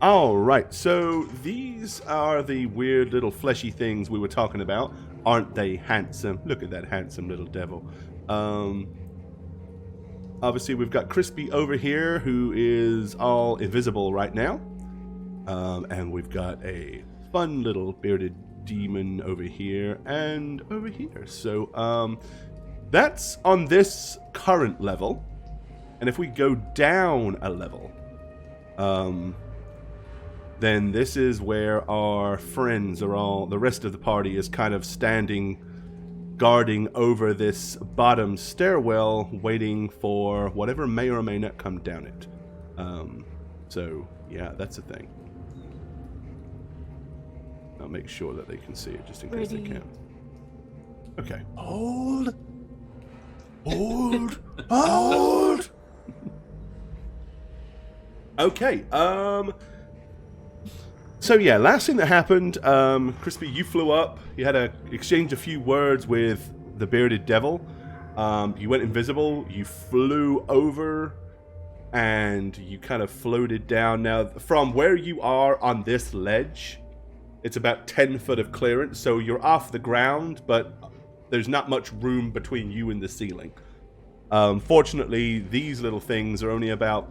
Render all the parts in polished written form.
All right, so these are the weird little fleshy things we were talking about. Aren't they handsome? Look at that handsome little devil. Obviously, we've got Crispy over here, who is all invisible right now. And we've got a fun little bearded demon over here and over here. So that's on this current level. And if we go down a level, then this is where our friends are all, the rest of the party is kind of standing, guarding over this bottom stairwell, waiting for whatever may or may not come down it. So, yeah, that's a thing. I'll make sure that they can see it, just in case they can. Okay. Hold! Okay, so yeah, last thing that happened, Crispy, you flew up, you had to exchange a few words with the bearded devil, you went invisible, you flew over, and you kind of floated down. Now, from where you are on this ledge, it's about 10 foot of clearance, so you're off the ground, but there's not much room between you and the ceiling. Fortunately, these little things are only about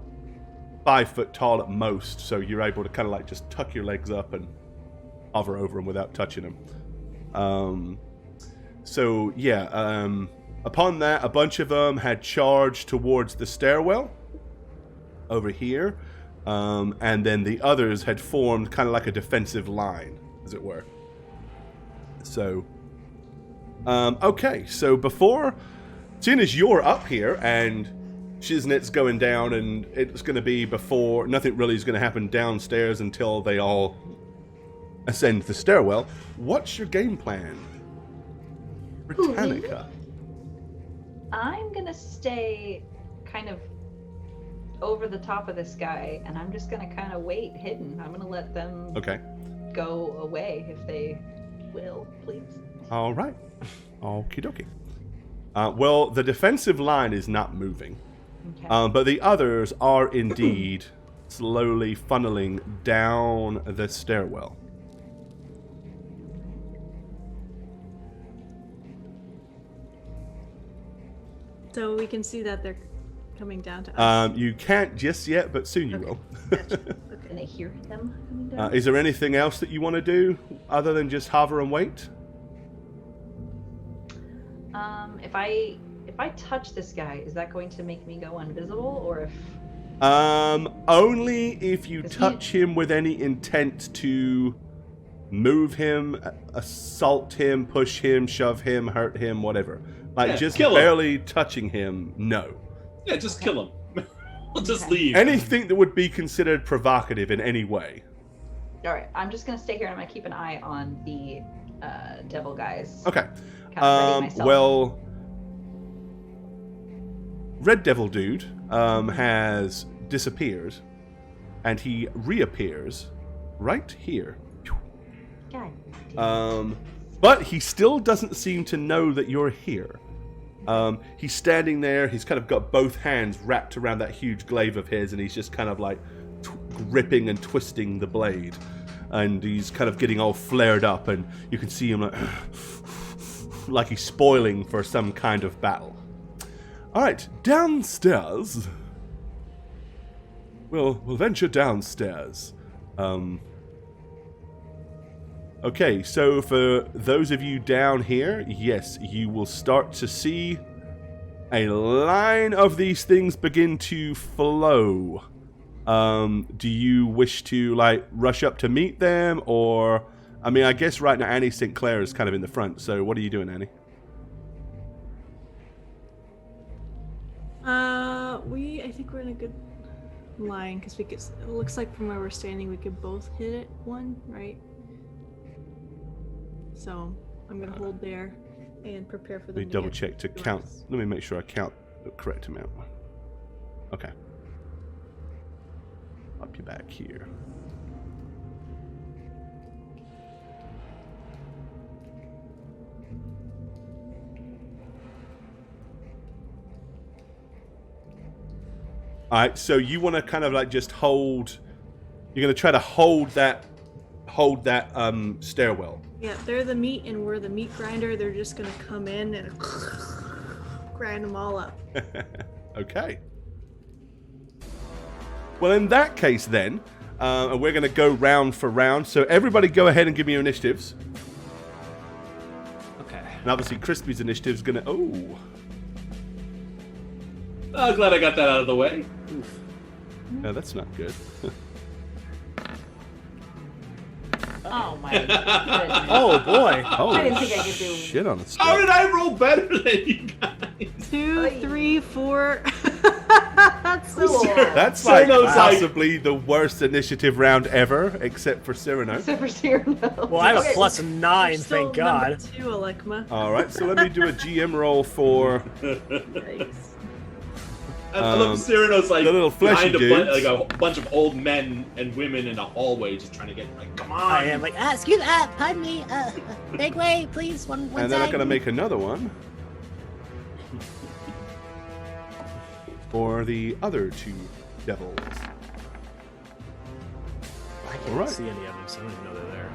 5 foot tall at most, so you're able to kind of like just tuck your legs up and hover over them without touching them. So yeah, upon that, a bunch of them had charged towards the stairwell over here, and then the others had formed kind of like a defensive line, as it were. So, okay, so before, as soon as you're up here and Shiznit's going down, and it's going to be before, nothing really is going to happen downstairs until they all ascend the stairwell. What's your game plan, Britannica? I'm going to stay kind of over the top of this guy, and I'm just going to kind of wait hidden. I'm going to let them go away if they will, please. All right. Okie dokie. Well, the defensive line is not moving. Okay. But the others are indeed slowly funneling down the stairwell. So we can see that they're coming down to us. You can't just yet, but soon you will. Gotcha. Okay. Can I hear them coming down? Is there anything else that you want to do other than just hover and wait? If I touch this guy, is that going to make me go invisible, or if... Only if you touch him with any intent to move him, assault him, push him, shove him, hurt him, whatever. Like, just barely touching him, no. Yeah, just kill him. We'll just leave. Anything that would be considered provocative in any way. Alright, I'm just going to stay here and I'm going to keep an eye on the devil guys. Okay. Well, Red Devil Dude has disappeared, and he reappears right here. God. But he still doesn't seem to know that you're here. He's standing there, he's kind of got both hands wrapped around that huge glaive of his, and he's just kind of like gripping and twisting the blade. And he's kind of getting all flared up, and you can see him like he's spoiling for some kind of battle. Alright, downstairs. We'll venture downstairs. Okay, so for those of you down here, yes, you will start to see a line of these things begin to flow. Do you wish to, like, rush up to meet them, or... I mean, I guess right now Annie St. Clair is kind of in the front, so what are you doing, Annie? I think we're in a good line, because we could, it looks like from where we're standing, we could both hit it one, right? So, I'm going to hold there and prepare for them. Let me double check to count. Let me make sure I count the correct amount. Okay. Up you back here. Alright, so you want to kind of like just hold You're gonna try to hold that stairwell. Yeah, they're the meat and we're the meat grinder. They're just gonna come in and grind them all up. Okay. Well, in that case, then, and we're going to go round for round. So everybody, go ahead and give me your initiatives. Okay. And obviously, Crispy's initiative is going to. Oh. Oh, glad I got that out of the way. Oof. No, that's not good. Oh my goodness. Oh boy. Oh, I didn't think I could do. shit on the How stick. did I roll better than you guys? 2, 3, 4. That's so Cool. bad. That's like Cyrano's like- possibly the worst initiative round ever, except for Cyrano. Except for Cyrano. Well, I have Okay. a plus 9, You're still thank God. number 2, Alekma. All right, so let me do a GM roll for Yikes. I love Cyrano's like the little fleshy behind dudes. like a bunch of old men and women in a hallway, just trying to get like, come on. I am like, Excuse me, pardon me. Make way, please. One and then I'm side. going to make another one for the other 2 devils. I can't Alright. see any of them, so I don't even know they're there.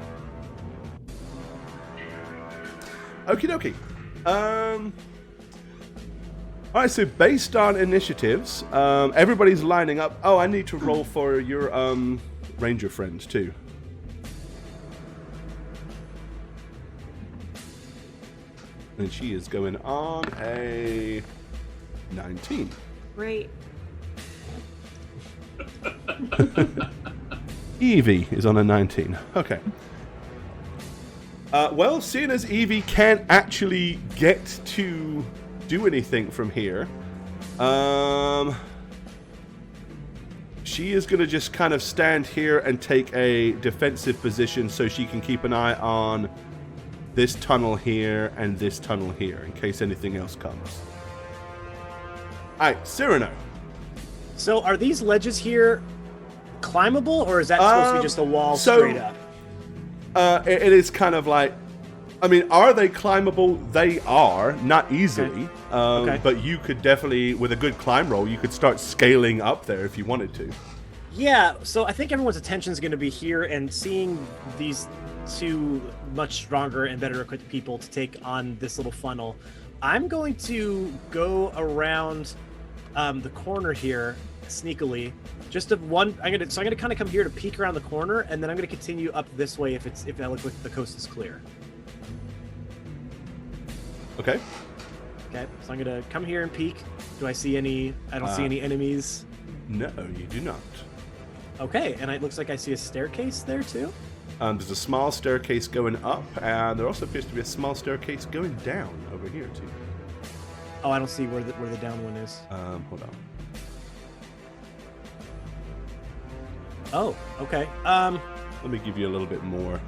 Okie dokie. All right, so based on initiatives, everybody's lining up. Oh, I need to roll for your ranger friends too. And she is going on a 19. Great. Evie is on a 19. Okay. Well, seeing as Evie can't actually get to do anything from here, she is going to just kind of stand here and take a defensive position so she can keep an eye on this tunnel here and this tunnel here in case anything else comes. Alright, Cyrano. So are these ledges here climbable, or is that supposed to be just a wall straight up? It is kind of like, I mean, are they climbable? They are, not easily. Okay. But you could definitely, with a good climb roll, you could start scaling up there if you wanted to. Yeah, so I think everyone's attention is going to be here, and seeing these 2 much stronger and better equipped people to take on this little funnel, I'm going to go around the corner here sneakily. Just of one, I'm gonna kind of come here to peek around the corner, and then I'm gonna continue up this way if I look like the coast is clear. Okay. Okay, so I'm gonna come here and peek. Do I see any? I don't see any enemies. No, you do not. Okay, and it looks like I see a staircase there too. There's a small staircase going up, and there also appears to be a small staircase going down over here too. Oh, I don't see where the down one is. Hold on. Oh, okay. Let me give you a little bit more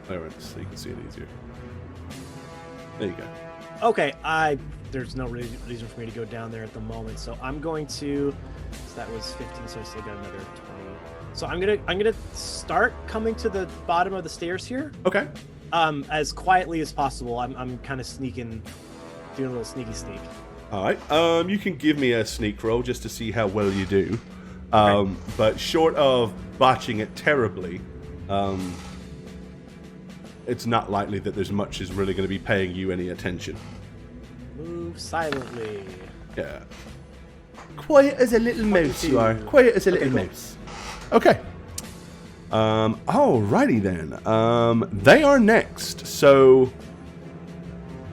clearance so you can see it easier. There you go. Okay, there's no reason for me to go down there at the moment, so I'm going to. So that was 15, so I still got another 20. So I'm gonna start coming to the bottom of the stairs here. Okay. As quietly as possible. I'm kind of sneaking, doing a little sneaky sneak. All right. You can give me a sneak roll just to see how well you do. But short of botching it terribly, it's not likely that there's much is really going to be paying you any attention. Move silently. Yeah. Quiet as a little mouse, you are. Quiet as a little mouse. Okay. Alrighty then. They are next, so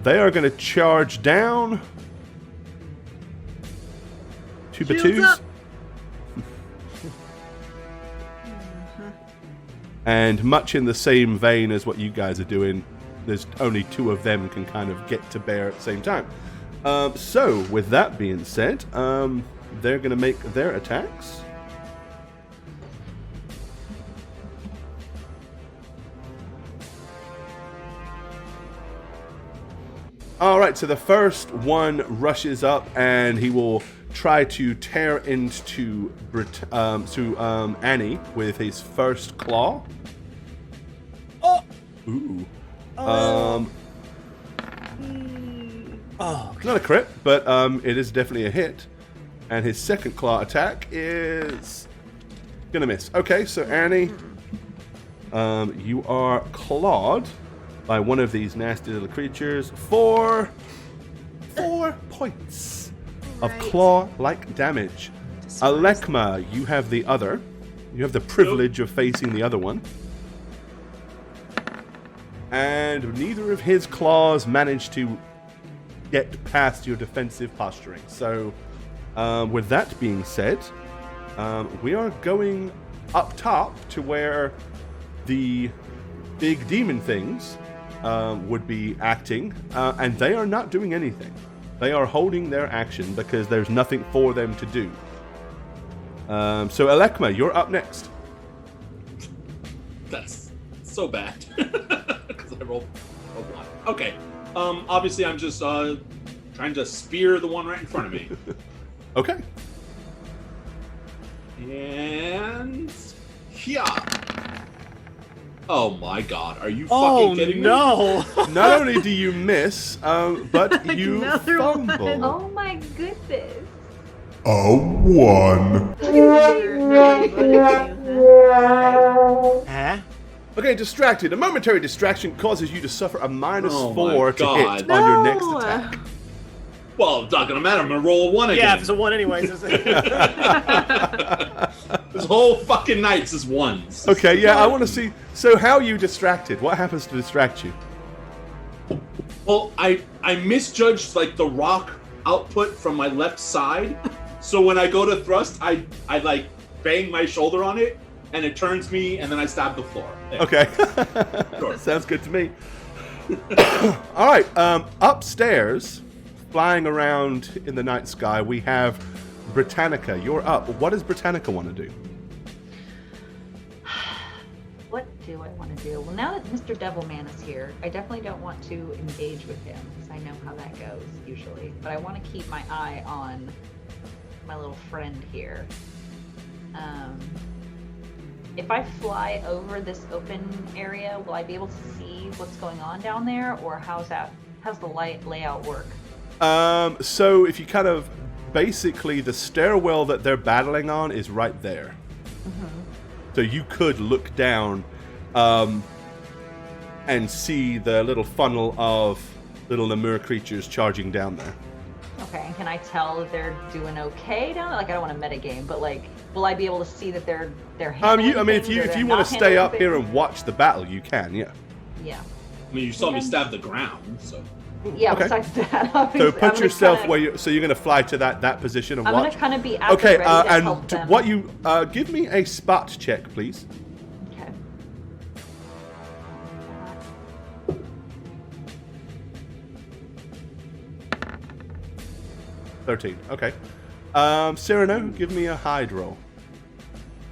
they are going to charge down. Two Shields twos. up. And much in the same vein as what you guys are doing, there's only 2 of them can kind of get to bear at the same time. So, with that being said, they're going to make their attacks. Alright, so the first one rushes up and he will try to tear into Annie with his first claw. Oh. Ooh. Oh. It's not a crit, but it is definitely a hit. And his second claw attack is Gonna miss. Okay, so Annie, you are clawed by one of these nasty little creatures for 4 points of claw-like damage. Alekma, you have the other. You have the privilege of facing the other one. And neither of his claws managed to get past your defensive posturing. So, with that being said, we are going up top to where the big demon things would be acting, and they are not doing anything. They are holding their action because there's nothing for them to do. So, Alekma, you're up next. That's so bad. Because I rolled a 1. Okay. Obviously, I'm just trying to spear the one right in front of me. Okay. And... yeah. Oh my god, are you fucking kidding me? Oh no! Not only do you miss, but you Another fumble. one. Oh my goodness. A 1. Huh? Okay, distracted. A momentary distraction causes you to suffer a minus Oh my 4 to hit God. on your next No. attack. Well, it's not gonna matter. I'm gonna roll a 1 Yeah, again. it's a 1 anyways. This whole fucking night's is 1s. Okay, yeah, I want to see. So, how are you distracted? What happens to distract you? Well, I misjudged like the rock output from my left side, so when I go to thrust, I like bang my shoulder on it, and it turns me, and then I stab the floor. There. Okay. Sure. Sounds good to me. All right, upstairs, flying around in the night sky, we have Britannica. You're up. What does Britannica want to do? What do I want to do? Well, now that Mr. Devilman is here, I definitely don't want to engage with him because I know how that goes usually. But I want to keep my eye on my little friend here. If I fly over this open area, will I be able to see what's going on down there, or how's the layout work? So if you kind of basically the stairwell that they're battling on is right there. So you could look down and see the little funnel of little Lemur creatures charging down there. Okay, and can I tell that they're doing okay down there? Like, I don't want to metagame, but like, will I be able to see that they're handling If things, or you they're want not to stay up handling here things? and watch the battle, you can, yeah. Yeah. I mean, you saw me stab the ground, so. Yeah, Okay. besides that, So obviously, put yourself where you're going to fly to that position and I'm watch. gonna kind of be out Okay, there ready to and help them. what you give me a spot check, please. Okay. 13. Okay. Cyrano, give me a hide roll.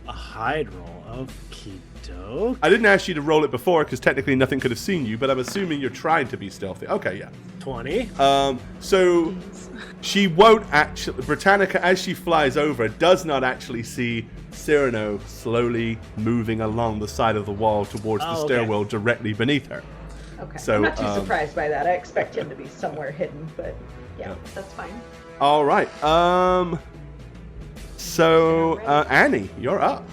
A hide roll. Okie doke. I didn't ask you to roll it before because technically nothing could have seen you, but I'm assuming you're trying to be stealthy. Okay, yeah. 20. So she won't actually. Britannica, as she flies over, does not actually see Cyrano slowly moving along the side of the wall towards the Oh, okay. stairwell directly beneath her. Okay. So, I'm not too surprised by that. I expect him to be somewhere hidden, but yeah, Yeah. that's fine. All right. So Annie, you're up.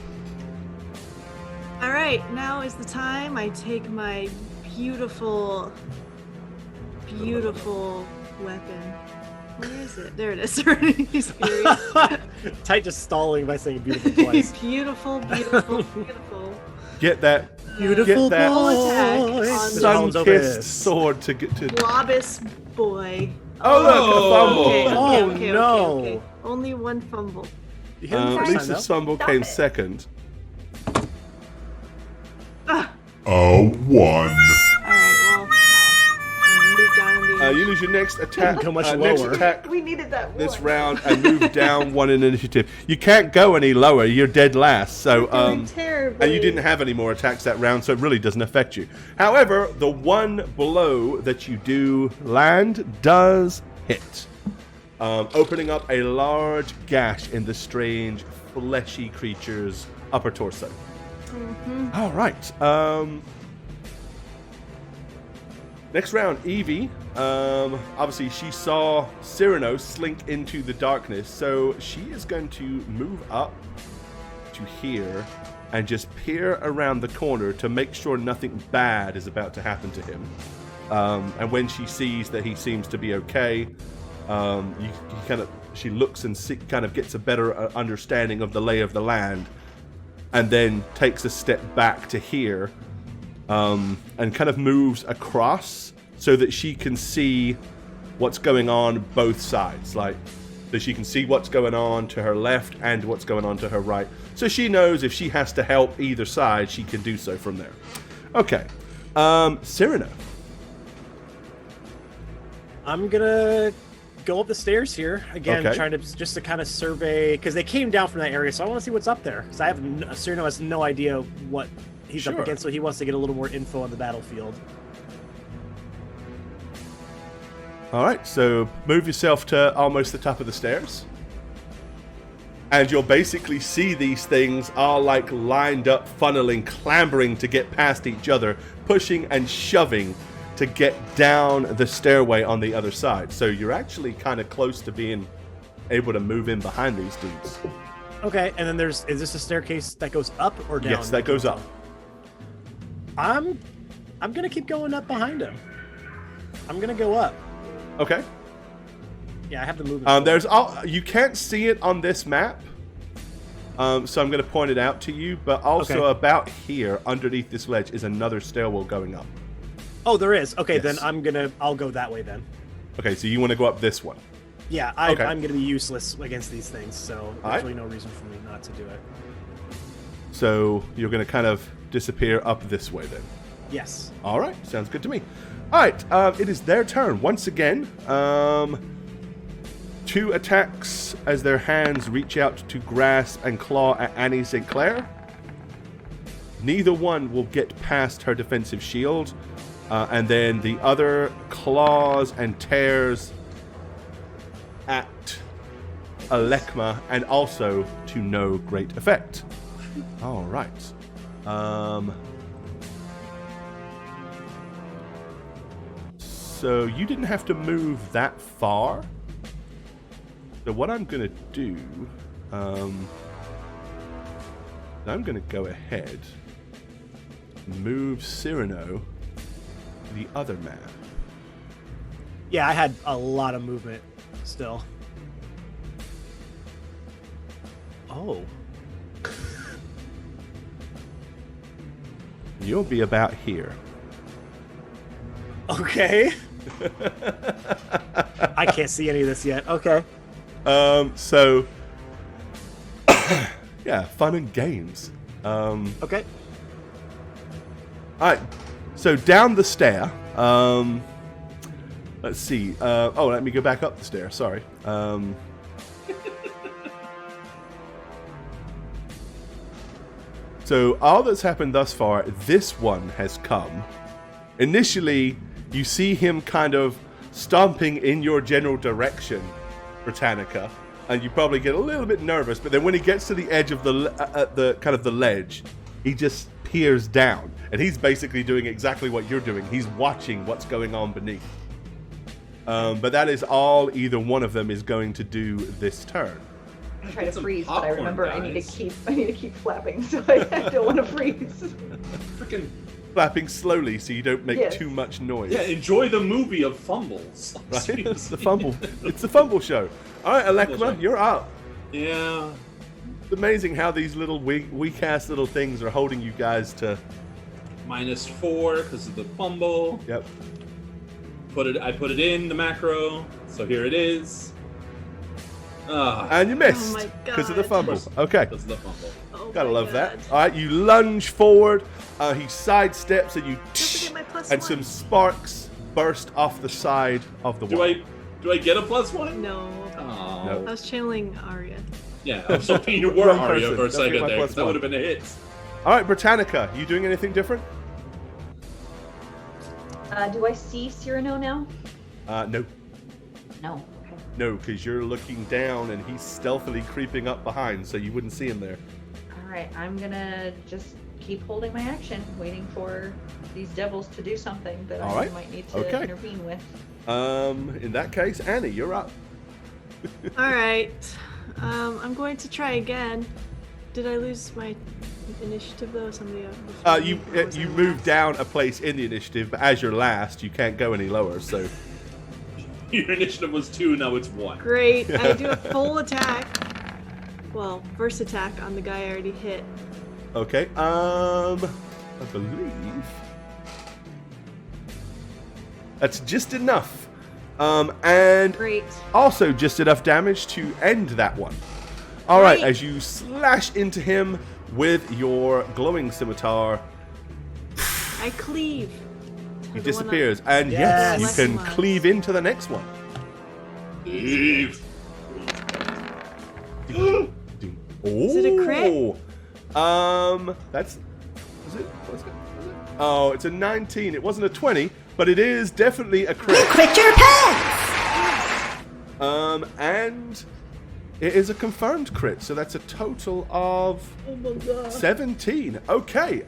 All right, now is the time I take my beautiful weapon. Where is it? There it is. He's furious. Tight just stalling by saying beautiful twice. beautiful. Get that Beautiful Get that Full attack boy. on sun-kissed sword to get to. Globus boy. Oh look, Okay, a fumble. Oh, okay. no. Only one fumble. You hit him the first time, Lisa's though. fumble Stop came it. second. Ah, A 1. all right, well, move down the. You lose your next attack. Go much next lower. attack We needed that this one. round and move down one in initiative. You can't go any lower. You're dead last. So terribly. and you didn't have any more attacks that round, so it really doesn't affect you. However, the one blow that you do land does hit, opening up a large gash in the strange, fleshy creature's upper torso. All right. Next round, Evie. Obviously, she saw Cyrano slink into the darkness, so she is going to move up to here and just peer around the corner to make sure nothing bad is about to happen to him. And when she sees that he seems to be okay, she looks and kind of gets a better understanding of the lay of the land, and then takes a step back to here, and kind of moves across so that she can see what's going on both sides, like that she can see what's going on to her left and what's going on to her right. So she knows if she has to help either side, she can do so from there. Okay. Cyrano. I'm gonna go up the stairs here again, trying to just to kind of survey, because they came down from that area, so I want to see what's up there. Because Cyrano has no idea what he's up against, so he wants to get a little more info on the battlefield. All right, so move yourself to almost the top of the stairs. And you'll basically see these things all like lined up, funneling, clambering to get past each other, pushing and shoving to get down the stairway on the other side. So you're actually kind of close to being able to move in behind these dudes. Okay, and then is this a staircase that goes up or down? Yes, that goes up. I'm gonna keep going up behind him. I'm gonna go up. Okay. Yeah, I have to move. You can't see it on this map, so I'm going to point it out to you. But also about here, underneath this ledge, is another stairwell going up. Oh, there is. Okay, Yes. then I'll go that way then. Okay, so you want to go up this one? Yeah, I'm going to be useless against these things, so there's really no reason for me not to do it. So you're going to kind of disappear up this way then? Yes. All right, sounds good to me. All right, it is their turn once again. 2 attacks as their hands reach out to grasp and claw at Annie St. Clair. Neither one will get past her defensive shield. And then the other claws and tears at Alekma, and also to no great effect. All right. So you didn't have to move that far. So what I'm going to do, I'm going to go ahead and move Cyrano to the other map. Yeah, I had a lot of movement still. Oh. You'll be about here. Okay. I can't see any of this yet. Okay. So, yeah, fun and games. Okay. All right. So down the stair. Let's see. Let me go back up the stair. Sorry. So all that's happened thus far, this one has come. Initially, you see him kind of stomping in your general direction, Britannica, and you probably get a little bit nervous. But then when he gets to the edge of the kind of the ledge, he just peers down, and he's basically doing exactly what you're doing. He's watching what's going on beneath. But that is all either one of them is going to do this turn. I try to freeze, but I remember I need to keep flapping, so I don't want to freeze. Freaking flapping slowly so you don't make too much noise. Yeah, enjoy the movie of fumbles. Right? It's the fumble. It's the fumble show. All right, Alekma, you're up. Yeah. It's amazing how these little weak-ass little things are holding you guys to -4 because of the fumble. Yep. I put it in the macro, so here it is. And you missed because of the fumble. Okay. Because of the fumble. Oh Gotta love God. that. All right, you lunge forward. He sidesteps, and you forget my plus and one. some sparks burst off the side of the wall. Do I get a +1? No. Oh. No. I was channeling Arya. Yeah, I was hoping you were Wrong Arya person. for a Don't second get my there. +1. That would have been a hit. All right, Britannica, you doing anything different? Do I see Cyrano now? No. No. Okay. No, because you're looking down, and he's stealthily creeping up behind, so you wouldn't see him there. All right, I'm gonna just keep holding my action, waiting for these devils to do something that All I right. might need to intervene with. In that case, Annie, you're up. All right. I'm going to try again. Did I lose my initiative though? Somebody You moved down a place in the initiative, but as you're last, you can't go any lower. So Your initiative was 2, now it's 1. Great. I do a full attack. Well, first attack on the guy I already hit. okay. I believe that's just enough. And Great. also just enough damage to end that one. All right, Great. as you slash into him with your glowing scimitar, I cleave. he disappears. And Yes. yes, you can cleave into the next one. Leave. Oh, Is it a crit? That's. Is it? What's it? Oh, it's a 19. It wasn't a 20, but it is definitely a crit. Quit your pants! And it is a confirmed crit, so that's a total of 17. Okay.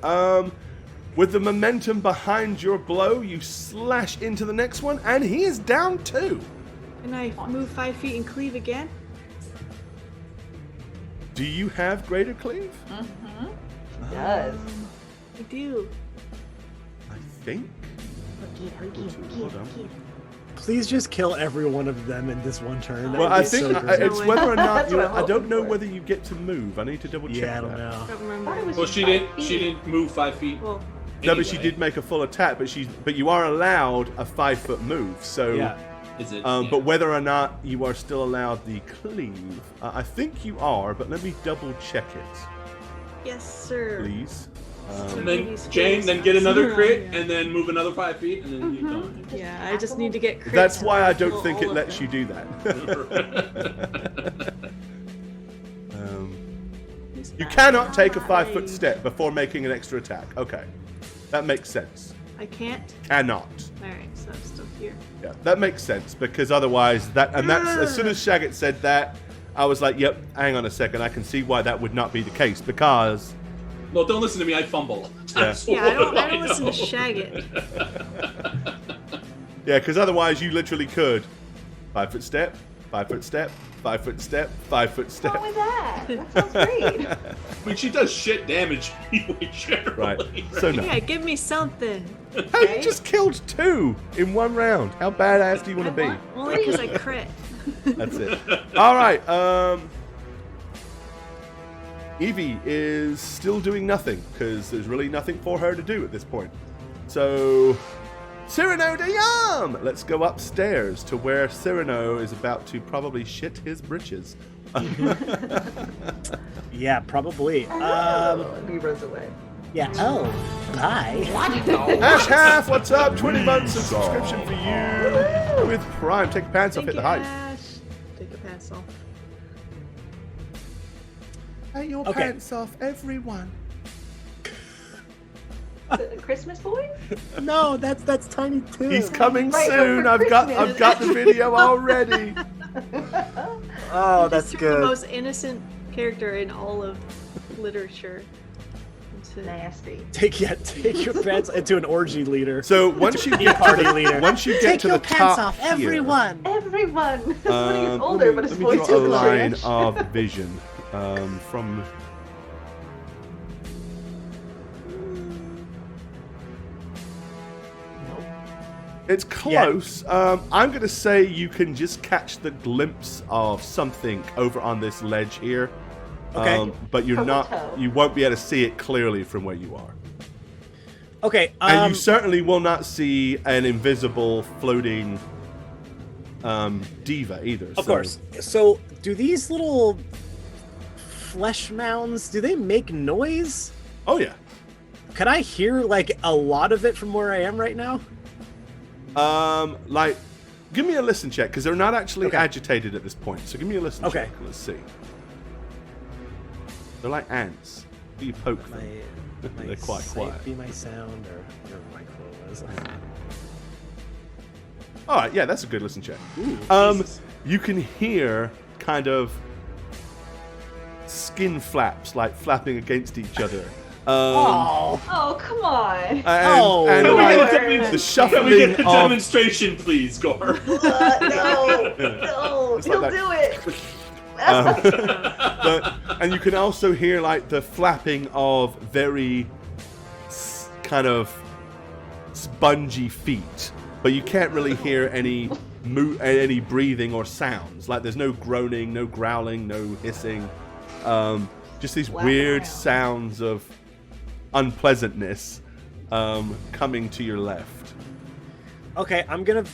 With the momentum behind your blow, you slash into the next one, and he is down 2. Can I move 5 feet and cleave again? Do you have greater cleave? Mm-hmm. Does. I do. I think. Hold on. Please just kill every one of them in this one turn. That Well, would I be think so great. it's whether or not That's what I'm I don't hoping know for. whether you get to move. I need to double check. Yeah, I don't that. know. I don't I thought it remember. was Well, just she 5 didn't. feet. She didn't move 5 feet. Well, No, but she anyway. did make a full attack. But you are allowed a 5-foot move. So, Yeah. Is it? but whether or not you are still allowed the cleave, I think you are. But let me double check it, yes, sir. please. And then Jane, then get another crit, and then move another 5 feet, and then you're done. Yeah, I just need to get crits. That's why I don't Kill think all it of lets them. you do that. You cannot take a 5-foot step before making an extra attack. Okay, that makes sense. I can't? Cannot. Alright, so I'm still here. Yeah, that makes sense because otherwise that's as soon as Shagget said that, I was like, yep, hang on a second, I can see why that would not be the case because Well, don't listen to me. I fumble. That's Yeah, I what don't listen to know. Shagget. yeah, because otherwise you literally could 5-foot step, 5-foot step, 5-foot step, 5-foot What's step. wrong with that? That sounds great. I mean, she does shit damage anyway, generally. Right. So no. Yeah, give me something. Hey, you just killed 2 in one round. How badass do you want to be? Only because I crit. That's it. All right. Evie is still doing nothing because there's really nothing for her to do at this point. So, Cyrano de Yam! Let's go upstairs to where Cyrano is about to probably shit his britches. Yeah, probably. He runs away. Yeah. Oh, bye. Ash Half, what's up? 20 months of subscription for you with Prime. Take your pants off, hit the height. Ash. Take your pants off. Take your Okay. pants off, everyone. The Christmas boy? No, that's Tiny too. He's coming Right, no, soon. for I've got Christmas. the video already. Oh, Just that's took good. the most innocent character in all of literature. Nasty. Take your pants into an orgy leader. So once you get party to the, leader. once you get Take to your the pants top off, here, everyone! Everyone. When he gets let older, me- but his let me voice draw a is line rich. of vision from. It's close. I'm going to say you can just catch the glimpse of something over on this ledge here. Okay. But you're Purple not. toe. You won't be able to see it clearly from where you are. Okay. And you certainly will not see an invisible floating diva either. Of course. So, do these little flesh mounds, do they make noise? Oh yeah. Can I hear like a lot of it from where I am right now? Like, give me a listen check because they're not actually Okay. agitated at this point. So give me a listen Okay. check. Let's see. They're like ants. You poke them. My They're quite sight quiet. be my sound or whatever my quote was. All right, yeah, that's a good listen check. Ooh, Jesus. You can hear kind of skin flaps like flapping against each other. Oh, Oh, come on. And, Oh. and Can we like, get a the Can we get shuffling a of demonstration, please, Gore? No. No. It's He'll like do it. And you can also hear like the flapping of very kind of spongy feet, but you can't really hear any breathing or sounds. Like there's no groaning, no growling, no hissing. Just these weird sounds of unpleasantness coming to your left. Okay, I'm gonna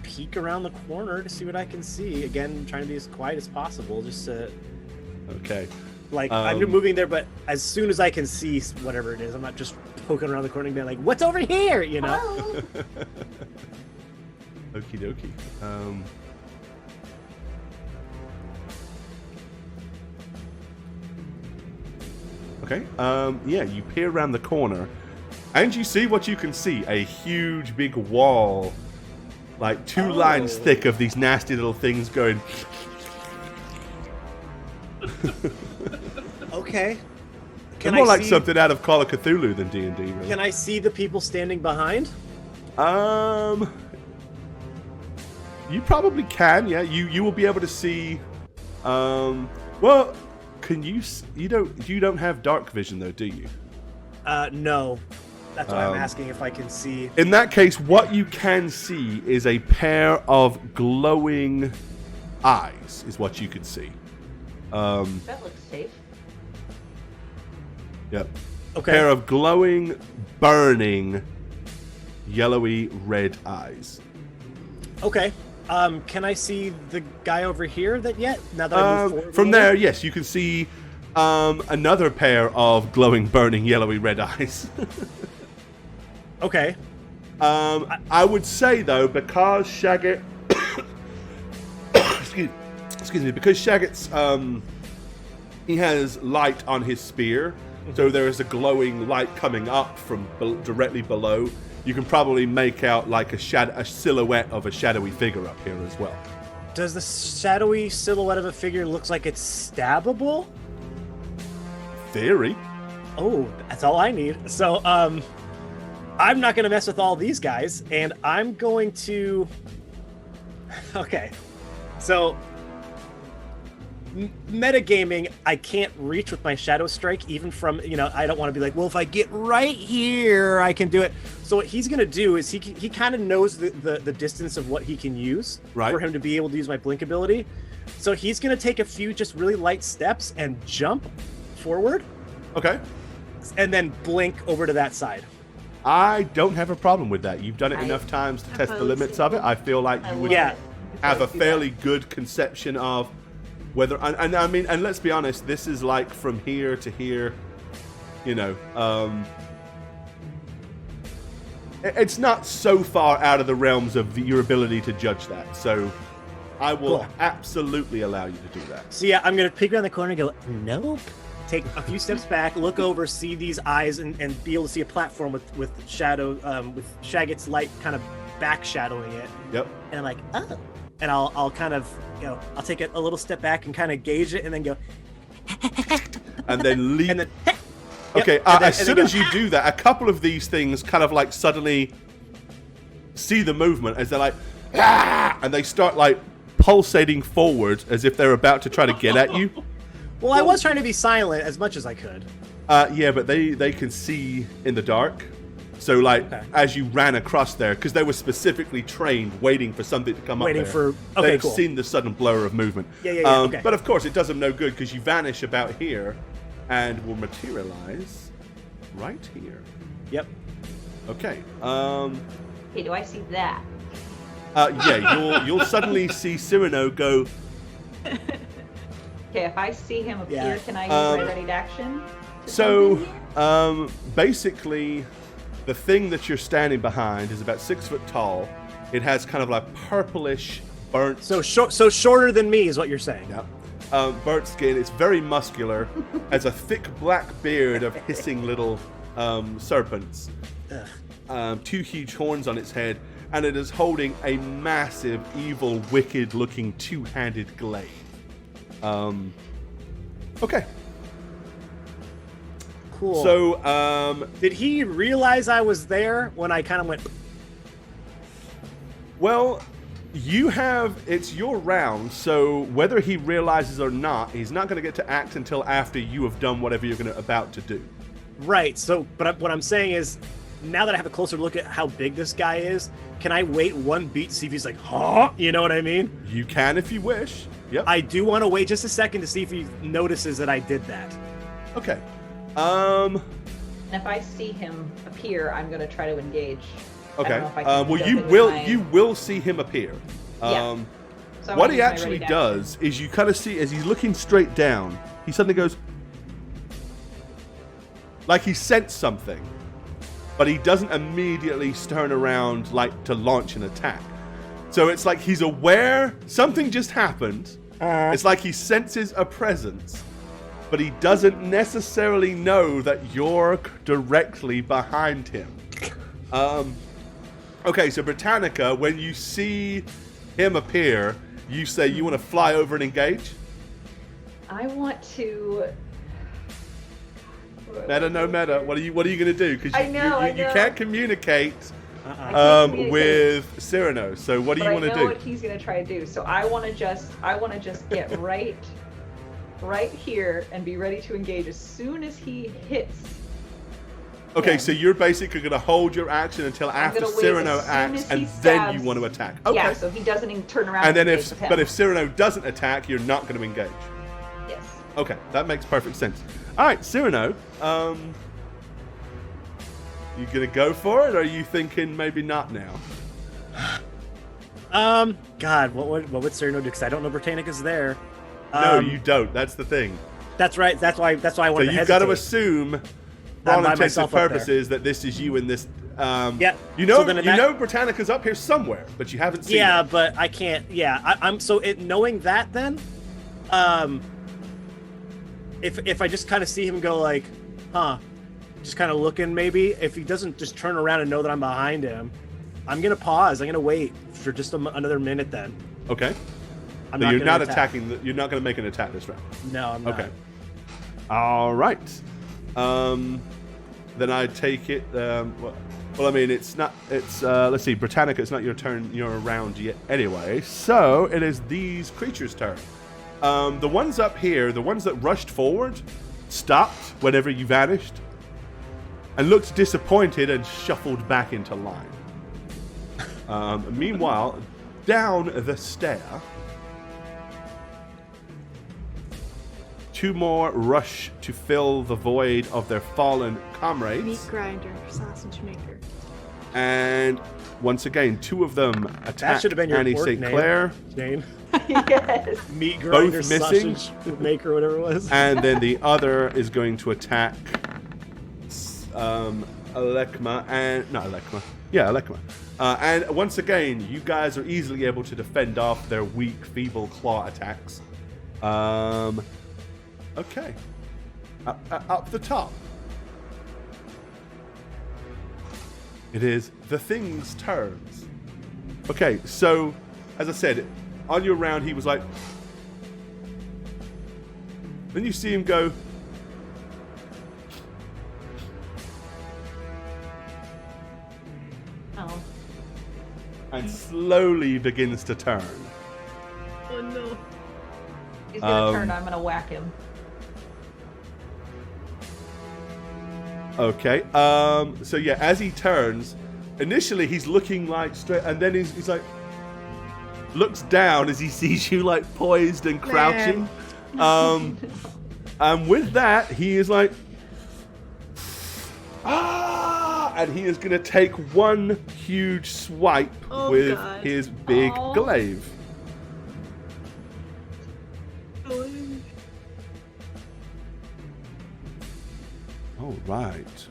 peek around the corner to see what I can see. Again, trying to be as quiet as possible. Just okay. Like I'm moving there, but as soon as I can see whatever it is, I'm not just poking around the corner and being like, "What's over here?" You know. Okie dokie. Okay. Yeah, you peer around the corner, and you see what you can see: a huge, big wall, like 2 lines thick of these nasty little things going. Okay. More like something out of Call of Cthulhu than D&D. Really. Can I see the people standing behind? You probably can. Yeah, you will be able to see. Well, can you? You don't have dark vision though, do you? No. That's why I'm asking if I can see. In that case, what you can see is a pair of glowing eyes. Is what you can see. That looks safe. Yep. Okay. Pair of glowing, burning, yellowy red eyes. Okay. Can I see the guy over here yet? Now that I moved forward from there, yes, you can see another pair of glowing, burning, yellowy red eyes. Okay. I would say though, because Shagget, excuse me, because Shagget's he has light on his spear, so there is a glowing light coming up from directly below. You can probably make out like a silhouette of a shadowy figure up here as well. Does the shadowy silhouette of a figure looks like it's stabbable? Theory. Oh, that's all I need. So, I'm not going to mess with all these guys, and I'm going to... Okay. So, metagaming, I can't reach with my Shadow Strike, even from, I don't want to be like, well, if I get right here, I can do it. So what he's going to do is he kind of knows the distance of what he can use for him to be able to use my Blink ability. So he's going to take a few just really light steps and jump forward. Okay. And then blink over to that side. I don't have a problem with that. You've done it enough times to test the limits of it. I feel like you would have a fairly good conception of whether, and I mean, and let's be honest, this is like from here to here, it's not so far out of the realms of your ability to judge that. So I will absolutely allow you to do that. So yeah, I'm going to peek around the corner and go, nope. Take a few steps back, look over, see these eyes, and be able to see a platform with shadow, with Shagget's light kind of back shadowing it. Yep. And I'm like, oh. And I'll kind of, I'll take it a little step back and kind of gauge it, and then go. And then leap. And then, okay, as soon as you do that, a couple of these things kind of like suddenly see the movement as they're like, and they start like pulsating forward as if they're about to try to get at you. Well, I was trying to be silent as much as I could. Yeah, but they can see in the dark. So, like, as you ran across there, because they were specifically trained, waiting for something to come up there. They've seen the sudden blur of movement. Yeah. But, of course, it does them no good, because you vanish about here and will materialize right here. Yep. Okay. Hey, do I see that? Yeah, you'll suddenly see Cyrano go... Okay, if I see him appear, can I use my ready to action? So, basically, the thing that you're standing behind is about 6 foot tall. It has kind of like purplish, burnt... So shorter than me is what you're saying. Yeah. Burnt skin. It's very muscular. Has a thick black beard of hissing little serpents. 2 huge horns on its head. And it is holding a massive, evil, wicked-looking 2-handed glaive. Okay. Cool. So, did he realize I was there when I kind of went... Well, It's your round, so whether he realizes or not, he's not going to get to act until after you have done whatever you're about to do. Right. So, what I'm saying is, now that I have a closer look at how big this guy is, can I wait one beat to see if he's like, huh? You know what I mean? You can if you wish. Yep. I do want to wait just a second to see if he notices that I did that. Okay. And if I see him appear, I'm going to try to engage. Okay. Well, you will see him appear. Yeah. So what he actually does is you kind of see as he's looking straight down, he suddenly goes, like he sensed something, but he doesn't immediately turn around like to launch an attack. So it's like he's aware something just happened. It's like he senses a presence, but he doesn't necessarily know that you're directly behind him. Okay, so Britannica, when you see him appear, you say you want to fly over and engage? I want to... Meta, no meta. What are you going to do? Because you can't communicate with Cyrano. So what do you want to do? I know what he's going to try to do. So I want to just get right here and be ready to engage as soon as he hits. Okay, so you're basically going to hold your action until after Cyrano acts, and then you want to attack. Okay. Yeah, so he doesn't even turn around. And then if Cyrano doesn't attack, you're not going to engage. Yes. Okay, that makes perfect sense. All right, Cyrano, you going to go for it, or are you thinking maybe not now? God, what would Cyrano do? Because I don't know Britannica's there. No, you don't. That's the thing. That's right. That's why I wanted to hesitate. So you've got to assume, for all intents and purposes, that this is you in this. Yeah. You know, Britannica's up here somewhere, but you haven't seen. Yeah, it. but I can't. Yeah, I'm so knowing that then, if I just kind of see him go like, huh, just kind of looking maybe. If he doesn't just turn around and know that I'm behind him, I'm gonna pause. I'm gonna wait for just another minute then. Okay. So you're not attacking. You're not going to make an attack this round. No, I'm not. Okay. All right. Then I take it. Well, I mean, it's not. It's let's see, Britannica. It's not your turn. You're around yet anyway. So it is these creatures' turn. The ones up here, the ones that rushed forward, stopped whenever you vanished, and looked disappointed and shuffled back into line. Meanwhile, down the stair. Two more rush to fill the void of their fallen comrades. Meat grinder, sausage maker. And once again, two of them attack That should have been your Annie orc St. name, Clair. Jane. Yes. Meat grinder, Both missing. sausage maker, whatever it was. And then the other is going to attack Alekma and... Not Alekma. Yeah, Alekma. And once again, you guys are easily able to defend off their weak, feeble claw attacks. Okay. Up the top. It is the thing's turns. Okay, so, as I said, on your round, he was like... Then you see him go... Oh. And slowly begins to turn. Oh no. He's gonna turn. I'm gonna whack him. Okay. So yeah, as he turns, initially he's looking like straight, and then he's like, looks down as he sees you like poised and crouching. And with that, he is like, and he is gonna take one huge swipe with his big glaive. All right.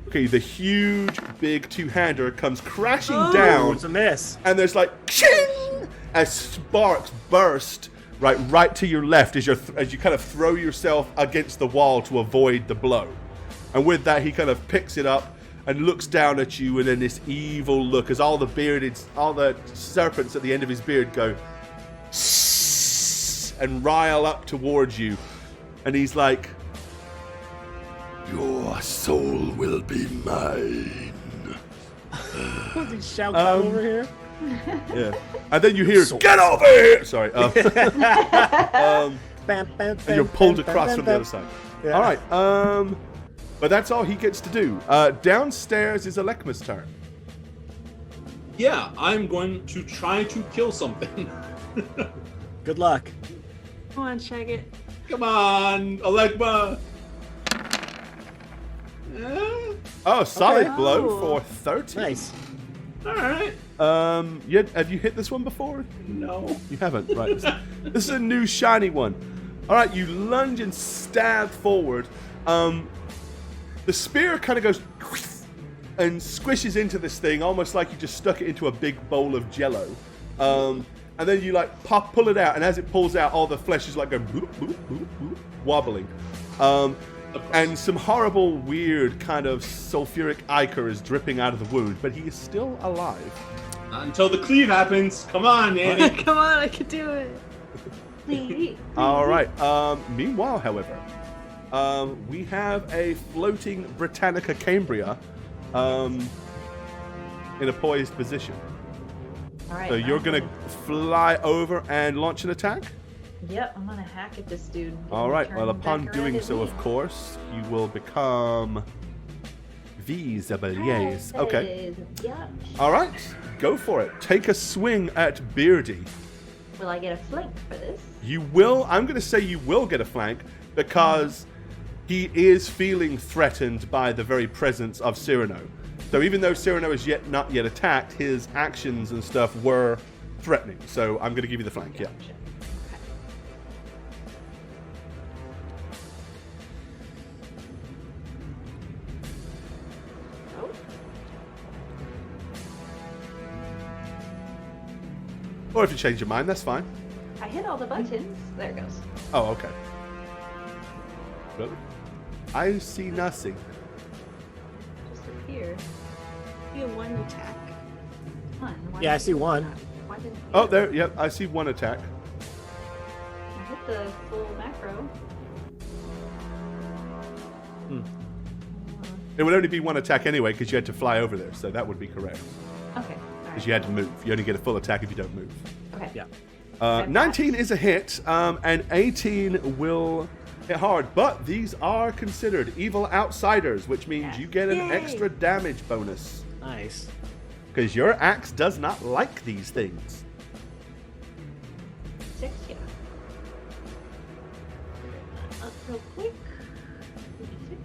Okay, the huge, big two-hander comes crashing down. It's a miss. And there's like, ching! As sparks burst right to your left as you kind of throw yourself against the wall to avoid the blow. And with that, he kind of picks it up and looks down at you, and then this evil look as all the serpents at the end of his beard go and rile up towards you. And he's like, "Your soul will be mine." What's he shout over here? Yeah. And then you hear, "Get over here!" Sorry. And you're pulled across from the other side. Yeah. All right. But that's all he gets to do. Downstairs is Alekma's turn. Yeah, I'm going to try to kill something. Good luck. Come on, Shagget. Come on, Alekma. Oh, solid Okay. blow for 30. Nice. All right. Yeah, have you hit this one before? No. You haven't, right? This is a new shiny one. All right, you lunge and stab forward. The spear kind of goes and squishes into this thing, almost like you just stuck it into a big bowl of Jello. And then you like pull it out, and as it pulls out, all the flesh is like going bloop, bloop, bloop, bloop, wobbling. And some horrible, weird kind of sulfuric ichor is dripping out of the wound, but he is still alive. Not until the cleave happens. Come on, Annie. Come on, I can do it. Please. All right. Meanwhile, however, we have a floating Britannica Cambria in a poised position. All right. So you're going to fly over and launch an attack? Yep, I'm gonna hack at this dude. All right. Turn Well, him upon back doing around so, at of me. course, you will become Visibeliers. Okay. Yeah. All right. Go for it. Take a swing at Beardy. Will I get a flank for this? You will. I'm going to say you will get a flank because he is feeling threatened by the very presence of Cyrano. So even though Cyrano is not yet attacked, his actions and stuff were threatening. So I'm going to give you the flank. Yeah. Gotcha. Okay. Or if you change your mind, that's fine. I hit all the buttons. There it goes. Oh, okay. Really? I see nothing. Just appeared. You have one attack. Why Yeah, I didn't see it- one. Why didn't it- Oh, there. Yep. I see one attack. I hit the full macro. It would only be one attack anyway because you had to fly over there. So that would be correct. Okay. All Because right. you had to move. You only get a full attack if you don't move. Okay. Yeah. 19 is a hit, and 18 will hit hard. But these are considered evil outsiders, which means Yes. you get an Yay. extra damage bonus. Nice. Because your axe does not like these things. 6, yeah. Up real quick. 56.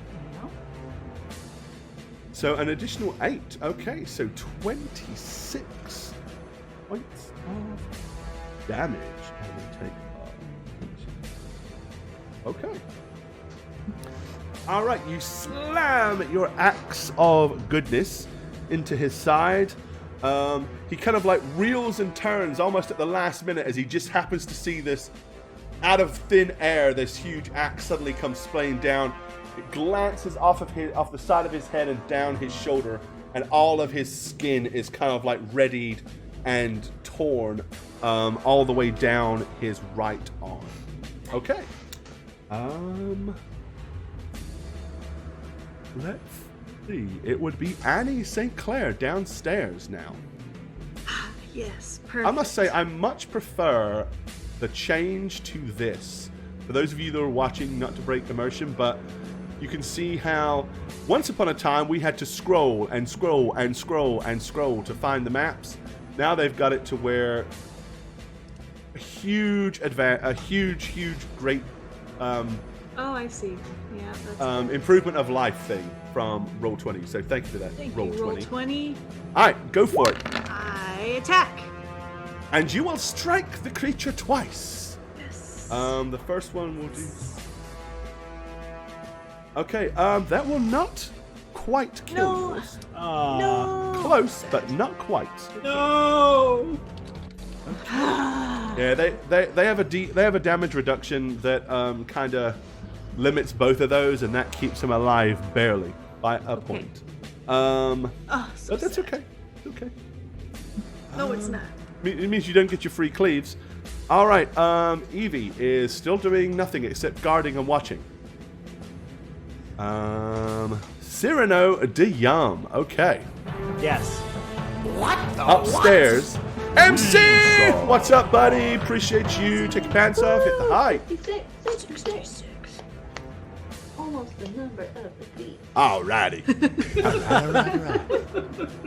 There we go. So an additional 8. Okay, so 26 points of damage. And we take Okay. All right, you slam your axe of goodness into his side. He kind of like reels and turns almost at the last minute as he just happens to see this out of thin air. This huge axe suddenly comes splaying down. It glances off the side of his head and down his shoulder, and all of his skin is kind of like readied and torn all the way down his right arm. Okay. Let's see. It would be Annie St. Clair downstairs now. Yes, perfect. I must say, I much prefer the change to this. For those of you that are watching, not to break immersion, but you can see how once upon a time we had to scroll and scroll and scroll and scroll to find the maps. Now they've got it to where a huge, great Oh, I see. Yeah, that's improvement of life thing from Roll20. So thank you for that. Thank Roll you. Roll 20. 20. All right, go for it. I attack. And you will strike the creature twice. Yes. The first one will do. Okay, that will not quite kill No. yours. No. Close, but not quite. No. Yeah, they have a damage reduction that kind of limits both of those, and that keeps him alive barely by a point. Oh, so But that's sad. okay. It's okay. No, it's not. It means you don't get your free cleaves. All right, Evie is still doing nothing except guarding and watching. Cyrano de Yum. Okay. Yes. What the Upstairs. MC! What's up, buddy? Appreciate you. Take your pants off, hit the height. 66. Almost the number of the beat. Alrighty.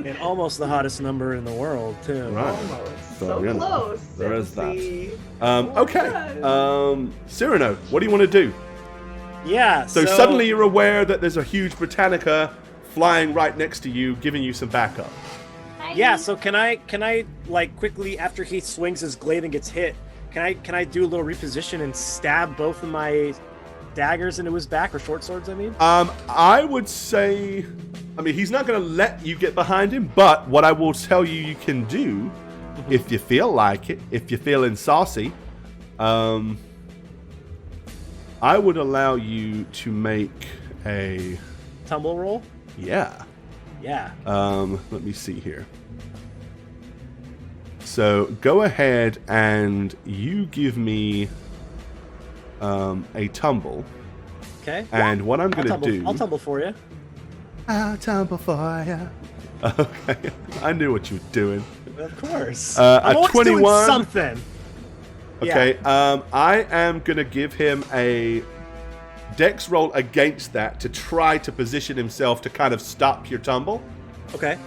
And almost the hottest number in the world, too. Right. Almost. So, So you know, close. there is that. MC. Okay. Cyrano, what do you want to do? Yeah. So suddenly you're aware that there's a huge Britannica flying right next to you, giving you some backup. Yeah. So can I like quickly after he swings his glaive and gets hit? Can I do a little reposition and stab both of my daggers into his back, or short swords? I mean. I would say, he's not going to let you get behind him, but what I will tell you can do, if you feel like it, if you're feeling saucy, I would allow you to make a Tumble roll. Yeah. Yeah. Let me see here. So go ahead and you give me a tumble. Okay. And what I'm going to do... I'll tumble for you. I'll tumble for you. Okay. I knew what you were doing. Of course. A I'm always 21. doing something. Okay. I am going to give him a dex roll against that to try to position himself to kind of stop your tumble. Okay.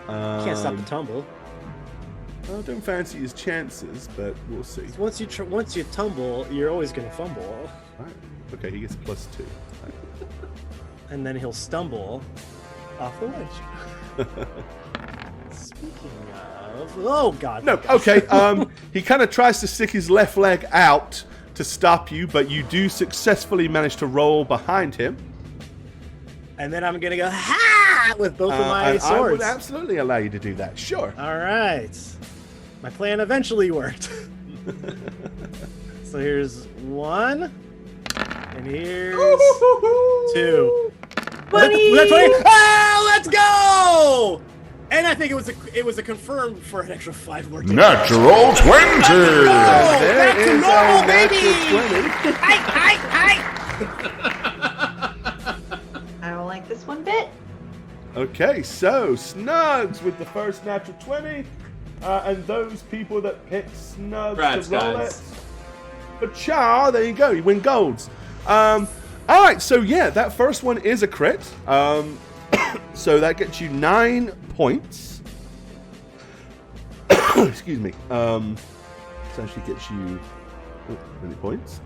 Can't stop the tumble. I don't fancy his chances, but we'll see. Once you tumble, you're always going to fumble. All right. Okay, he gets +2. Right. And then he'll stumble off the ledge. Speaking of... Oh, God. No, okay. He kind of tries to stick his left leg out to stop you, but you do successfully manage to roll behind him. And then I'm going to go, ha! With both of my and swords. I would absolutely allow you to do that, sure. All right. My plan eventually worked. So here's 1. And here's 2. Buddy! Was that 20? Oh, let's go! And I think it was a confirmed for an extra 5 more damage. Natural 20! Back to normal, baby! 20. I don't like this one bit. Okay, so Snugs with the first natural 20. And those people that pick Snugs Congrats, to roll guys. it. But there you go, you win golds. Alright, so yeah, that first one is a crit. So that gets you 9 points. Excuse me. This actually gets you many points.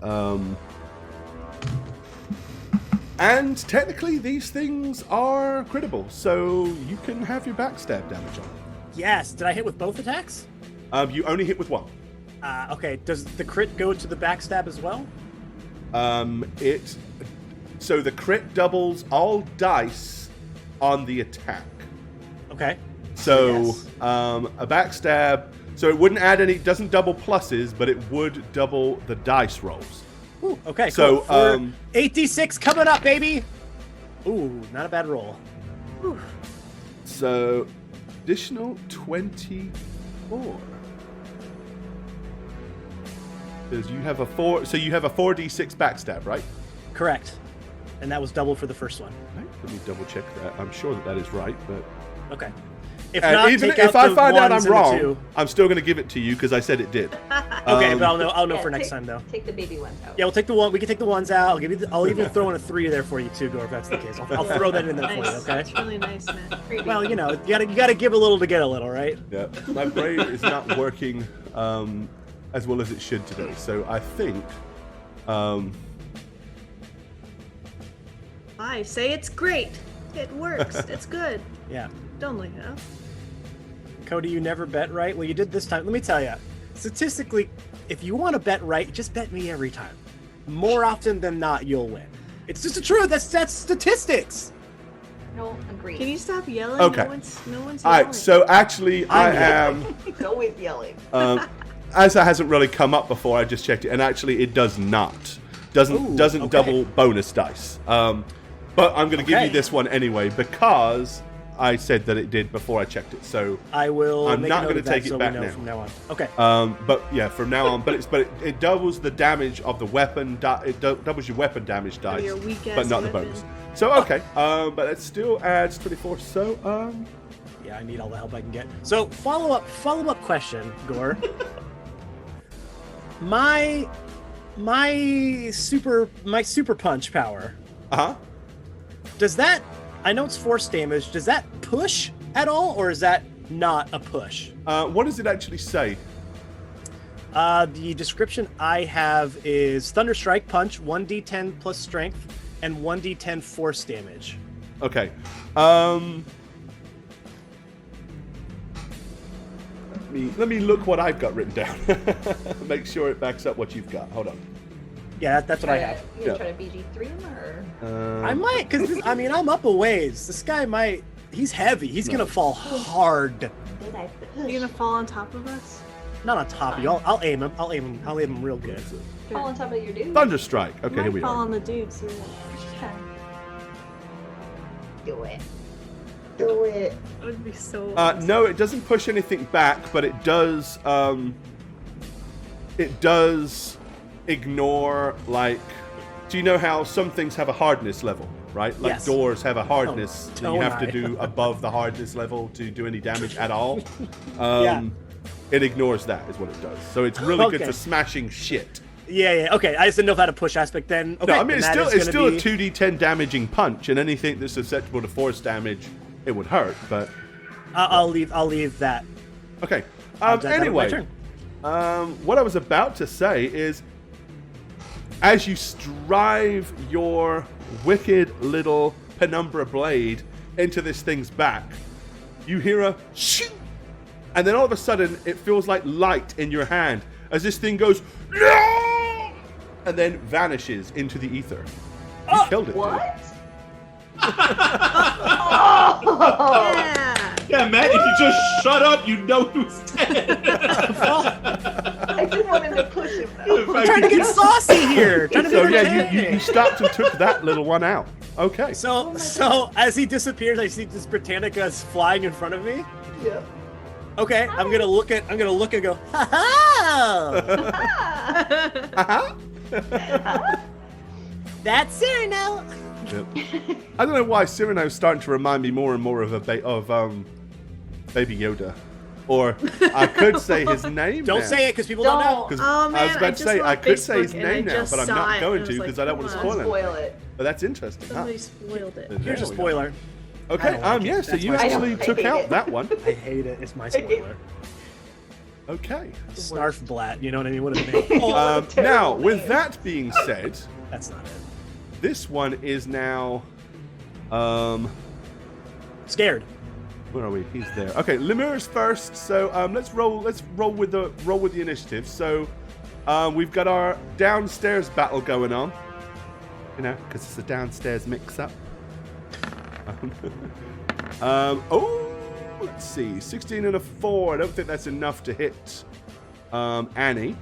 And technically these things are crittable, so you can have your backstab damage on. Yes. Did I hit with both attacks? You only hit with one. Okay. Does the crit go to the backstab as well? So the crit doubles all dice on the attack. Okay. So Yes. a backstab. So it wouldn't add any. Doesn't double pluses, but it would double the dice rolls. Ooh, okay. So, cool. 8d6 coming up, baby. Ooh, not a bad roll. Whew. So additional 24. Because you have a 4. So you have a 4d6 backstab, right? Correct. And that was double for the first one. Right. Let me double check that. I'm sure that is right, but. Okay. If And not, even take if out I the find out ones I'm and the wrong, 2. I'm still going to give it to you because I said it did. Okay, but I'll know Yeah, for next time though. Take the baby ones out. Yeah, we'll take the one. We can take the ones out. I'll give you. I'll even throw in a 3 there for you too, Gore, if that's the case. I'll throw that in there for you. Nice. Okay. That's really nice, man. Well, you know, you gotta give a little to get a little, right? Yeah, my brain is not working as well as it should today. So I think I say it's great. It works. It's good. Yeah. Don't like that. Cody, you never bet right. Well, you did this time. Let me tell you, statistically, if you want to bet right, just bet me every time. More often than not, you'll win. It's just the truth. That's statistics. No, agree. Can you stop yelling? Okay. No one's yelling. all right. So actually, I am. He's always yelling. As that hasn't really come up before, I just checked it, and actually, it does not. Doesn't okay. double bonus dice. But I'm going to give you this one anyway because I said that it did before I checked it. So I will. I'm make not going to take it so back we know now. from now on. Okay. But yeah, from now on, but it doubles the damage of the weapon. It doubles your weapon damage dice, your weak-ass but not the weapon. bonus. So okay, but it still adds 24. So I need all the help I can get. So follow up question, Gore. my super punch power. Does that? I know it's force damage. Does that push at all, or is that not a push? What does it actually say? The description I have is Thunder Strike Punch, 1d10 plus strength, and 1d10 force damage. Okay. Let me look what I've got written down. Make sure it backs up what you've got. Hold on. Yeah, that's what I have. You gonna try to BG3 him, or? I might, because I'm up a ways. This guy might. He's heavy. He's gonna fall hard. Did I push? You gonna fall on top of us? Not on top of you. I'll aim him. I'll aim him real good. Fall on top of your dude? Thunder Strike. Okay, Might here we fall are. on the dude. So Okay. Do it. Do it. that would be so. No, it doesn't push anything back, but it does. It does ignore, like. Do you know how some things have a hardness level, right? Like Yes. doors have a hardness that you have to Don't I? do above the hardness level to do any damage at all. Yeah. It ignores that, is what it does. So it's really good Okay. for smashing shit. Yeah. Okay, I just didn't know if I had a push aspect then. Okay, No, I mean then it's that still is a gonna be- 2d10 damaging punch, and anything that's susceptible to force damage, it would hurt. But I'll leave that. okay. That was my Anyway, turn. what I was about to say is, as you drive your wicked little penumbra blade into this thing's back, you hear a shoot, and then all of a sudden it feels like light in your hand as this thing goes, no! And then vanishes into the ether. You killed it. dude. What? Yeah. Yeah, Matt, if you just shut up, you know who's dead. I didn't want him to push him though. I'm trying to get saucy here. Trying to So be yeah, entertaining. you stopped and took that little one out. Okay. So as he disappears, I see this Britannica is flying in front of me. Yeah. Okay, I'm gonna look and go, ha ha! That's Cyrano. Yep. I don't know why Cyrano's starting to remind me more and more of Baby Yoda, or I could say his name. Don't now. say it because people don't know. 'Cause Oh, man, I was I about to just say I left could say his Facebook and I name now, just but I'm saw not it, going and I to was because like, I don't want to come spoil on. it. Spoil it. But that's interesting. Somebody spoiled it. Here's a There we go. spoiler. Okay. I don't like it. Yeah. So That's you my actually spoiler. took I hate out it. that one. I hate it. It's my spoiler. Okay. Snarfblat, you know what I mean? What a name. Oh, Now, terrible with name. that being said, That's not it. this one is now. Scared. Where are we? He's there. Okay, Lemur's first. So let's roll with the initiative. So we've got our downstairs battle going on. You know, because it's a downstairs mix-up. Let's see. 16 and a 4. I don't think that's enough to hit Annie.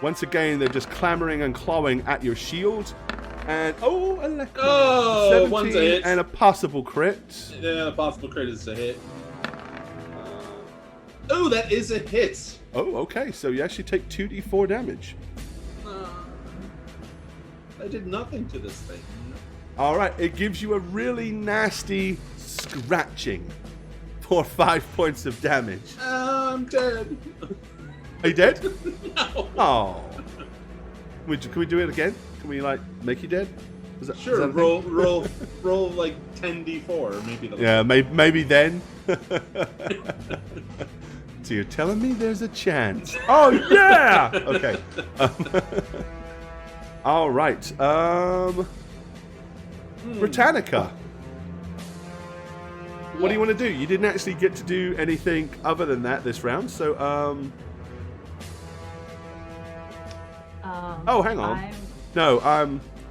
Once again, they're just clamoring and clawing at your shield. And Oh, 17 one's a hit. and a possible crit. Yeah, possible crit is a hit. Oh, that is a hit. Oh, okay. So you actually take 2d4 damage. I did nothing to this thing. All right. It gives you a really nasty scratching for 5 points of damage. I'm dead. Are you dead? No. Oh. Can we do it again? Can we like make you dead? Is that, is Sure, that a thing? roll like 10d4, maybe. Yeah, maybe then. So you're telling me there's a chance? Oh yeah. Okay. All right. Britannica. What do you want to do? You didn't actually get to do anything other than that this round. So oh, hang on. No,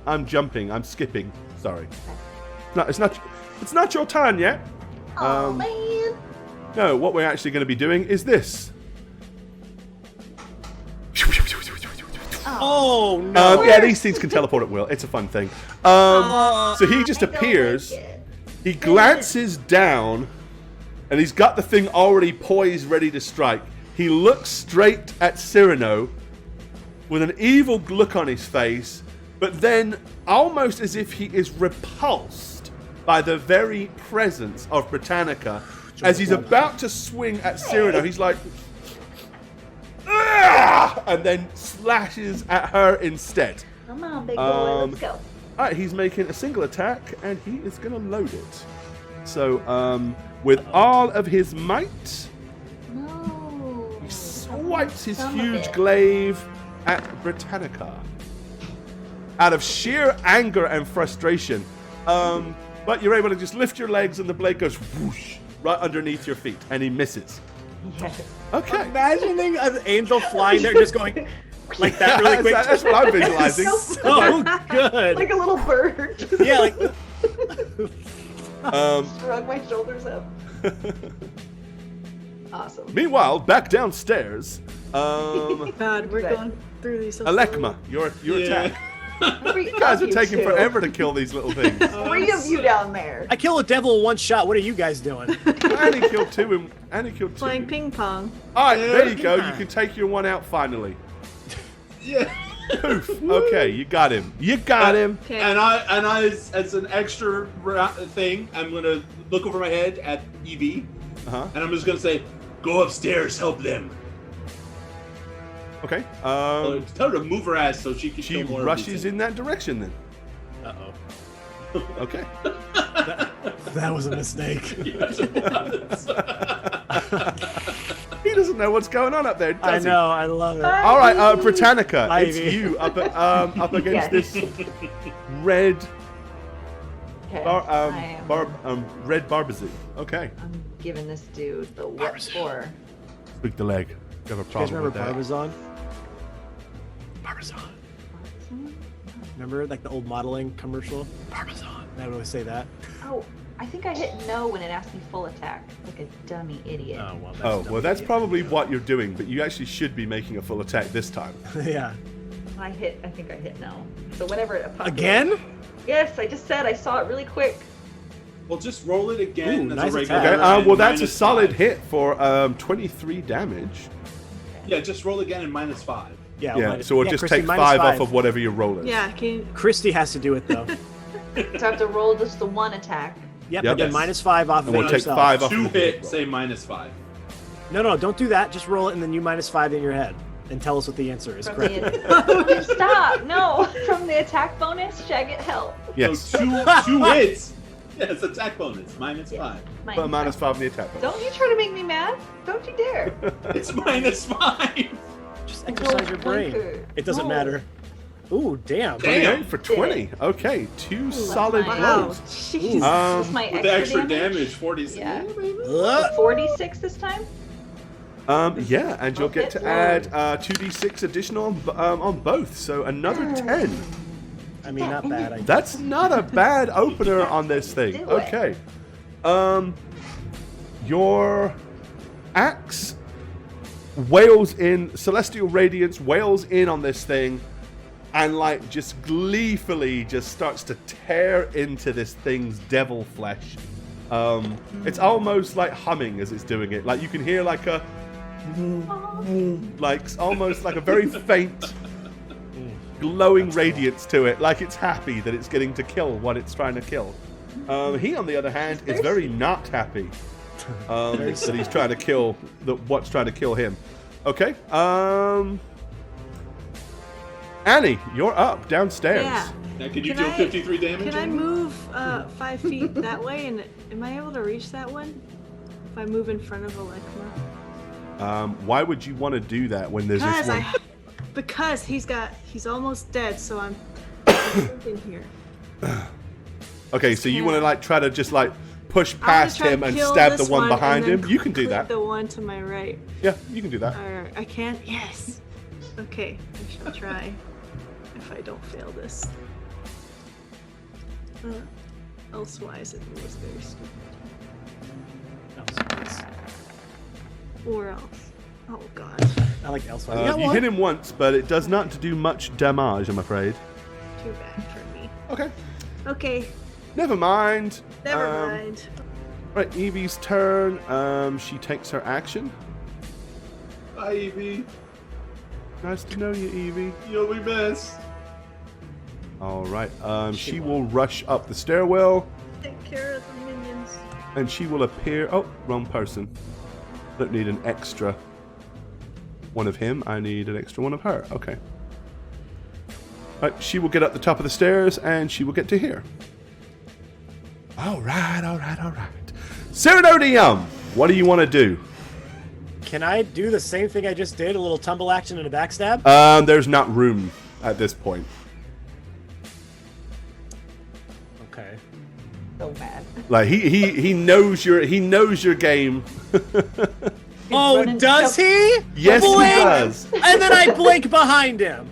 I'm jumping. I'm skipping. Sorry. No, it's not your turn yet. Oh man. No, what we're actually going to be doing is this. Oh, no. Yeah, these things can teleport at will. It's a fun thing. So he just I don't appears. like it. He glances down, and he's got the thing already poised, ready to strike. He looks straight at Cyrano with an evil look on his face, but then, almost as if he is repulsed by the very presence of Britannica. As he's about to swing at Cyrano, he's like, "Ah!" and then slashes at her instead. Come on, big boy, let's go. Alright, he's making a single attack, and he is going to load it. So, with all of his might, No. he swipes his Some of huge it. glaive at Britannica. Out of sheer anger and frustration. But you're able to just lift your legs, and the blade goes whoosh right underneath your feet, and he misses. Yes. Okay. Imagining an angel flying there, just going like that really quick. That's what I'm visualizing. So good. Like a little bird. Yeah, like Shrug my shoulders up. Awesome. Meanwhile, back downstairs, God, we're Good. going through these. so Alekma, your attack. Three You guys of are taking two. forever to kill these little things. 3 of you down there. I kill a devil in one shot. What are you guys doing? Annie killed two. Annie killed two. Playing ping pong. All right, there you go. Yeah. You can take your one out finally. Yeah. Poof. Okay, you got him. You got him. Okay. And I as an extra thing, I'm gonna look over my head at Evie, Uh-huh. and I'm just gonna say, "Go upstairs, help them." Okay. Tell her to move her ass so she can. She kill more of rushes these in that direction then. Uh-oh. Okay. That was a mistake. things. He doesn't know what's going on up there, I does he? know, I love it. All right, Britannica, Hi, it's Ivy. you up against this red Okay. I am, red Barbazoo. Okay. I'm giving this dude the what for. Speak the leg. You have a You guys problem remember with that. Barbizon? Barbizon. Remember like the old modeling commercial? Barbizon. I would always say that. Oh, I think I hit no when it asked me full attack. Like a dummy idiot. Oh well. That's Oh, dumb. well, that's probably what you're doing, but you actually should be making a full attack this time. Yeah. I think I hit no. So whenever it pops Again? Yes, I just said I saw it really quick. Well, just roll it again Ooh, as nice a regular. attack. Okay, and well, that's a minus solid 5. hit for 23 damage. Yeah, just roll again and -5. Yeah. Yeah, so we'll just Christy, take minus 5 off of whatever you're rolling. Yeah, can you, Christy has to do it though. So I have to roll just the one attack. Yep. Yep. And then Yes. -5 off of And we'll it take yourself. 5 off of 2 the hit, roll. say -5. No, don't do that. Just roll it and then you -5 in your head and tell us what the answer is. From Correct. the stop! No! From the attack bonus, should I get help? Yes. So two hits. Yeah, it's attack bonus, -5. Mine. But minus 5 in the attack. Don't you try to make me mad. Don't you dare. It's -5. Just exercise your brain. Blinker. It doesn't No. matter. Ooh, damn. 28 for 20. Okay, 2 solid my- wow, blows. jeez. That's my With the extra damage, 46. Yeah. Ugh. 46 this time? Yeah, and you'll get to Okay. add 2d6 additional on both, so another 10. I mean, not bad. I That's not a bad opener on this thing. Do it. Okay. Your axe wails in, celestial radiance wails in on this thing, and like just gleefully just starts to tear into this thing's devil flesh. It's almost like humming as it's doing it. Like you can hear like a like almost like a very faint glowing radiance to it, like it's happy that it's getting to kill what it's trying to kill. He, on the other hand, is very not happy that he's trying to kill what's trying to kill him. Okay. Annie, you're up downstairs. Yeah. Now, can you Can deal I- 53 damage? Can I move 5 feet that way? And am I able to reach that one? If I move in front of Alekma? Why would you want to do that when there's this one? Because he's almost dead, so I'm in here. Okay, so you want to like try to just like push I'm gonna past try him to and kill stab the this one and behind then him? You can do clip that. The one to my right. Yeah, you can do that. Or I can? Yes. Okay, I shall try. If I don't fail this. Elsewise, it was very stupid. Or else. Oh god. I like else. You hit him once, but it does not do much damage, I'm afraid. Too bad for me. Okay. Okay, Never mind. never mind. Right, Evie's turn. She takes her action. Hi, Evie. Nice to know you, Evie. You'll be missed. All right. She will rush up the stairwell. Take care And she will appear... Oh, wrong person. Don't need an extra one of him. I need an extra one of her. Okay. Right, she will get up the top of the stairs, and she will get to here. All right. Cyrano Dium, what do you want to do? Can I do the same thing I just did? A little tumble action and a backstab? There's not room at this point. Okay. So bad. Like he knows your game. Oh, does he? Yes, he Blink! does. And then I blink behind him.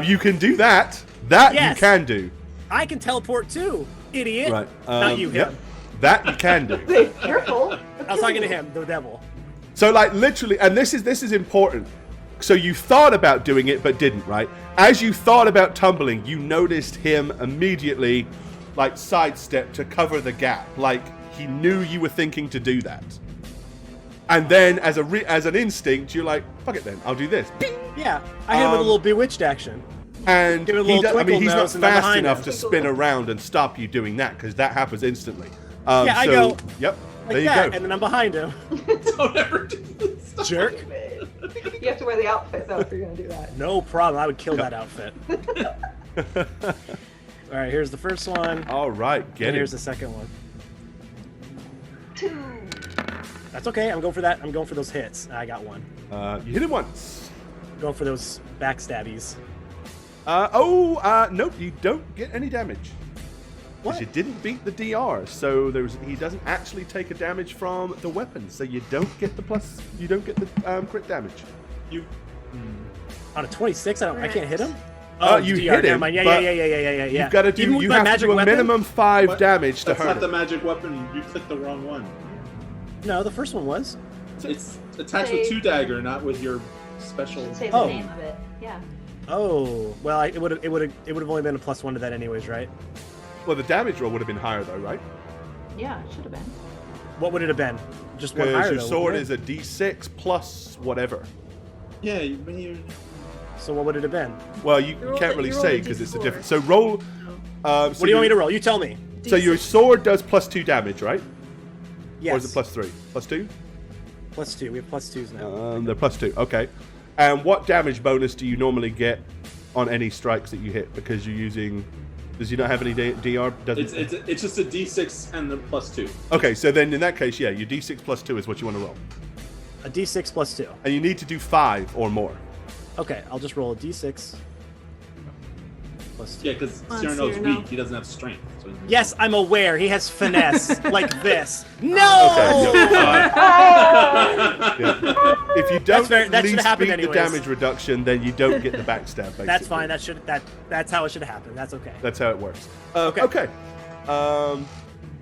You can do that. That Yes. you can do. I can teleport too, idiot. Right. Not you, yep. him. That you can do. Careful. I was talking to him, the devil. So like literally, and this is important. So you thought about doing it but didn't, right? As you thought about tumbling, you noticed him immediately like sidestep to cover the gap. Like he knew you were thinking to do that. And then as an instinct, you're like, fuck it then, I'll do this. Bing! Yeah, I hit him with a little bewitched action. And Give it a little twinkle he's not nose and then fast behind enough him. to spin around and stop you doing that because that happens instantly. Yeah, I go Yep, like there you that, go. and then I'm behind him. Don't ever do this. Jerk. You have to wear the outfit though if you're gonna do that. No problem. I would kill that outfit. All right, here's the first one. All right, get And it. here's the second one. 2. That's okay. I'm going for that. I'm going for those hits. I got one. You hit him once. Going for those backstabbies. Nope, you don't get any damage. What? Because you didn't beat the DR, so he doesn't actually take a damage from the weapon, so you don't get the crit damage. You On a 26, I can't hit him. You DR, hit never him, mind. but Yeah. You've got to do. Even with You my have to magic do a weapon? minimum 5 What? damage to That's hurt not the him. magic weapon. You clicked the wrong one. No, the first one was. It's attached with 2 dagger, not with your special. Say the Oh. name of it. Yeah. Oh, well, it would have only been a +1 to that anyways, right? Well, the damage roll would have been higher though, right? Yeah, it should have been. What would it have been? Just one Because higher your though, sword wouldn't is a D6 plus whatever. Yeah, it? So what would it have been? Well, you roll can't it- really you roll say a because it's a D4. different. So roll. What do you want me to roll? You tell me. So your sword does +2 damage, right? Yes. Or is it +3? +2? +2. We have +2s now. They're +2. Okay. And what damage bonus do you normally get on any strikes that you hit? Because you're using. Does he not have any DR? Doesn't. It's just a D6 and the +2. Okay, so then in that case, yeah, your D6 +2 is what you want to roll, A D6 +2. and you need to do 5 or more. Okay, I'll just roll a D6 +2. Yeah, because Come on, Cyrano's Cyrano. weak. He doesn't have strength. So Yes, I'm aware. He has finesse like this. No. Okay. Yeah. If you don't fair. at That should least happen beat anyways. the damage reduction, then you don't get the backstab. Basically. That's fine. That's how it should happen. That's okay. That's how it works. Okay. Okay.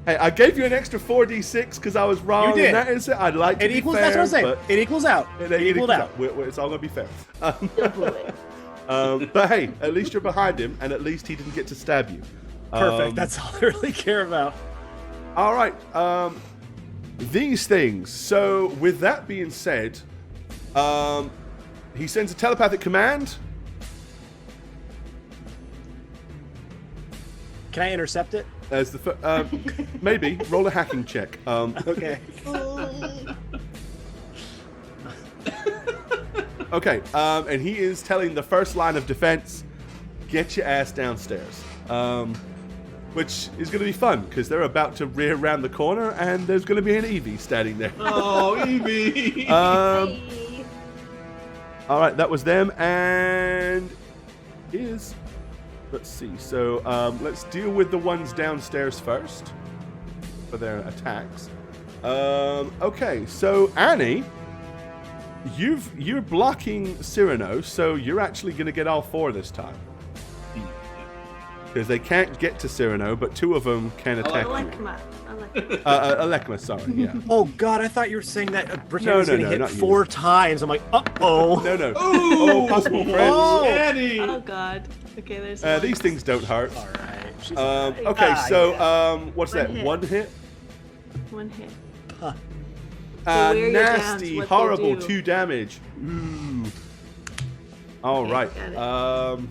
Hey, I gave you an extra 4d6 because I was wrong. You did. And that is it. I'd like to It be equals. fair, That's what I'm saying. but It equals out. it It equaled out. It's all gonna be fair. Double it. But hey, at least you're behind him, and at least he didn't get to stab you. Perfect. That's all I really care about. All right. These things. So, with that being said, he sends a telepathic command. Can I intercept it? As the maybe roll a hacking check. Okay. Okay. And he is telling the first line of defense, "Get your ass downstairs." Which is going to be fun because they're about to rear around the corner and there's going to be an Eevee standing there. Oh, Evie! Bye. All right, that was them, and is let's see. So let's deal with the ones downstairs first for their attacks. Okay, so Annie, you're blocking Cyrano, so you're actually going to get all 4 this time. Because they can't get to Cyrano, but 2 of them can attack you. Alekma. Alekma, sorry, yeah. Oh God, I thought you were saying that Brittany No, was no, going to no, hit not 4 times. I'm like, oh. No. Oh, possible friends. Oh. Annie! Oh god. Okay, there's one. These things don't hurt. All right. She's Okay, Ah, so yeah. what's One that? hit. 1 hit? One hit. Uh, Beware your nasty, downs, what they horrible do. 2 damage. Ooh. All Okay, right. got it.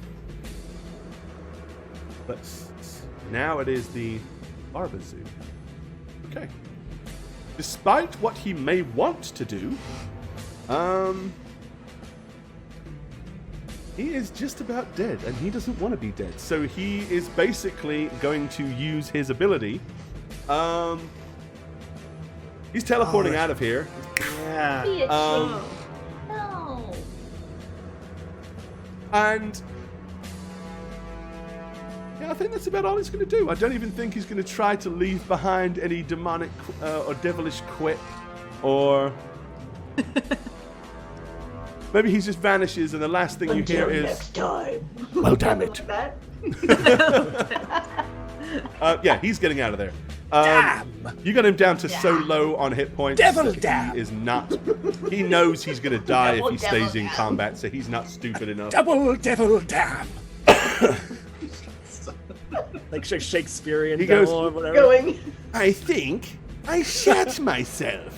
Now it is the Barbazoo. Okay. despite what he may want to do, he is just about dead, and he doesn't want to be dead. So he is basically going to use his ability. He's teleporting out of here. Yeah. No. And yeah, I think that's about all he's going to do. I don't even think he's going to try to leave behind any demonic or devilish quip, or maybe he just vanishes, and the last thing you hear is next time. "Well, damn it!" That? Yeah, he's getting out of there. Damn! You got him down to so low on hit points. Devil that damn! He is not. He knows he's going to die Devil, if he devil stays in damn. combat, so he's not stupid enough. Double devil damn! Like Shakespearean He devil goes- or whatever. Going. I think I shat myself.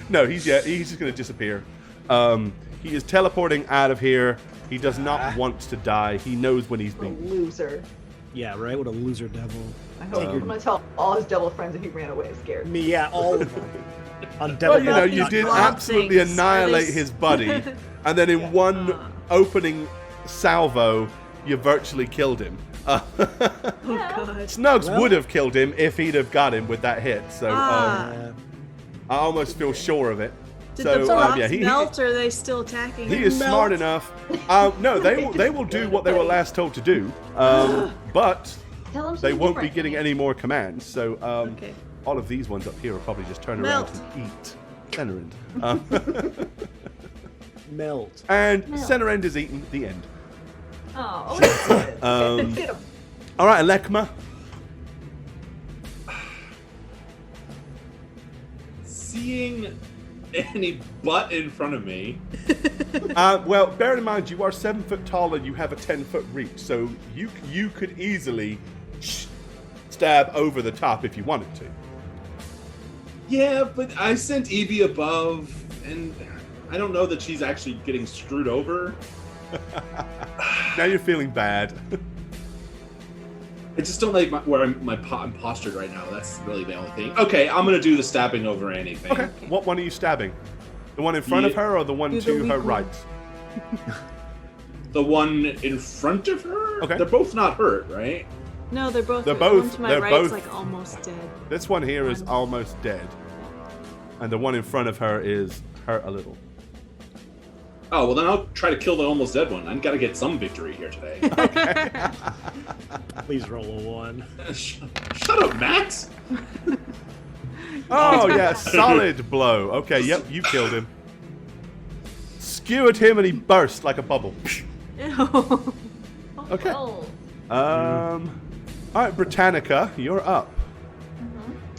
No, he's just going to disappear. He is teleporting out of here. He does not want to die. He knows when he's What a being. loser. Yeah, right? What a loser devil. I hope I'm gonna tell all his devil friends that he ran away scared. Me, yeah, all of them. On devil Well, you know, you These did blob absolutely things, annihilate are they- his buddy, and then in one opening salvo, you virtually killed him. Oh god. Snugs Well- would have killed him if he'd have got him with that hit. So Yeah. I almost feel sure of it. Did So the blocks yeah, he melt, or are they still attacking he him? is smart enough. No, they will do what they were last told to do, but Tell him they something won't be different. getting any more commands. So Okay. all of these ones up here will probably just turn Melt. around and eat center end. Melt. And Melt. center end is eaten. The end. Oh, that's good. Get him. All right, Alekma. Seeing any butt in front of me, Well, bear in mind you are 7 foot tall and you have a 10-foot reach, so you could easily stab over the top if you wanted to. yeah, but I sent Evie above, and I don't know that she's actually getting screwed over. Now you're feeling bad. I just don't like where I'm postured right now. That's really the only thing. Okay, I'm gonna do the stabbing over anything. Okay. What one are you stabbing? The one in front of her or the one You're the to her weak right? one. The one in front of her? Okay. They're both not hurt, right? No, they're both. They're the both- one to my they're right's both- like almost dead. This one here is almost dead. And the one in front of her is hurt a little. Oh, well then I'll try to kill the almost dead one. I've got to get some victory here today. Please roll a 1. Shut up, Max! Oh, yeah, solid blow. Okay, yep, you killed him. Skewered him and he burst like a bubble. Ew. Okay. Oh. All right, Britannica, you're up.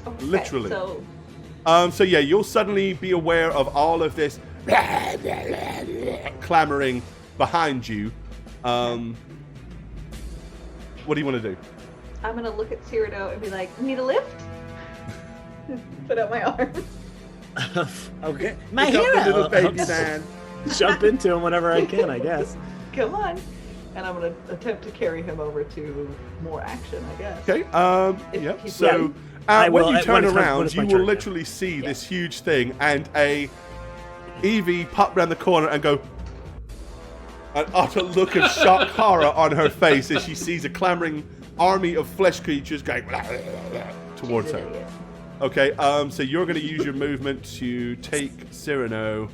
Okay, Literally. So, So yeah, you'll suddenly be aware of all of this clamoring behind you. What do you want to do? I'm gonna look at Cyrano and be like, "Need a lift?" Put out my arm. Okay. My Pick up hero! the little baby I'll just man. jump into him whenever I can, I guess. Come on. And I'm gonna attempt to carry him over to more action, I guess. Okay. If Yep. he's So ready. I when will- you turn when it's around, my you turn, will yeah. literally see this huge thing, and a Evie pop around the corner and go. An utter look of shock horror on her face as she sees a clamoring army of flesh creatures going towards her. Idiot. Okay, so you're going to use your movement to take Cyrano.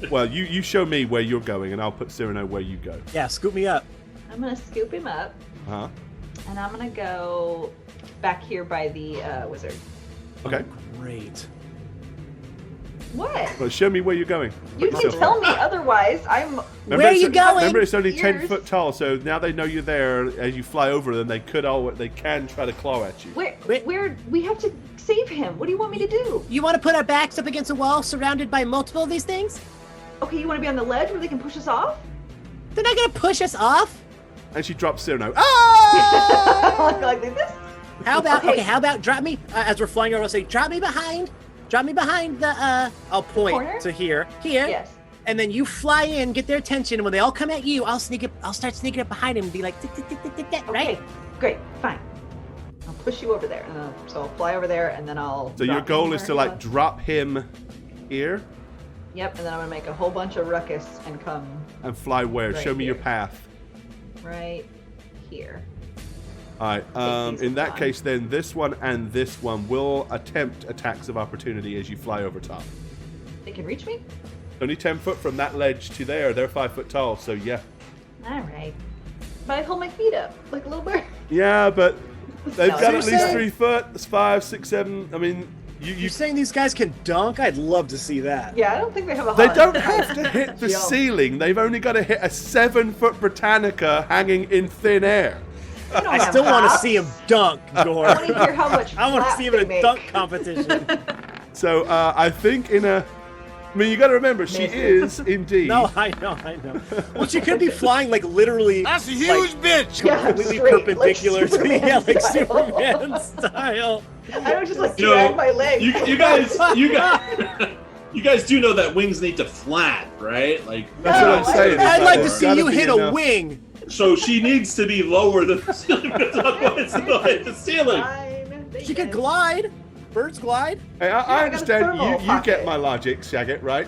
Well, you show me where you're going, and I'll put Cyrano where you go. Yeah, scoop me up. I'm gonna scoop him up, Uh-huh. and I'm gonna go back here by the wizard. Okay. Great. What? Well, show me where you're going. You Put can yourself- tell me otherwise. I'm. Where are you going? Remember, it's only 10 Ears. foot tall, so now they know you're there. As you fly over them, they can try to claw at you. Wait. We have to save him. What do you want me to do? You want to put our backs up against a wall surrounded by multiple of these things? Okay, you want to be on the ledge where they can push us off? They're not going to push us off. And she drops Cyrano. Ah! like this? How about, Okay. okay, how about drop me, as we're flying over, I'll say, drop me behind the, I'll point Corner? to here. here. Yes. And then you fly in, get their attention, and when they all come at you, I'll start sneaking up behind them and be like, tick, tick, tick, tick, tick, tick, right? Okay, great, fine. I'll push you over there. So I'll fly over there, and then I'll. So your goal is to like drop him here. Yep, and then I'm gonna make a whole bunch of ruckus and come. And fly where? Right Show me your here. path. Right here. All right. In that case, then this one and this one will attempt attacks of opportunity as you fly over top. They can reach me? Only 10 foot from that ledge to there. They're 5 foot tall, so yeah. Alright. But I hold my feet up like a little bird. Yeah, but they've No, got you're at least saying- 3 foot. It's 5, 6, 7. I mean, You're saying these guys can dunk? I'd love to see that. Yeah, I don't think they have a they hunt. don't have to hit the Jump. ceiling. They've only got to hit a 7 foot Britannica hanging in thin air. They don't I have still want to hops. see him dunk, Gor. I want to hear how much I want to flap see him in they a make. dunk competition. So I think in a. I mean, you got to remember, she is indeed. No, I know. Well, she could be flying like literally. That's a huge bitch. Yeah, Completely straight, perpendicular to Superman like style. Superman style. I don't just like You know, drag my leg. you guys do know that wings need to flap, right? Like That's what I'm saying. I'd It's like to there's see gotta you be hit enough. a wing. so she needs to be lower than the ceiling because otherwise it'll hit the ceiling. Fine, they She could can. glide. Birds glide. Hey, I I got a understand thermal you get pocket. my logic, Shagget, right?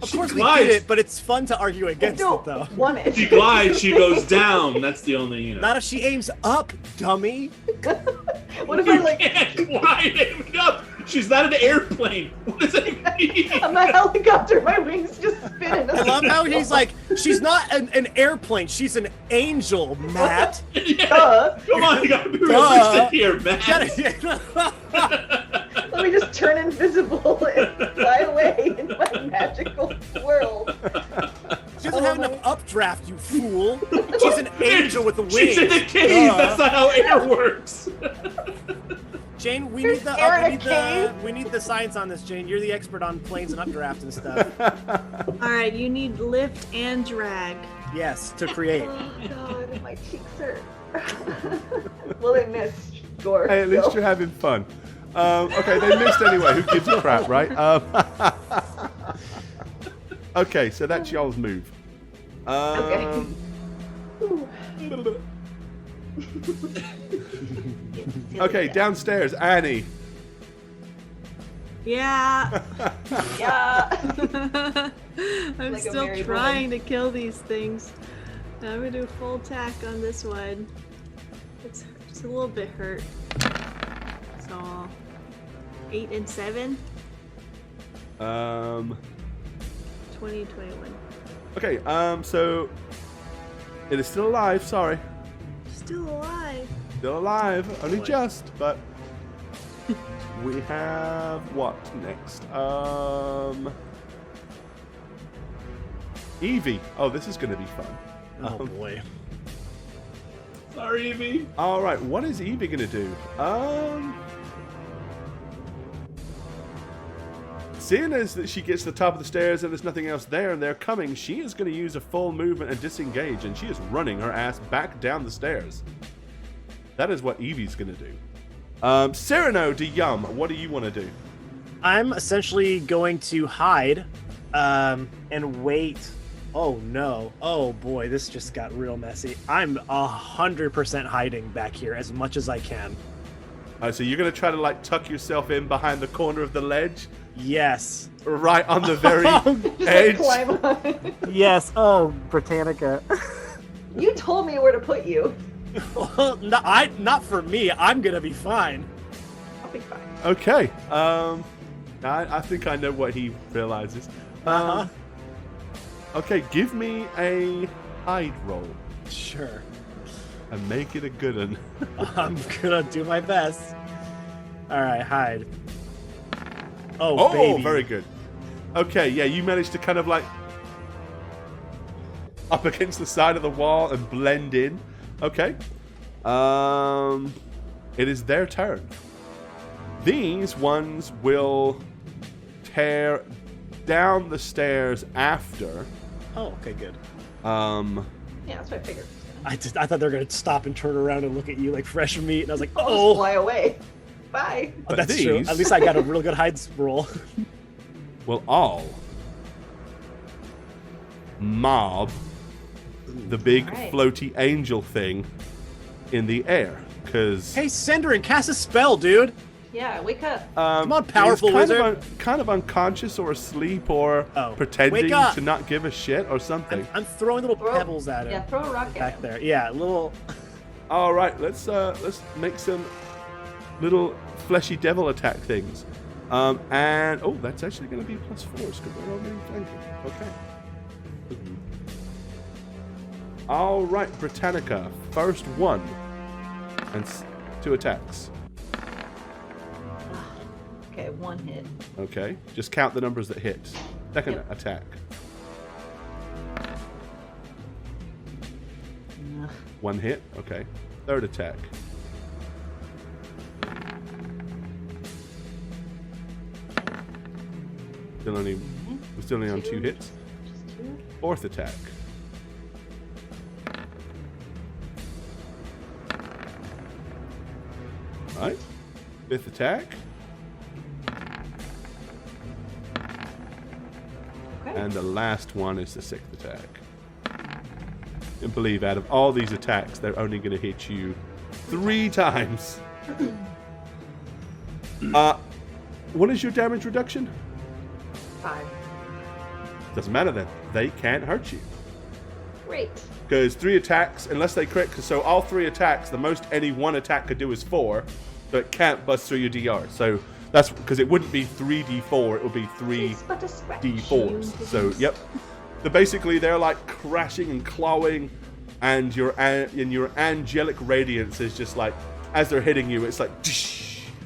Of She course we glides. get it, but it's fun to argue I against it don't though. want it. If she glides, she goes down. That's the only, you know. Not if she aims up, dummy. What if I You like? can't glide aiming up. She's not an airplane. What does that mean? I'm a helicopter. My wings just spin in a I love how he's like, she's not an airplane, she's an angel, Matt. Yeah. Duh. Come on, you gotta be Duh. realistic here, man. Let me just turn invisible and fly away in my magical world. She doesn't have enough updraft, you fool. She's an angel with the wings. She's in the cave. Duh. That's not how air works. Jane, we There's need the air in a cave. we need the science on this, Jane. You're the expert on planes and updraft and stuff. All right, you need lift and drag. Yes, to create. Oh god, my cheeks hurt. Well, they missed. Gore. Hey, at least still. you're having fun. Okay, they missed anyway. Who gives a crap, right? Okay, so that's y'all's move. Okay. Okay, downstairs, Annie. Yeah. Yeah. I'm Like a still married trying to kill these things. I'm gonna do full attack on this one. It's a little bit hurt. So 8 and 7, Um, 20, 21. okay, so it is still alive, sorry. Still alive. Still alive, only just, but we have what next? Evie. Oh, this is gonna be fun. Oh boy. Sorry, Evie. All right, what is Evie gonna do? Seeing as that she gets to the top of the stairs and there's nothing else there and they're coming, she is going to use a full movement and disengage, and she is running her ass back down the stairs. That is what Evie's going to do. Cyrano de Yum, what do you want to do? I'm essentially going to hide and wait. Oh no. Oh boy, this just got real messy. I'm 100% hiding back here as much as I can. So you're going to try to like tuck yourself in behind the corner of the ledge? Yes. Right on the very Just edge? like climb on. Yes. Oh, Britannica. You told me where to put you. Well, not for me. I'm gonna be fine. I'll be fine. Okay. I think I know what he realizes. Okay, give me a hide roll Sure. and make it a good one. I'm gonna do my best. All right, hide. Oh, Oh, baby. very good. Okay, yeah, you managed to kind of like up against the side of the wall and blend in. Okay. It is their turn. These ones will tear down the stairs after. Oh, okay, good. Yeah, that's what I figured. I thought they were gonna stop and turn around and look at you like fresh meat, and I was like, I'll oh, just fly away. Bye. But that's true. these- At least I got a real good hide roll. Will all mob the big Alright. floaty angel thing in the air. because Hey, Cinderin, cast a spell, dude. Yeah, wake up. Come on, powerful he's wizard. Kind of unconscious or asleep or pretending wake up. to not give a shit or something. I'm throwing little pebbles at him. Yeah, throw a rock at back him. there. Yeah, little. All right, let's make some little fleshy devil attack things. And that's actually going to be +4 because they're already flanking. Okay. All right, Britannica, first one, and 2 attacks. Okay, 1 hit. Okay, just count the numbers that hit. Second attack. Ugh. 1 hit. Okay. Third attack. We're still only on 2 hits. Just 2. Fourth attack. All right. Fifth attack. Okay. And the last one is the 6th attack. And believe out of all these attacks, they're only going to hit you 3 times. What is your damage reduction? 5. Doesn't matter then. They can't hurt you. Great. Because 3 attacks, unless they crit, so all 3 attacks, the most any one attack could do is 4, so it can't bust through your DR. So that's because it wouldn't be 3d4, it would be 3d4s. So, yep. So basically, they're like crashing and clawing, and your angelic radiance is just like, as they're hitting you, it's like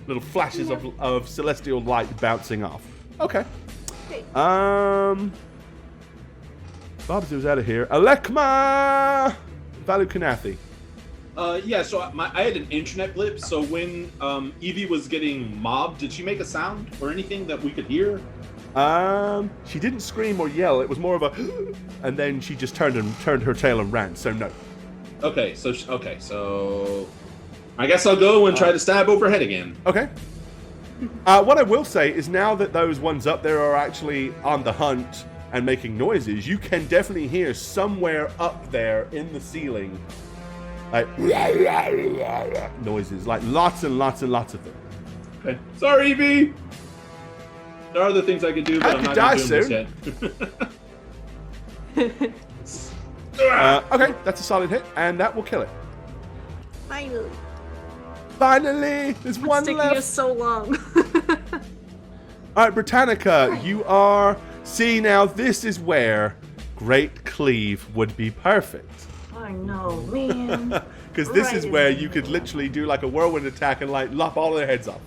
little flashes of celestial light bouncing off. Okay. Babs was out of here. Alekma Valukanathi. Yeah, so I had an internet blip, so when Evie was getting mobbed, did she make a sound or anything that we could hear? She didn't scream or yell. It was more of a and then she just turned her tail and ran, so no. Okay, so I guess I'll go and try to stab overhead again. Okay. What I will say is now that those ones up there are actually on the hunt and making noises, you can definitely hear somewhere up there in the ceiling like noises, like lots and lots and lots of them. Okay. Sorry, Evie. There are other things I could do, but I'm not going to do them just yet. Okay, that's a solid hit, and that will kill it. Finally. Finally! There's one It's taking left. us so long. Alright, Britannica, you are... See, now this is where Great Cleave would be perfect. I know, man. Because this is where you could literally do like a whirlwind attack and like lop all of their heads off.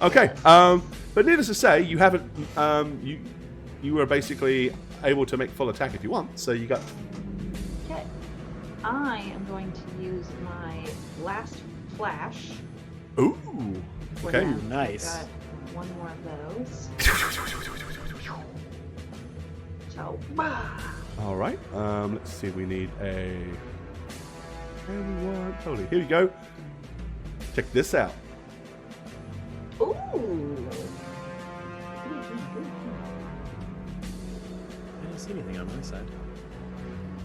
Okay, but needless to say, you haven't... You were basically able to make full attack if you want, so you got... Okay. I am going to use my last flash. Ooh! for Okay. them. Nice. I've got one more of those. So, All right. Let's see. We need a. Everyone, totally. Here we go. Check this out. ooh. I didn't see anything on my side.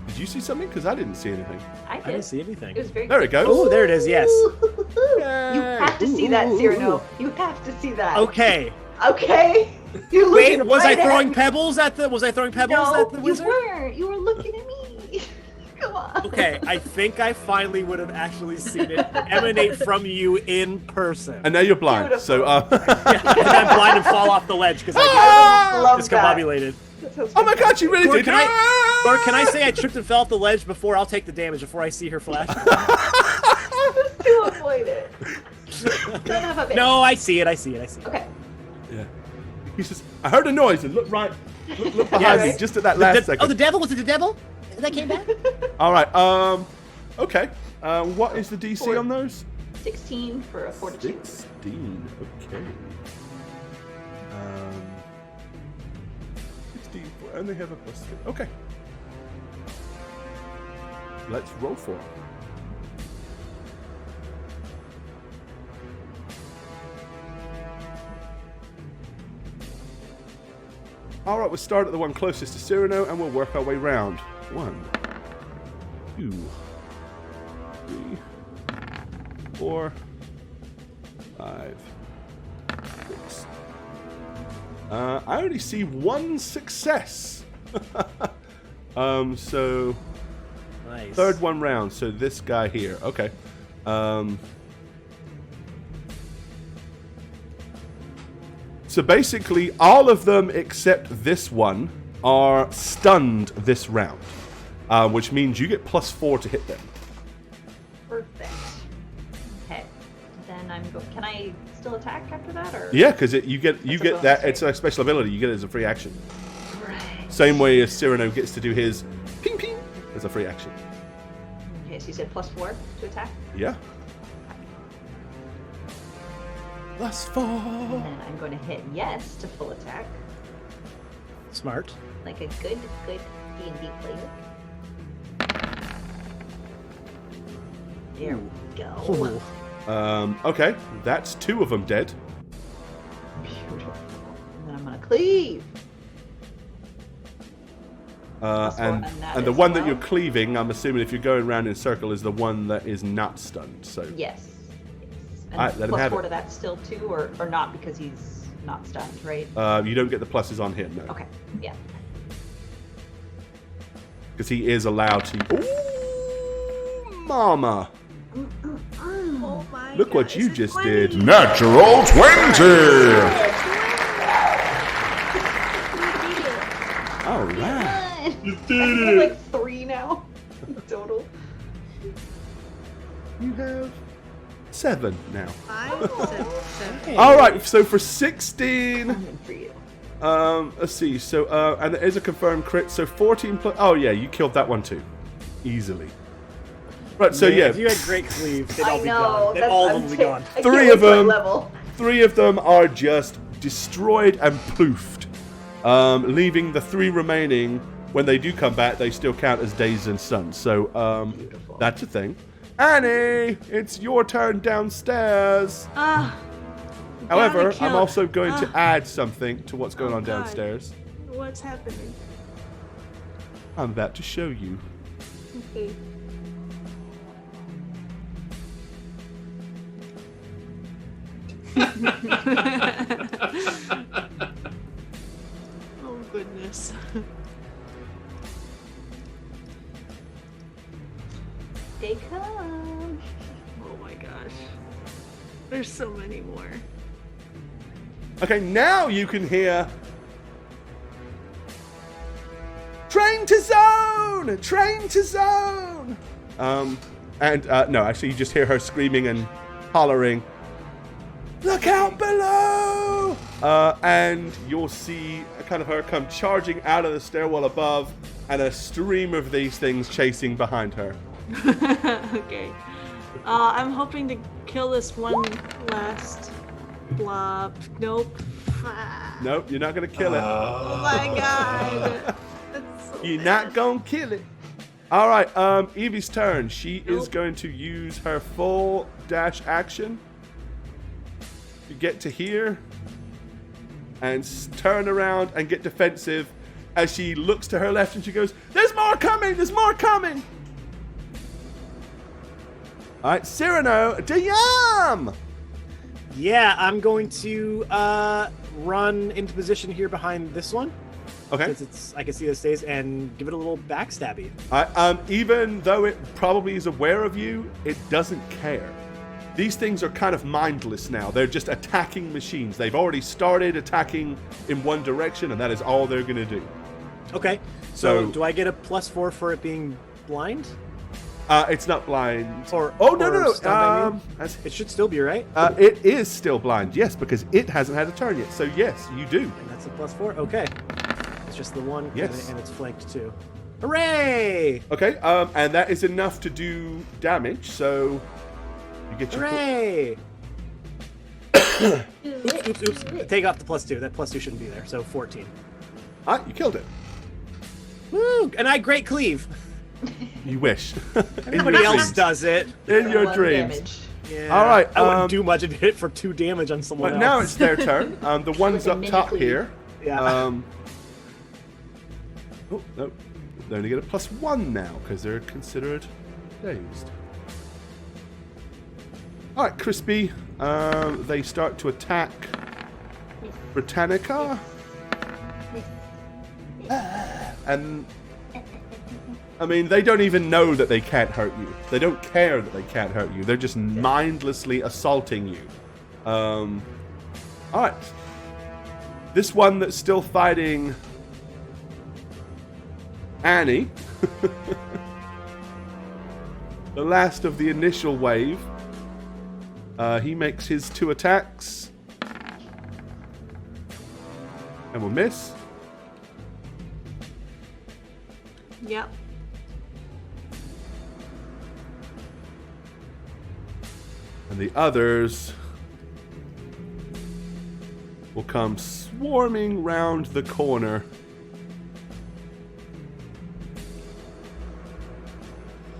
Did you see something? Because I didn't see anything. I I didn't did. see anything. It was very There it goes. Oh, there it is. Yes. You have to see that, Cyrano. You have to see that. Okay. Okay. You're looking Wait, was right I throwing at me. pebbles at the? Was I throwing pebbles No, at the wizard? you weren't. You were looking at me. Come on. Okay, I think I finally would have actually seen it emanate from you in person. And now you're blind. Beautiful. So. Yeah, and I'm blind and fall off the ledge because I Love get that. discombobulated. That sounds Oh my God! She really Or did. can I say I tripped and fell off the ledge before I'll take the damage before I see her flash? to avoid it. Don't have a bit. No, I see it. Okay. Yeah. He says, "I heard a noise and look right. Look behind me, Yes. just at that last second." Oh, the devil? Was it the devil that came back? All right. Okay. What is the DC on those? 16 for a fortitude. 16. Okay. 16. And they have a +3. Okay. Let's roll for it. All right, we'll start at the one closest to Cyrano, and we'll work our way round. 1, 2, 3, 4, 5, 6. I only see 1 success. So Nice. third one round. So this guy here. Okay. So basically, all of them except this one are stunned this round, which means you get +4 to hit them. Perfect. Okay. Then I'm going. Can I still attack after that, or? Yeah, because you get a that. bonus, It's a special ability. You get it as a free action. Right. Same way as Cyrano gets to do his ping ping as a free action. Okay, so you said +4 to attack. Yeah. +4. And then I'm going to hit yes to full attack, Smart. like a good D&D player. There we go. Ooh. Okay, that's 2 of them dead. Beautiful. And then I'm going to cleave. Plus 4 on that And the as one that well. you're cleaving, I'm assuming if you're going around in a circle, is the one that is not stunned. So Yes. And Alright, let him have +4 it. to that still too, or not because he's not stunned, right? you don't get the pluses on him, no, Okay. Yeah. because he is allowed to. Ooh, mama! Oh my Look God, what is you it just 20? did. Natural 20! All right. You I did have it! like 3 now total. You have 7 now. 5, 7. All right. So for 16. Coming for you. Let's see. So, and there is a confirmed crit. So 14 plus. Oh yeah, you killed that one too, easily. Right. So yeah, If you had great cleave, they'd all I be know. gone. They'd all of them be gone. I 3 can't of wait for them. Level. 3 of them are just destroyed and poofed, leaving the 3 remaining. When they do come back, they still count as dazed and stunned. So that's a thing. Annie, it's your turn downstairs. However, kill- I'm also going to add something to what's going on God. downstairs. What's happening? I'm about to show you. Okay. Oh goodness. They come. Oh my gosh. There's so many more. Okay, now you can hear. Train to zone! Train to zone! No, actually, you just hear her screaming and hollering. Look out below! And you'll see kind of her come charging out of the stairwell above, and a stream of these things chasing behind her. Okay. I'm hoping to kill this one last blob. Nope. Ah. Nope, you're not gonna kill it. Oh my god. That's so You're bad. not gonna kill it. All right, Evie's turn. She is Nope. going to use her full dash action to get to here and turn around and get defensive as she looks to her left and she goes, "There's more coming! There's more coming!" All right, Cyrano, Dayam! Yeah, I'm going to run into position here behind this one. Okay. Since I can see the stays and give it a little backstabby. Even though it probably is aware of you, it doesn't care. These things are kind of mindless now. They're just attacking machines. They've already started attacking in one direction, and that is all they're going to do. Okay. So So- do I get a +4 for it being blind? It's not blind. Or No. stunned, I mean? That's- It should still be, right? it is still blind, yes, because it hasn't had a turn yet. So yes, you do. And that's a +4? Okay. It's just the one, Yes. and it's flanked too. Hooray! Okay, and that is enough to do damage. So you get your. Hooray! Oops. Take off the +2. That +2 shouldn't be there. So 14. You killed it. Woo! And I great cleave. You wish. Everybody else does it. In your 1 dreams. damage. Yeah. All right, I wouldn't do much if you hit it for 2 damage on someone But else. now it's their turn. The ones Like a up mini top cleave. here. Yeah. Oh no, they only get a +1 now because they're considered dazed. All right, Crispy. They start to attack Britannica. And I mean, they don't even know that they can't hurt you. They don't care that they can't hurt you. They're just mindlessly assaulting you. All right. This one that's still fighting Annie. The last of the initial wave. He makes his 2 attacks. And will miss. Yep. And the others will come swarming round the corner.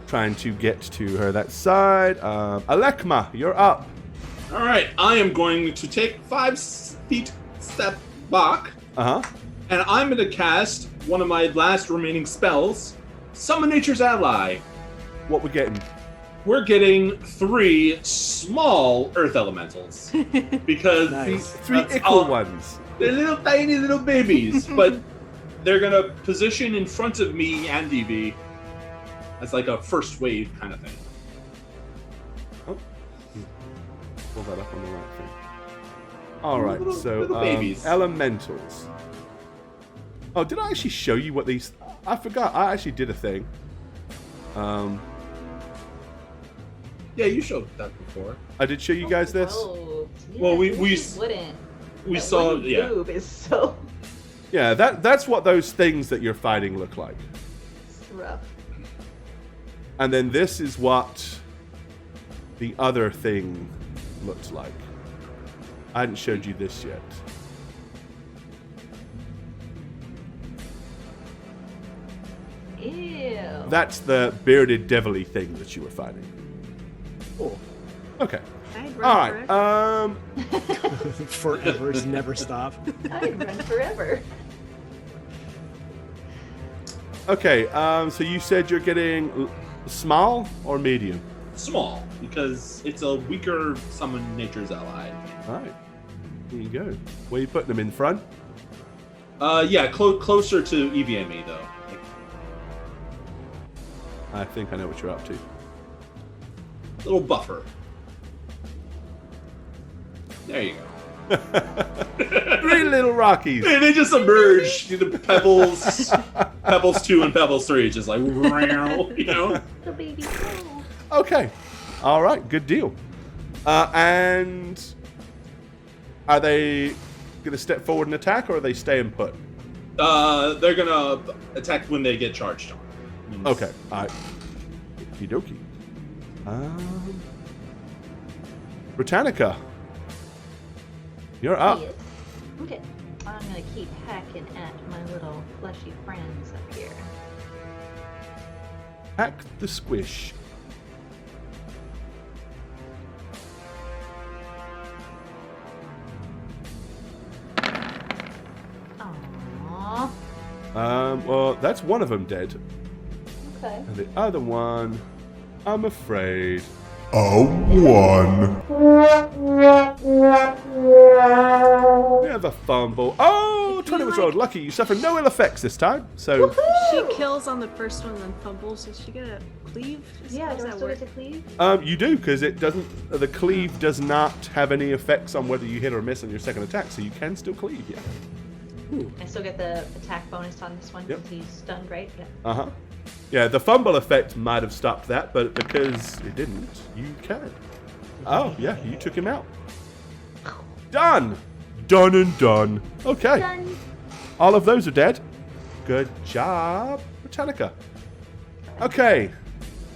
Trying to get to her that side. Alekma, you're up. All right, I am going to take 5 feet step back. Uh-huh. And I'm going to cast one of my last remaining spells, Summon Nature's Ally. What we're getting? We're getting 3 small earth elementals. Because Nice. 3 ickle ones. they're little tiny little babies, but they're going to position in front of me and Evie as like a first wave kind of thing. Oh. Pull that up on the right thing. Alright, so little babies. elementals. Oh, did I actually show you what these... I forgot. I actually did a thing. Yeah, you showed that before. I did show you guys this. Oh, yeah, Well, we wouldn't. we That saw, one yeah. boob is so Yeah, that's what those things that you're fighting look like. rough. And then this is what the other thing looks like. I hadn't showed you this yet. Ew. That's the bearded devilly thing that you were fighting. Cool. Okay. I'd All run right. Forever's never stop. I'd run forever. Okay. So you said you're getting small or medium? Small, because it's a weaker Summon Nature's Ally. All right. Here you go. Where are you putting them in front? Yeah, closer to Evie and me, though. I think I know what you're up to. Little buffer. There you go. 3 little Rockies. They just emerge. The Pebbles, Pebbles 2 and Pebbles 3, just like, you know? The baby girl. Okay. All right. Good deal. And are they going to step forward and attack, or are they staying put? They're gonna attack when they get charged on. Okay. All right. Okie dokie. Britannica, you're up. Yes. Okay. I'm gonna keep hacking at my little fleshy friends up here. Hack the squish. Aww. Well, that's one of them dead. Okay. And the other one, I'm afraid. A 1. We have a fumble. Oh, 20 was rolled. Lucky. You suffer no ill effects this time. So, She kills on the first one, then fumbles. Does she get a cleave? Yeah, How do I does still that get to cleave? you do, because it doesn't. The cleave does not have any effects on whether you hit or miss on your second attack, so you can still cleave, yeah. I still get the attack bonus on this one Yep. because he's stunned, right? Yeah. Uh-huh. Yeah, the fumble effect might have stopped that, but because it didn't, you can. Oh, yeah, you took him out. Done! Done and done. Okay. Done. All of those are dead. Good job, Britannica. Okay,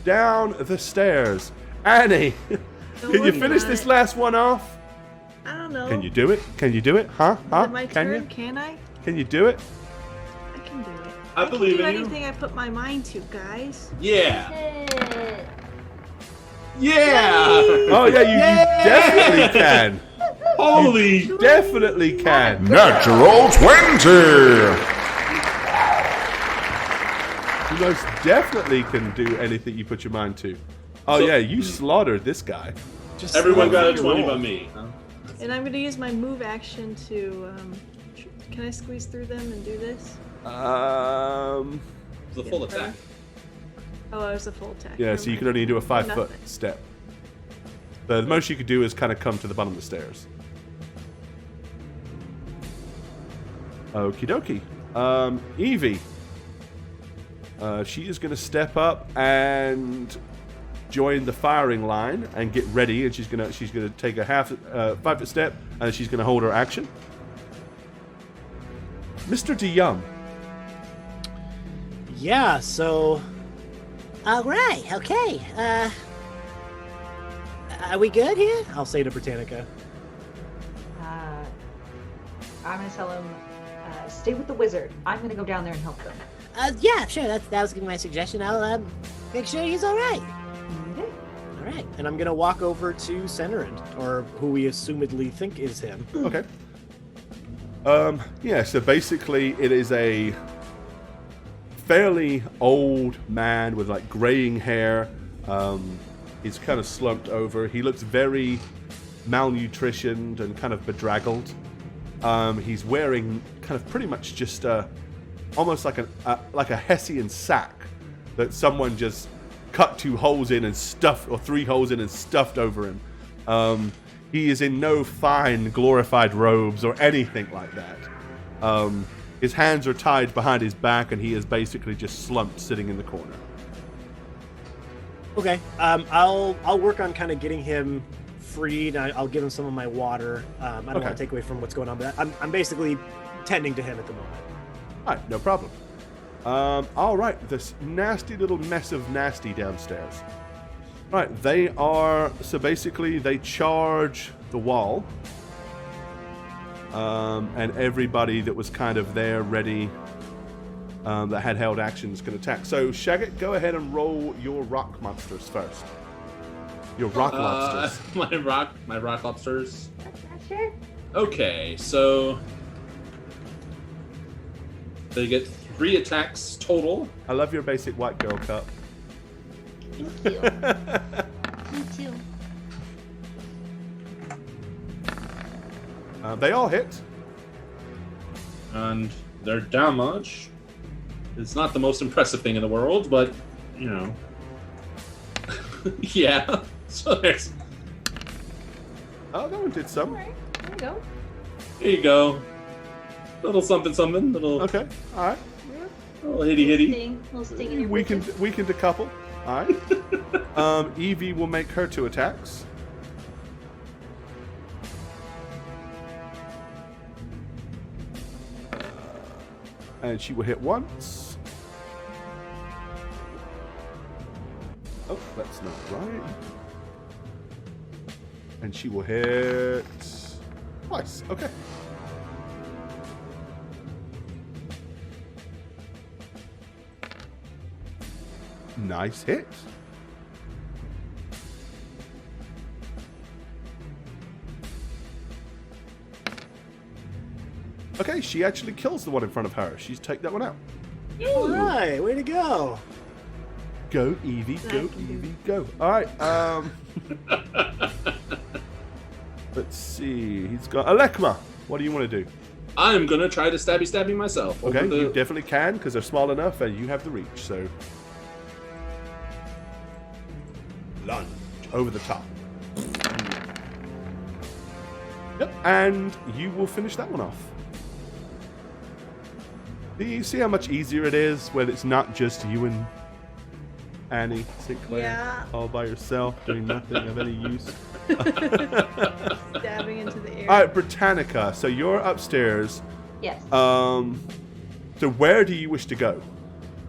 down the stairs. Annie, Don't can you worry finish about this it. last one off? I don't know. Can you do it? Can you do it? Huh? Is it my Can turn? you? Can I? Can you do it? I can do it. I can believe do in you. anything I put my mind to, guys. Yeah. Shit. Yeah. Oh yeah, you definitely can. Holy. Definitely can. Natural 20. You most definitely can do anything you put your mind to. Oh So- yeah, you slaughtered this guy. Just Everyone got a roll. 20 by me. Huh? And I'm gonna use my move action to. Can I squeeze through them and do this? It's a full attack. Oh, it was a full attack. Yeah, Never so you mind. can only do a 5-foot Nothing. step. The most you could do is kind of come to the bottom of the stairs. Okie dokie. Evie. She is going to step up and join the firing line and get ready, and she's gonna take a 5-foot step, and she's gonna hold her action. Mr. DeYoung. Yeah, so. All right, okay. Are we good here? I'll say to Britannica. I'm gonna tell him, stay with the wizard. I'm gonna go down there and help them. Yeah, sure. That was gonna be my suggestion. I'll make sure he's all right. Okay. All right. And I'm gonna walk over to Centerin, or who we assumedly think is him. Okay. Yeah, so basically it is a fairly old man with like graying hair. He's kind of slumped over. He looks very malnutritioned and kind of bedraggled. He's wearing kind of pretty much just almost like a Hessian sack that someone just cut 2 holes in and stuffed, or 3 holes in and stuffed over him. He is in no fine, glorified robes or anything like that. His hands are tied behind his back, and he is basically just slumped, sitting in the corner. Okay. I'll work on kind of getting him freed. I'll give him some of my water. I don't want to take away from what's going on, but I'm basically tending to him at the moment. All right, no problem. All right, this nasty little mess of nasty downstairs. Right, so basically they charge the wall. And everybody that was kind of there ready, that had held actions, can attack. So Shagget, go ahead and roll your rock monsters first. Your rock monsters. My rock lobsters. Sure. Okay, so they get 3 attacks total. I love your basic white girl cup. Thank you. Me too. They all hit. And their damage is not the most impressive thing in the world, but, you know. Yeah. So there's... Oh, that one did some. All right. There we go. There you go. Little something something. Little, Okay, all right. little hitty hitty. Little sting in your Weakened britches. a couple. All right. Evie will make her 2 attacks. And she will hit once. Oh, that's not right. And she will hit twice. Okay. Nice hit. Okay, she actually kills the one in front of her. She's take that one out. All right, way to go. Go, Evie, go, Evie, go. All right, let's see. He's got Alekma. What do you want to do? I'm gonna try to stabby myself. Okay, over you the... definitely can, because they're small enough and you have the reach, so. Lunge over the top. Yep, and you will finish that one off. Do you see how much easier it is when it's not just you and Annie Sinclair Yeah. all by yourself doing nothing of any use? Stabbing into the air. All right, Britannica. So you're upstairs. Yes. So where do you wish to go?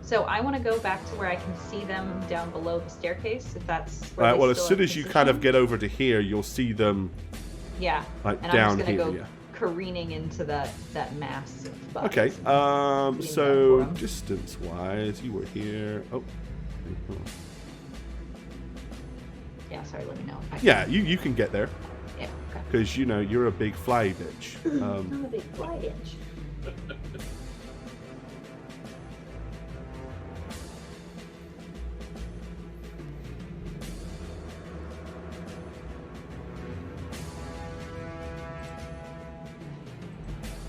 So I want to go back to where I can see them down below the staircase, if that's where All right. they Well, as still soon have as you kind of position. get over to here, you'll see them. Yeah. like, and down I'm just gonna here, go yeah. careening into that mass of bodies. Okay. Getting down So for 'em. distance-wise, you were here. Oh. Yeah. Sorry. Let me know. If I Yeah, you can get there Yeah. Okay. because you know you're a big fly bitch. I'm a big fly inch.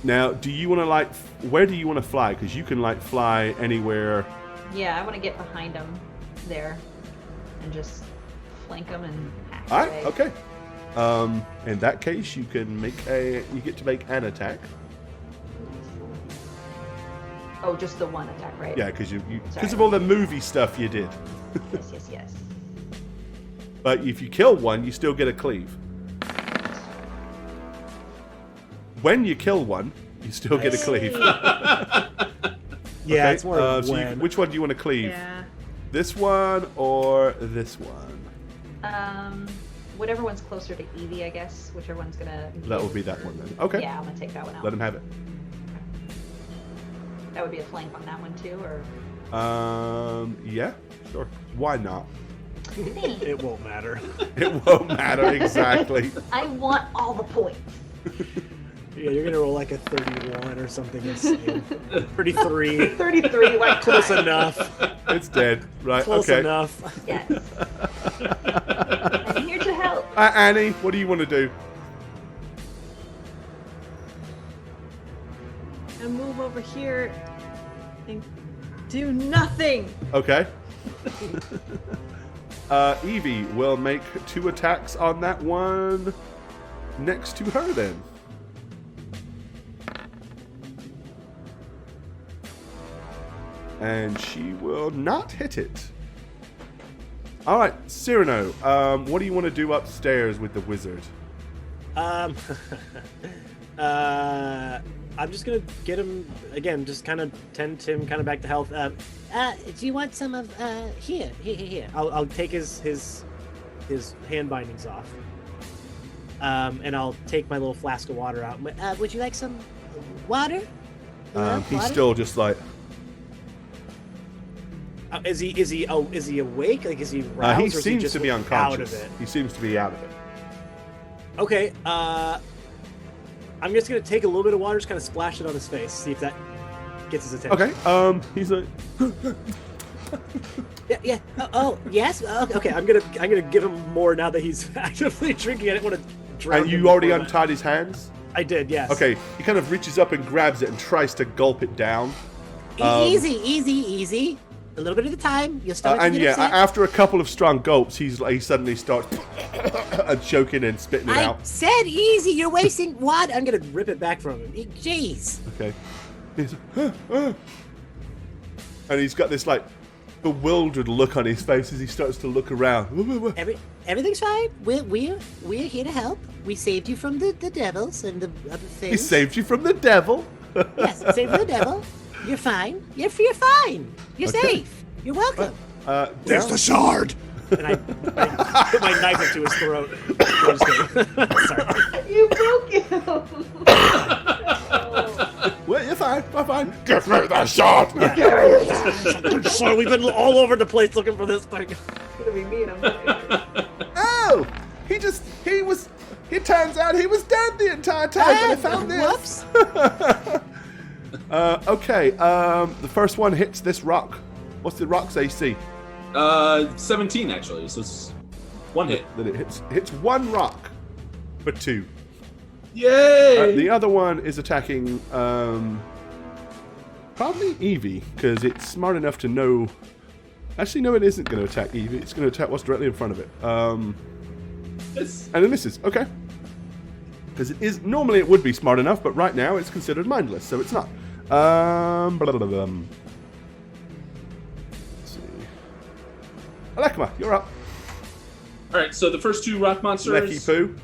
Now, do you want to where do you want to fly? Because you can fly anywhere. Yeah, I want to get behind him there and just flank him and hack All away. right, okay. In that case, you get to make an attack. Oh, just the one attack, right? Yeah, because because of all the movie stuff you did. Yes. But if you kill one, you still get a cleave. When you kill one, you still get a cleave. Yeah, Okay, it's more of so when. which one do you want to cleave? Yeah. This one or this one? Whatever one's closer to Evie, I guess. Whichever one's gonna. That will be that one then. Okay. Yeah, I'm gonna take that one out. Let him have it. That would be a flank on that one too, or. Yeah, sure. Why not? It won't matter. It won't matter exactly. I want all the points. Yeah, you're gonna roll like a 31 or something insane. 33. 33, like Close time. enough. It's dead. Right. Close okay. enough. Yes. I'm here to help. Annie, what do you want to do? I move over here and do nothing. Okay. Evie will make 2 attacks on that one next to her then. And she will not hit it. All right, Cyrano, what do you want to do upstairs with the wizard? I'm just gonna get him again. Just kind of tend him kind of back to health. Do you want some of here? I'll take his hand bindings off. And I'll take my little flask of water out. Would you like some water? He's still just like. Is he awake? Like, is he roused? He or is he seems just to be out unconscious. of it? He seems to be out of it. Okay. I'm just gonna take a little bit of water, just kind of splash it on his face, see if that gets his attention. Okay. He's like. Yeah. Oh, yes. Okay. I'm gonna give him more now that he's actively drinking. I didn't want to drown. And him you already before that. untied his hands? I did. Yes. Okay. He kind of reaches up and grabs it and tries to gulp it down. Easy. A little bit at a time. You'll start And to get yeah, upset. after a couple of strong gulps, he suddenly starts choking and spitting it I out. said easy. You're wasting water. I'm gonna rip it back from him. Jeez. Okay. He's and he's got this like bewildered look on his face as he starts to look around. Everything's fine. We're here to help. We saved you from the devils and the other things. He saved you from the devil. Yes, saved from the devil. You're fine. You're fine. You're safe. You're welcome. There's the shard! And I put my knife into his throat. I'm just kidding. Sorry. You broke him. Well, you're fine. I'm fine. Give me the shard! So we've been all over the place looking for this thing. It's gonna be me and I'm not. Oh, it turns out he was dead the entire time when I found this. Whoops. Okay, the first one hits this rock. What's the rock's AC? 17 actually, so it's one hit. Then it hits one rock for 2. Yay! The other one is attacking probably Evie, because it's smart enough to know. Actually, no, it isn't going to attack Evie. It's going to attack what's directly in front of it. And it misses. Okay. Because it is normally it would be smart enough, but right now it's considered mindless, so it's not. Let's see. Alekma, you're up. All right, so the first 2 rock monsters. Lecky Poo.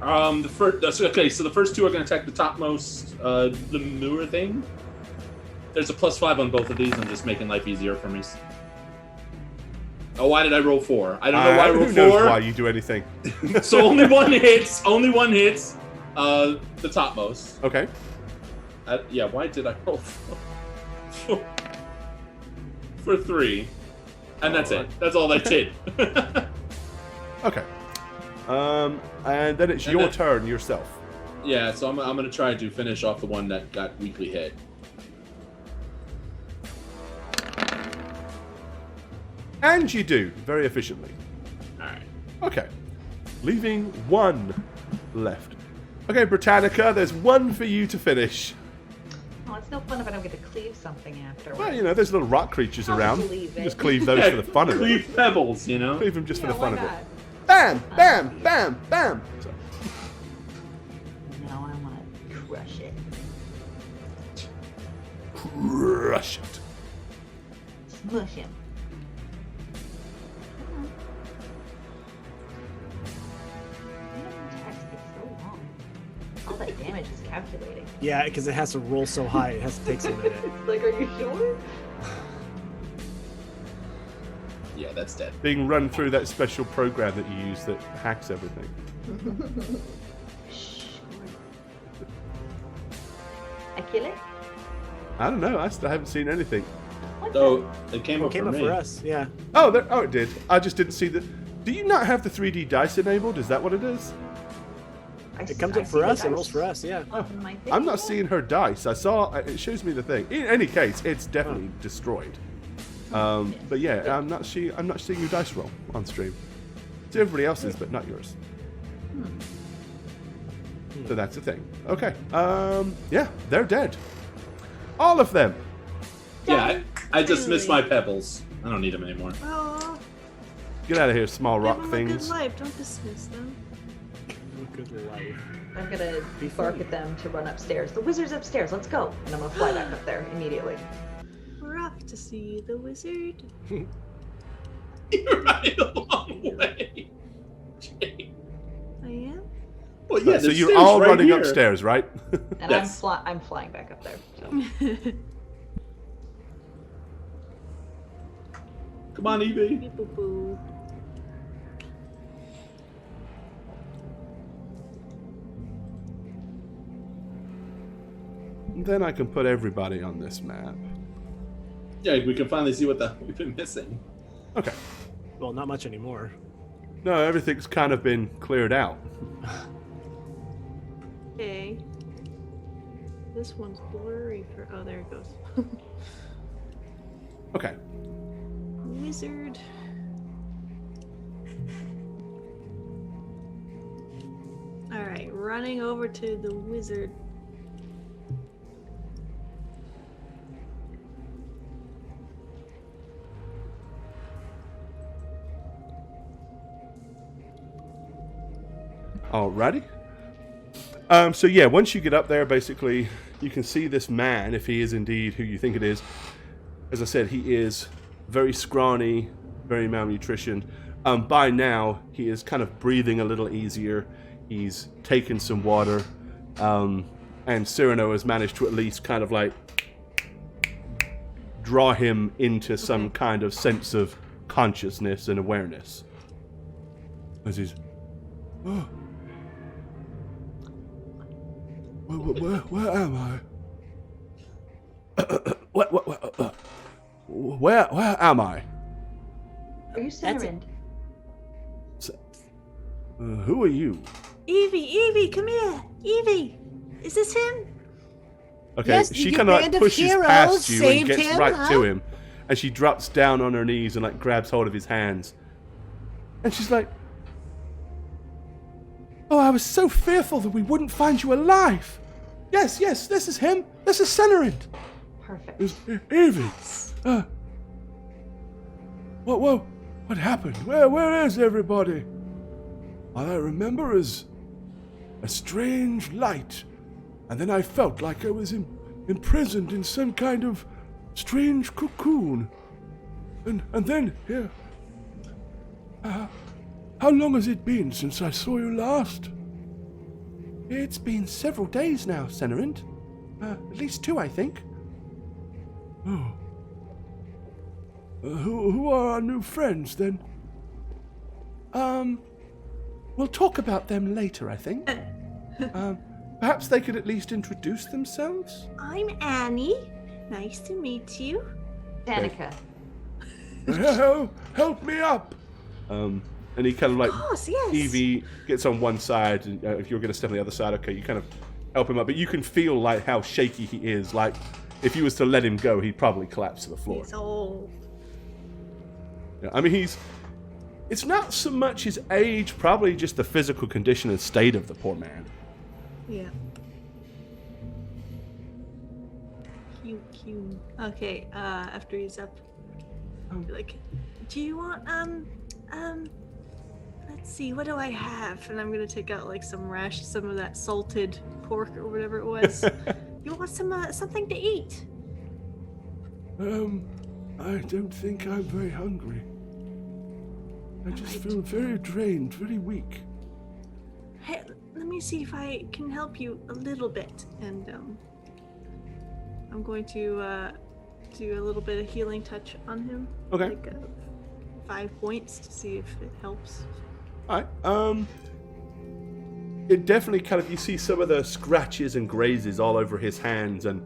So the first 2 are going to attack the topmost lemur thing. There's a +5 on both of these. I'm just making life easier for me. Oh, why did I roll 4? I don't know why I rolled 4. Who knows why you do anything? So only one hits. Only one hits. The topmost. Okay. Yeah. Why did I roll 4? For 3? And that's it. That's all I did. Okay. And then it's your turn yourself. Yeah. So I'm gonna try to finish off the one that got weakly hit. And you do, very efficiently. All right. Okay. Leaving one left. Okay, Britannica, there's one for you to finish. Oh, it's no fun if I don't get to cleave something afterwards. Well, you know, there's little rock creatures I'll around. believe You it. just cleave those for the fun of it. Cleave pebbles, you know? Cleave them just for the fun why of it. not? Bam! Bam! Bam! Bam! So, No, I want to crush it. crush it. Smush him. All that damage is calculating. Yeah, because it has to roll so high, it has to take a minute. It's like, are you sure? Yeah, that's dead. Being run through that special program that you use that hacks everything. Shh. I kill it? I don't know. I still haven't seen anything. What So it came It up came for up me. for us, yeah. Oh, it did. I just didn't see the. Do you not have the 3D dice enabled? Is that what it is? It comes up for us, it rolls for us, yeah. I'm not seeing her dice. I saw. It shows me the thing. In any case, it's definitely destroyed. But yeah, I'm not seeing your dice roll on stream. It's everybody else's, but not yours. So that's the thing. Okay. Yeah, they're dead. All of them. Yeah, I just missed my pebbles. I don't need them anymore. Oh, Get out of here, small rock give them a good things. life. Don't dismiss them. Good life. I'm gonna bark at them to run upstairs. The wizard's upstairs. Let's go. And I'm gonna fly back up there immediately. We're off to see the wizard. You're right a long way. Jay. I am. Well, yeah, So the you're stairs all right running here. upstairs, right? And Yes. I'm flying back up there. So. Come on, Evie. Beep, boop, boo. Then I can put everybody on this map. Yeah, we can finally see what the we've been missing. Okay. Well, not much anymore. No, everything's kind of been cleared out. Okay. This one's blurry for. Oh, there it goes. Okay. Wizard. Alright, running over to the wizard. Alrighty. So yeah, once you get up there, basically, you can see this man, if he is indeed who you think it is. As I said, he is very scrawny, very malnutritioned. By now, he is kind of breathing a little easier. He's taken some water. And Cyrano has managed to at least kind of like draw him into some kind of sense of consciousness and awareness. As he's... Oh. Where am I? Where am I? Are you Cinnamon? Who are you? Evie, come here! Evie! Is this him? Okay, Yes, she your kind of like band of pushes heroes past you and saved gets him, right huh? to him, and she drops down on her knees and like grabs hold of his hands, and she's like, "Oh, I was so fearful that we wouldn't find you alive. Yes, this is him. This is Cenerint. Perfect. Evie. What happened? Where is everybody? All I remember is a strange light, and then I felt like I was imprisoned in some kind of strange cocoon. And then here. How long has it been since I saw you last? It's been several days now, Cenerint. At least 2, I think. Oh. Who are our new friends, then? We'll talk about them later, I think. Perhaps they could at least introduce themselves? I'm Annie. Nice to meet you. Danica. Help me up! And he kind of like, Of course, yes. Evie gets on one side, and if you're going to step on the other side, okay, you kind of help him up, but you can feel like how shaky he is. Like, if you was to let him go, he'd probably collapse to the floor. He's old. Yeah, I mean, It's not so much his age, probably just the physical condition and state of the poor man. Yeah. Cute. Okay, after he's up, I'll be like, do you want, let's see, what do I have? And I'm gonna take out like some of that salted pork or whatever it was. You want something to eat? I don't think I'm very hungry. I just feel very drained, very weak. Hey, let me see if I can help you a little bit. And I'm going to do a little bit of healing touch on him. Okay. Like 5 points to see if it helps. Alright, it definitely kind of, you see some of the scratches and grazes all over his hands, and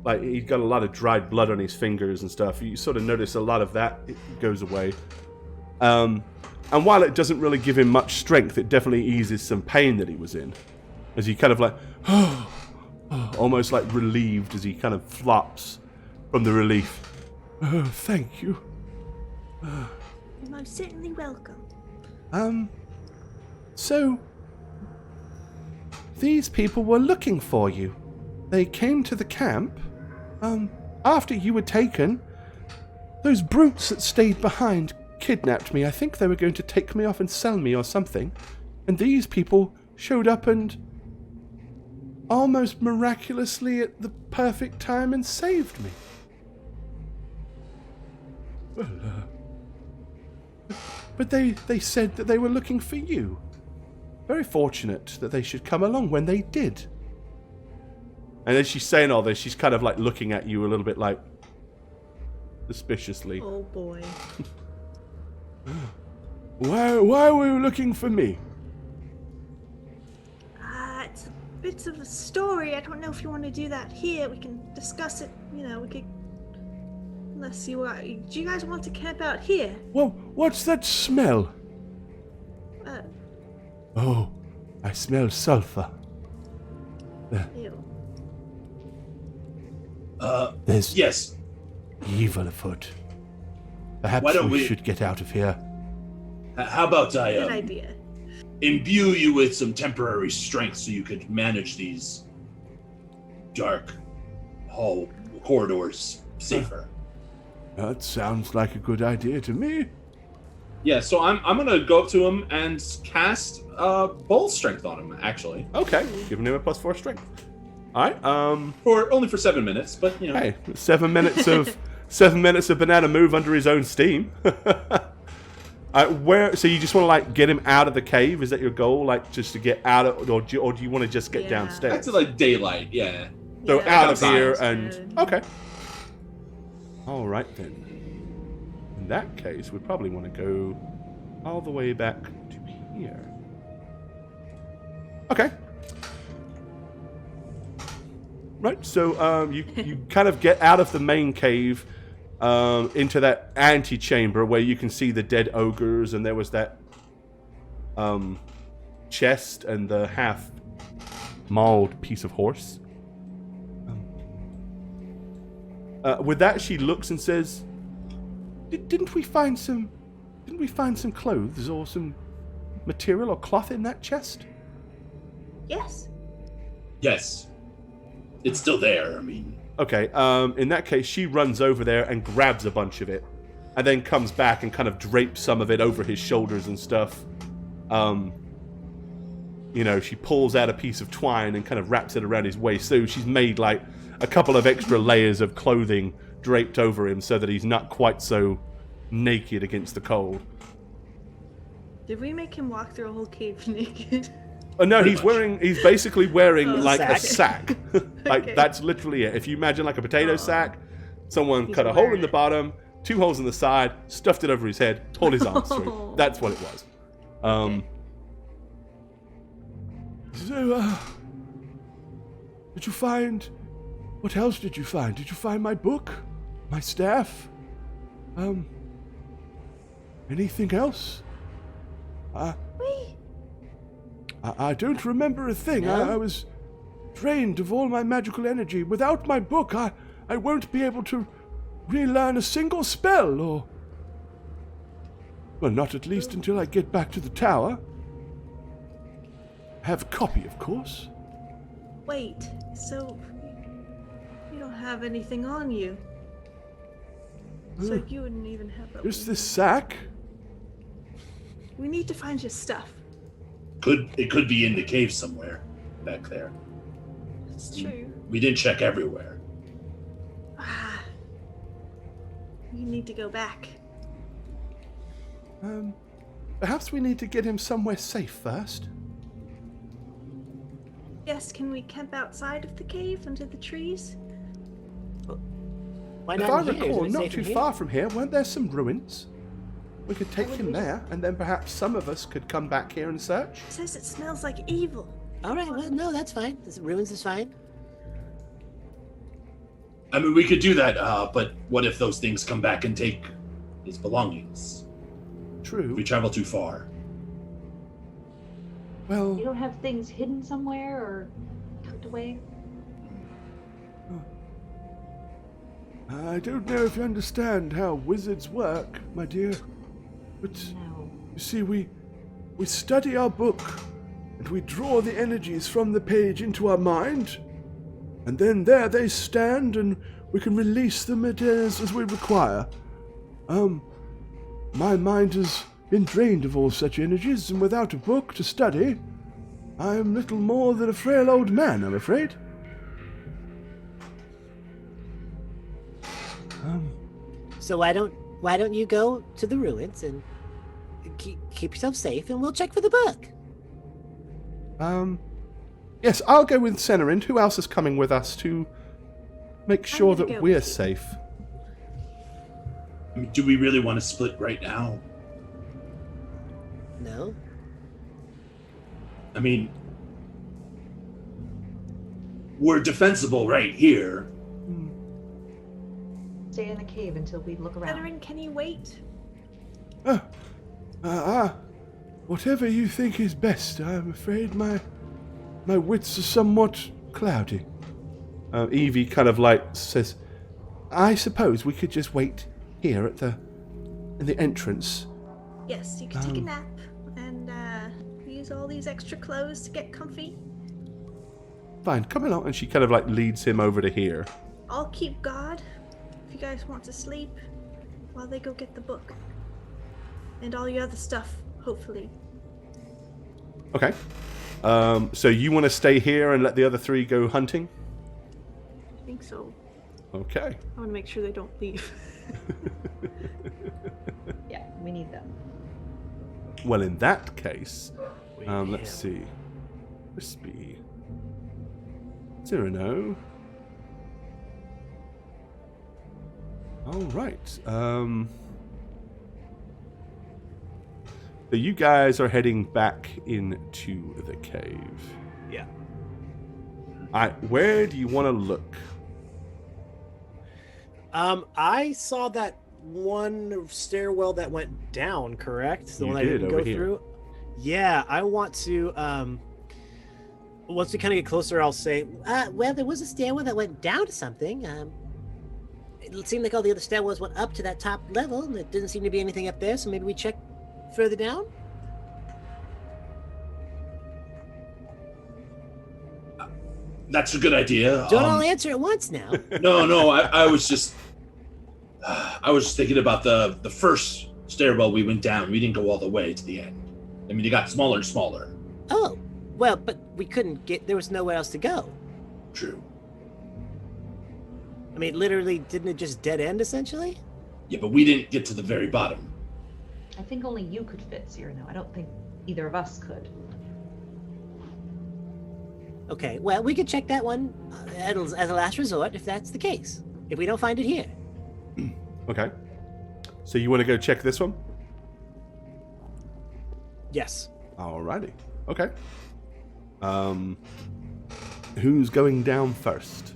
like he's got a lot of dried blood on his fingers and stuff. You sort of notice a lot of that goes away. And while it doesn't really give him much strength, it definitely eases some pain that he was in. As he kind of like, almost like relieved as he kind of flops from the relief. Oh, thank you. You're most certainly welcome. So, these people were looking for you. They came to the camp, after you were taken. Those brutes that stayed behind kidnapped me. I think they were going to take me off and sell me or something. And these people showed up and almost miraculously at the perfect time and saved me. Well, but they said that they were looking for you. Very fortunate that they should come along when they did. And as she's saying all this, she's kind of like looking at you a little bit like suspiciously. Oh boy. Why were you looking for me? It's a bit of a story. I don't know if you want to do that here. We can discuss it. You know, we could. Unless you are. Do you guys want to camp out here? Well, what's that smell? Oh, I smell sulfur. Ew. There's Yes. evil afoot. Perhaps Why don't we we- should get out of here. How about I Good idea. imbue you with some temporary strength so you could manage these dark hall corridors safer? That sounds like a good idea to me. Yeah, so I'm gonna go up to him and cast bull strength on him. Actually, Okay, giving him a +4 strength. All right. only for 7 minutes, but you know. Hey, 7 minutes of 7 minutes of banana move under his own steam. So you just want to like get him out of the cave? Is that your goal? Like just to get out of, or do you want to just get Yeah. downstairs? Back to like daylight, yeah. So Yeah, out of outside. here Outside. and okay. All right then. In that case, we probably want to go all the way back to here. Okay. Right. So you kind of get out of the main cave into that antechamber where you can see the dead ogres, and there was that chest and the half mauled piece of horse. With that, she looks and says, "Didn't we find some clothes or some material or cloth in that chest?" Yes. Yes. It's still there, I mean. Okay. In that case, she runs over there and grabs a bunch of it, and then comes back and kind of drapes some of it over his shoulders and stuff. She pulls out a piece of twine and kind of wraps it around his waist. So she's made like a couple of extra layers of clothing draped over him so that he's not quite so naked against the cold. Did we make him walk through a whole cave naked? Oh no, Pretty much. he's basically wearing Oh, like a sack. sack. Like Okay. that's literally it. If you imagine like a potato sack, someone He's cut a hole wearing in the it. bottom, 2 holes in the side, stuffed it over his head, pulled his arms through. Oh. That's what it was. So, did you find... What else did you find? Did you find my book? My staff? Anything else? I don't remember a thing. I was drained of all my magical energy. Without my book, I won't be able to relearn a single spell, or... Well, not at least until I get back to the tower. Have a copy, of course. Wait, so you don't have anything on you. So you wouldn't even have that. Just this sack? We need to find your stuff. It could be in the cave somewhere back there. It's true. We didn't check everywhere. Ah. You need to go back. Perhaps we need to get him somewhere safe first. Yes, can we camp outside of the cave under the trees? Why If not I in here? recall, Isn't it not safe too in here? far from here, weren't there some ruins? We could take him there, and then perhaps some of us could come back here and search. It says it smells like evil. All right, well, no, that's fine. Ruins is fine. I mean, we could do that, but what if those things come back and take his belongings? True. If we travel too far. Well, You don't have things hidden somewhere or tucked away? I don't know if you understand how wizards work, my dear, but No. you see, we study our book, and we draw the energies from the page into our mind, and then there they stand, and we can release them as we require. My mind has been drained of all such energies, and without a book to study, I am little more than a frail old man, I'm afraid. So why don't you go to the ruins and keep yourself safe, and we'll check for the book. Yes, I'll go with Senarind. Who else is coming with us to make sure gonna that go we're with you. safe? I mean, do we really want to split right now? No? I mean, we're defensible right here. Stay in the cave until we look around. Veteran, can you wait? Whatever you think is best. I'm afraid my wits are somewhat cloudy. Evie kind of like says, I suppose we could just wait here in the entrance. Yes, you can take a nap and use all these extra clothes to get comfy. Fine, come along. And she kind of like leads him over to here. I'll keep guard if you guys want to sleep while they go get the book. And all your other stuff, hopefully. Okay. So you want to stay here and let the other three go hunting? I think so. Okay. I want to make sure they don't leave. Yeah, we need them. Well, in that case, Wait, let's see. Crispy. Cyrano. All right. So you guys are heading back into the cave. Yeah. All right. Where do you want to look? I saw that one stairwell that went down, correct? The You one I did, didn't over go here. through. Yeah, I want to. Once we kind of get closer, I'll say, Well, there was a stairwell that went down to something. It seemed like all the other stairwells went up to that top level, and there didn't seem to be anything up there, so maybe we check further down? That's a good idea. Don't all answer at once now. No, I was just thinking about the first stairwell we went down. We didn't go all the way to the end. I mean, it got smaller and smaller. Oh, well, but we couldn't get, there was nowhere else to go. True. I mean, literally, didn't it just dead end, essentially? Yeah, but we didn't get to the very bottom. I think only you could fit, Cyrano. I don't think either of us could. Okay, well, we could check that one as a last resort, if that's the case. If we don't find it here. Okay. So you want to go check this one? yes. Alrighty. Okay. Who's going down first?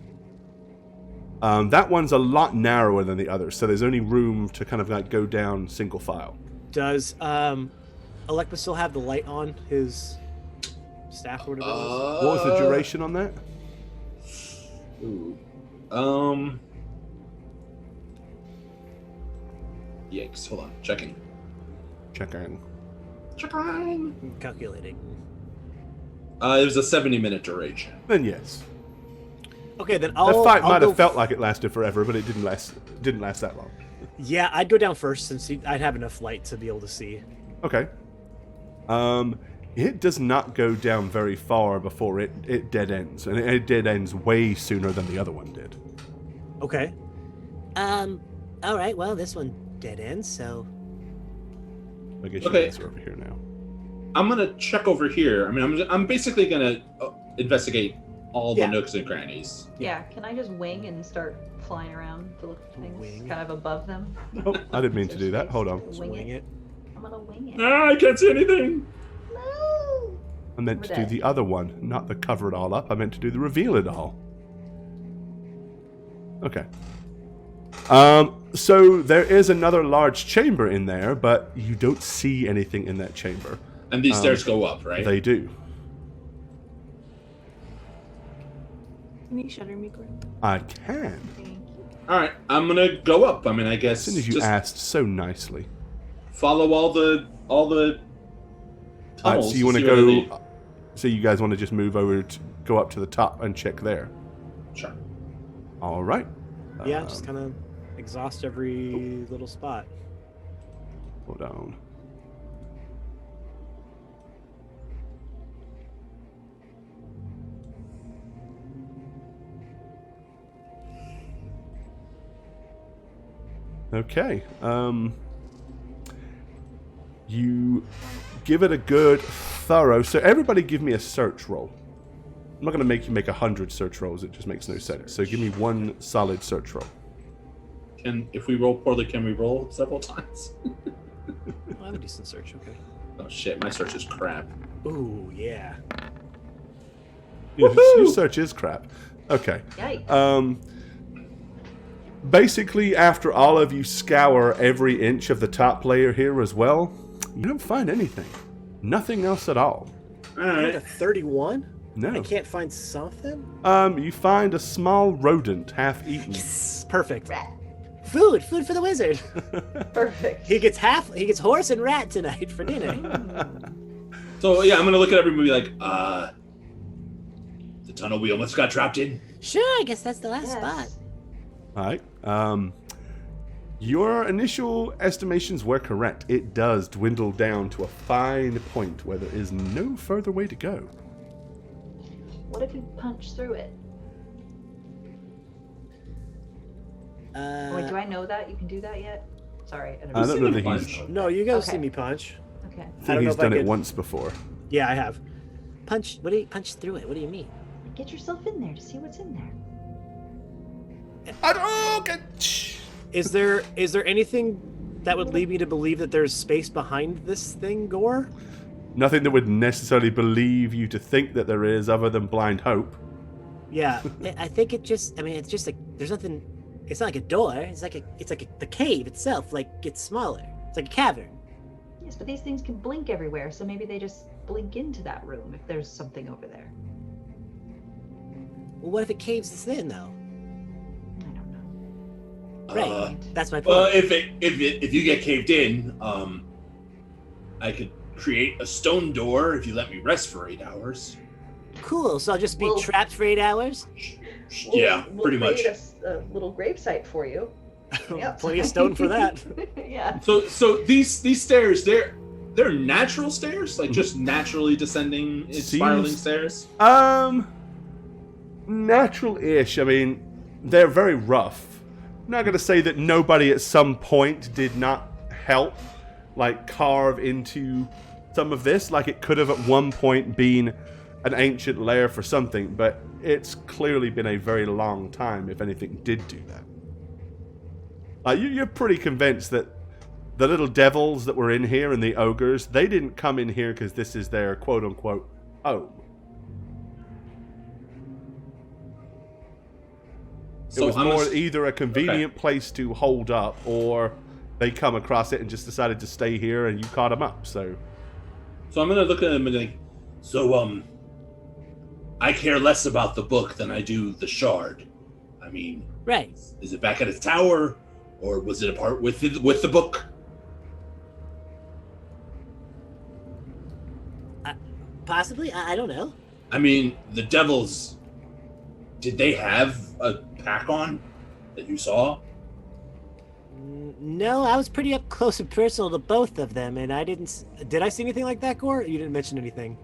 That one's a lot narrower than the others, so there's only room to kind of like go down single file. Does Alekpa still have the light on his staff or whatever? it is? What was the duration on that? Ooh. Yikes, hold on, checking. Checking. I'm calculating. It was a 70-minute duration. Then yes. Okay, then The fight I'll might go have felt like it lasted forever, but it didn't last that long. Yeah, I'd go down first since I'd have enough light to be able to see. Okay. It does not go down very far before it dead ends, and it dead ends way sooner than the other one did. Okay. All right. Well, this one dead ends, so. I guess you Okay. guys are over here now. I'm gonna check over here. I mean, I'm basically gonna investigate all the Yeah. nooks and crannies. Yeah, can I just wing and start flying around to look for things Wing. kind of above them? Oh, I didn't mean to do that. Hold on. Wing it. it. I'm gonna wing it. Ah, I can't see anything. No! I meant to do Over the other one, not the cover it all up. I meant to do the reveal it all. Okay. So there is another large chamber in there, but you don't see anything in that chamber. And these stairs go up, right? They do. Can you shutter me, Gordon? I can. Thank you. All right, I'm gonna go up. I mean, I guess As soon as you just asked so nicely. follow all the tunnels. So you want to see where they- go? So you guys want to just move over to go up to the top and check there? Sure. All right. Yeah, just kind of exhaust every little spot. Hold on. Okay. You give it a good thorough. So everybody give me a search roll. I'm not going to make you make 100 search rolls. It just makes no sense. So give me one solid search roll. And if we roll poorly, can we roll several times? I have a decent search. Okay. Oh shit, my search is crap. Ooh, yeah. Your search is crap. Okay. Yikes. Basically, after all of you scour every inch of the top layer here as well, you don't find anything. Nothing else at all. All I'm at a right. 31? No. I can't find something? You find a small rodent half-eaten. Perfect. Rat. Food for the wizard. Perfect. He gets horse and rat tonight for dinner. So yeah, I'm gonna look at every movie like, the tunnel we almost got trapped in. Sure, I guess that's the last spot. All right. Your initial estimations were correct. It does dwindle down to a fine point where there is no further way to go. What if you punch through it? Wait, do I know that? You can do that yet? Sorry. I don't know that he's... No, you guys Okay. see me punch. Okay. I I don't think know he's if I done it could- once before. Yeah, I have. Punch through it? What do you mean? Get yourself in there to see what's in there. Is there anything that would lead me to believe that there's space behind this thing, Gore? Nothing that would necessarily believe you to think that there is other than blind hope. Yeah. I think it's just like there's nothing. It's not like a door. It's like the cave itself. Like it's smaller. It's like a cavern. Yes, but these things can blink everywhere, so maybe they just blink into that room if there's something over there. Well, what if it caves us in though? I don't know. Right. That's my point. Well, if you get caved in, I could create a stone door if you let me rest for 8 hours. Cool. So I'll just be Well- trapped for 8 hours. Yeah, pretty much. We'll create a little gravesite for you. Yep. Plenty of stone for that. Yeah. So these stairs, they're natural stairs, like just naturally descending, spiraling Seems- stairs. Natural-ish. I mean, they're very rough. I'm not going to say that nobody at some point did not help, like, carve into some of this. Like, it could have at one point been an ancient lair for something, but it's clearly been a very long time if anything did do that. You're pretty convinced that the little devils that were in here and the ogres, they didn't come in here because this is their quote-unquote home. It was I'm more ass- either a convenient place to hold up, or they come across it and just decided to stay here, and you caught them up. So I'm gonna look at them and like, I care less about the book than I do the shard. I mean, Right. is it back at its tower, or was it apart with the book? Possibly. I don't know. I mean, the devils. Did they have a pack on that you saw? No, I was pretty up close and personal to both of them, and I didn't. Did I see anything like that, Gore? You didn't mention anything.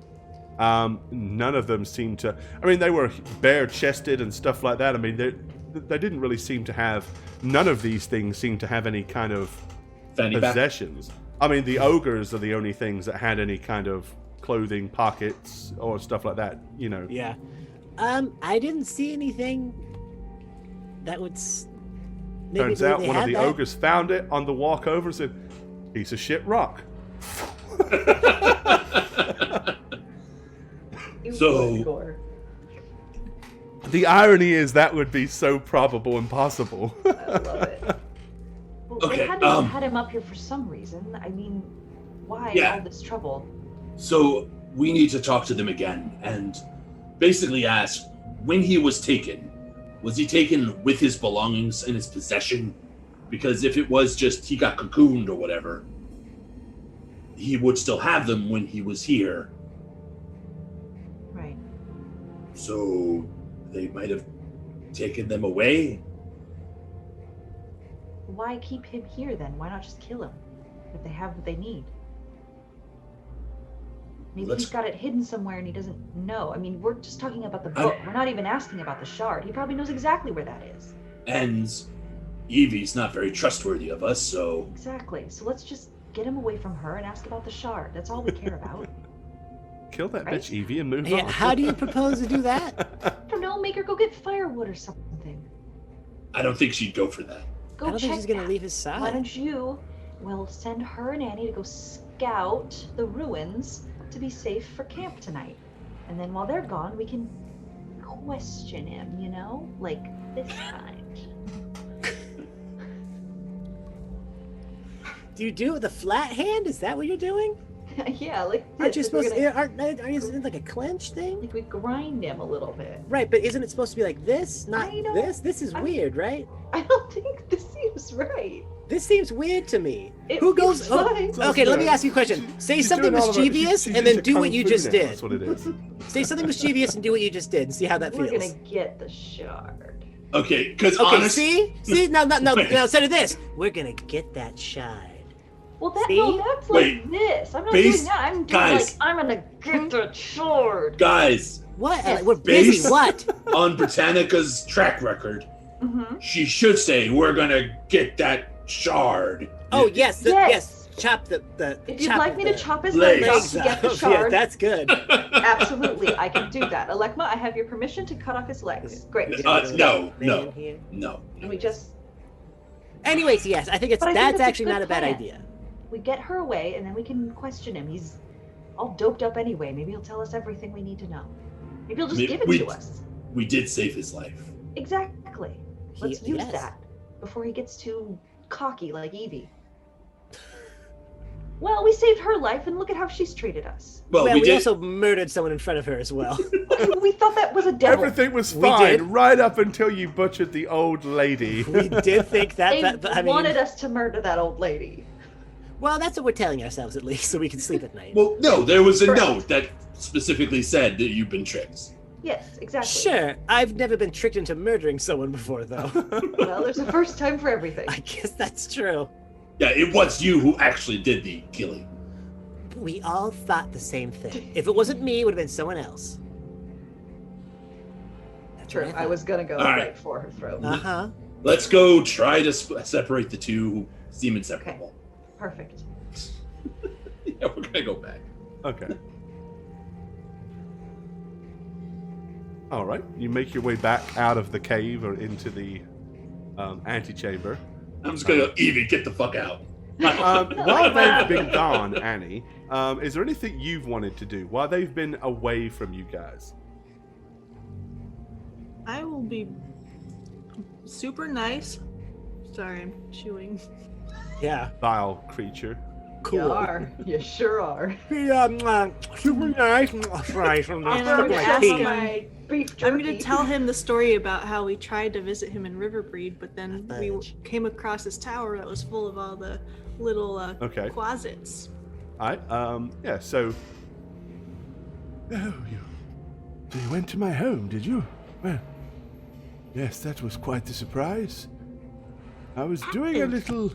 None of them seemed to. I mean, they were bare-chested and stuff like that. I mean, they didn't really seem to have. None of these things seemed to have any kind of Fanny pack? possessions. I mean, the ogres are the only things that had any kind of clothing pockets or stuff like that. You know. Yeah. I didn't see anything that would. Maybe Turns out they one of had the that. ogres found it on the walk over and said, "Piece of shit rock." You So- would, Gore. The irony is that would be so probable and possible. I love it. Well, Okay, they had to have had him up here for some reason. I mean, why Yeah. all this trouble? So we need to talk to them again and basically ask when he was he taken with his belongings and his possession? Because if it was just he got cocooned or whatever, he would still have them when he was here. Right. So they might have taken them away. Why keep him here then? Why not just kill him if they have what they need? Maybe Let's- he's got it hidden somewhere and he doesn't know. I mean, we're just talking about the I- book. We're not even asking about the shard. He probably knows exactly where that is. And Evie's not very trustworthy of us, so Exactly. So let's just get him away from her and ask about the shard. That's all we care about. Kill that Right? bitch Evie and move Yeah, on. how do you propose to do that? I don't know. Make her go get firewood or something. I don't think she'd go for that. Go I don't check think she's gonna that. leave his side. Why don't you, send her and Annie to go scout the ruins to be safe for camp tonight. And then while they're gone, we can question him, you know? Like this kind. Do you do it with a flat hand? Is that what you're doing? Yeah, like Aren't you this. We're supposed to? gonna- Isn't it like a clench thing? Like we grind him a little bit. Right, but isn't it supposed to be like this? Not I don't- this? This is I- weird, right? I don't think this seems right. This seems weird to me. It Who goes? feels Oh, fine. okay, let me ask you a question. Say She's something doing all of her- mischievous she's and then into do what kung you fu just now, did. That's what it is. Say something mischievous and do what you just did and see how that We're feels. gonna get the shard. Okay, because Okay, honestly, see? No, Wait. instead of this, we're gonna get that shard. Well, See? that's Wait. like this. I'm not Base- doing that. I'm doing guys. like I'm gonna get the shard. guys, What? Yes. We're busy. Base- What? on Britannica's track record, Mm-hmm. she should say, "We're gonna get that shard." Oh yes, Yes. yes. Chop the. If you'd chop like me to the chop his legs legs off to get the off. shard, Yeah, that's good. absolutely, I can do that. Alekma, I have your permission to cut off his legs. Great. No. Man here. No. And we just Anyways, yes, I think But I think that's that's a actually good not a bad plan. idea. we get her away, and then we can question him. He's all doped up anyway. Maybe he'll tell us everything we need to know. Maybe he'll just give it to us. We did save his life. Exactly. Let's use yes. that before he gets too cocky like Evie. Well, we saved her life, and look at how she's treated us. Well, Well, we we did. also murdered someone in front of her as well. We thought that was a devil. Everything was We fine did. right up until you butchered the old lady. We did think that, They but I mean, wanted us to murder that old lady. well, that's what we're telling ourselves at least, so we can sleep at night. Well, no, there was a Correct. note that specifically said that you've been tricked. Yes, exactly. Sure, I've never been tricked into murdering someone before, though. Well, there's a first time for everything. I guess that's true. Yeah, it was you who actually did the killing. We all thought the same thing. If it wasn't me, it would have been someone else. That's True. what I was gonna go All right. right for her throat. Uh huh. Let's go try to separate the two, seem inseparable. Perfect. Yeah, we're gonna go back. Okay. All right. You make your way back out of the cave or into the antechamber. I'm just gonna go, Evie, get the fuck out. While they've been gone, Annie, is there anything you've wanted to do while they've been away from you guys? I will be super nice. Sorry, I'm chewing. Yeah. Vile creature. You are. You sure are. Yeah, super nice. Fries from the And I'm gonna like ask pea. him- my beef jerky. I'm gonna tell him the story about how we tried to visit him in Riverbreed, but then we Fudge. came across this tower that was full of all the little Okay. closets. All right. Yeah. So Oh, so you went to my home, did you? Well, yes, that was quite the surprise. I was doing a little...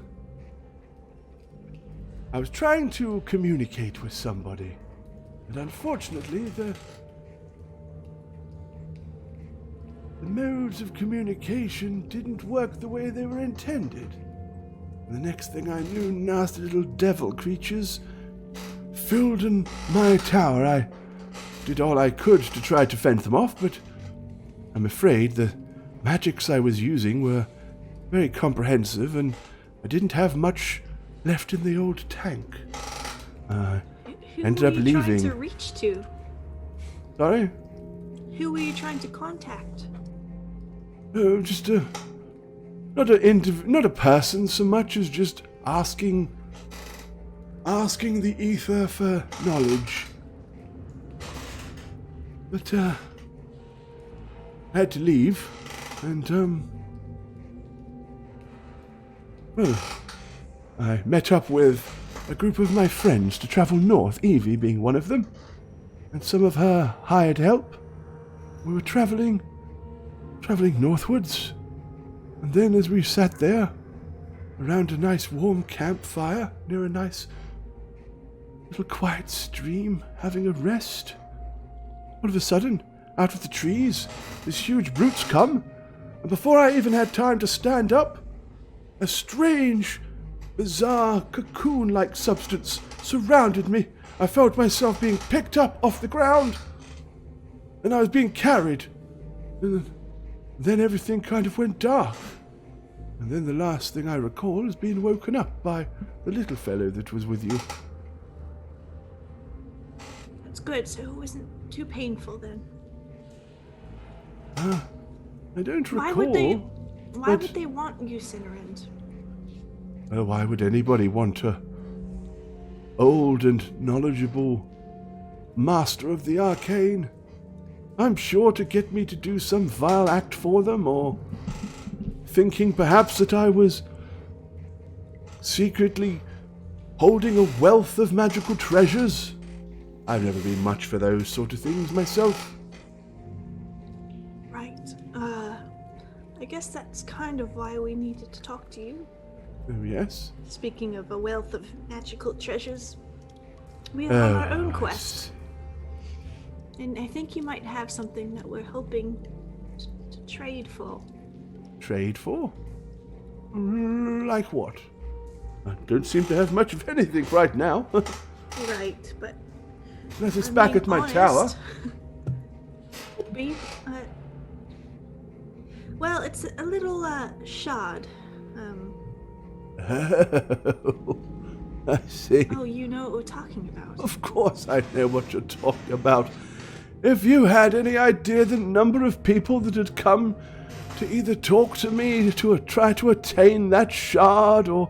I was trying to communicate with somebody, and unfortunately, the modes of communication didn't work the way they were intended. And the next thing I knew, nasty little devil creatures filled in my tower. I did all I could to try to fend them off, but I'm afraid the magics I was using were very comprehensive, and I didn't have much left in the old tank. Who ended were up you leaving. trying to reach to? Sorry? Who were you trying to contact? Oh, just not a person so much as just asking the ether for knowledge. But I had to leave, and well, I met up with a group of my friends to travel north, Evie being one of them, and some of her hired help. We were traveling northwards, and then as we sat there around a nice warm campfire near a nice little quiet stream, having a rest, all of a sudden, out of the trees, these huge brutes come, and before I even had time to stand up, a strange, bizarre, cocoon-like substance surrounded me. I felt myself being picked up off the ground, and I was being carried. And then everything kind of went dark. And then the last thing I recall is being woken up by the little fellow that was with you. That's good, so it wasn't too painful then. I don't recall. Why would they want you, Cinnarend? Well, why would anybody want a old and knowledgeable master of the arcane? I'm sure to get me to do some vile act for them, or thinking perhaps that I was secretly holding a wealth of magical treasures. I've never been much for those sort of things myself. Right. I guess that's kind of why we needed to talk to you. Oh, yes? Speaking of a wealth of magical treasures, we are on our own I quest. And I think you might have something that we're hoping to trade for. Trade for? Like what? I don't seem to have much of anything right now. Right, but... Unless it's I'm back being at my honest. tower. Well, it's a little, shard. Oh, I see. Oh, you know what we're talking about. Of course I know what you're talking about. If you had any idea the number of people that had come to either talk to me to try to attain that shard, or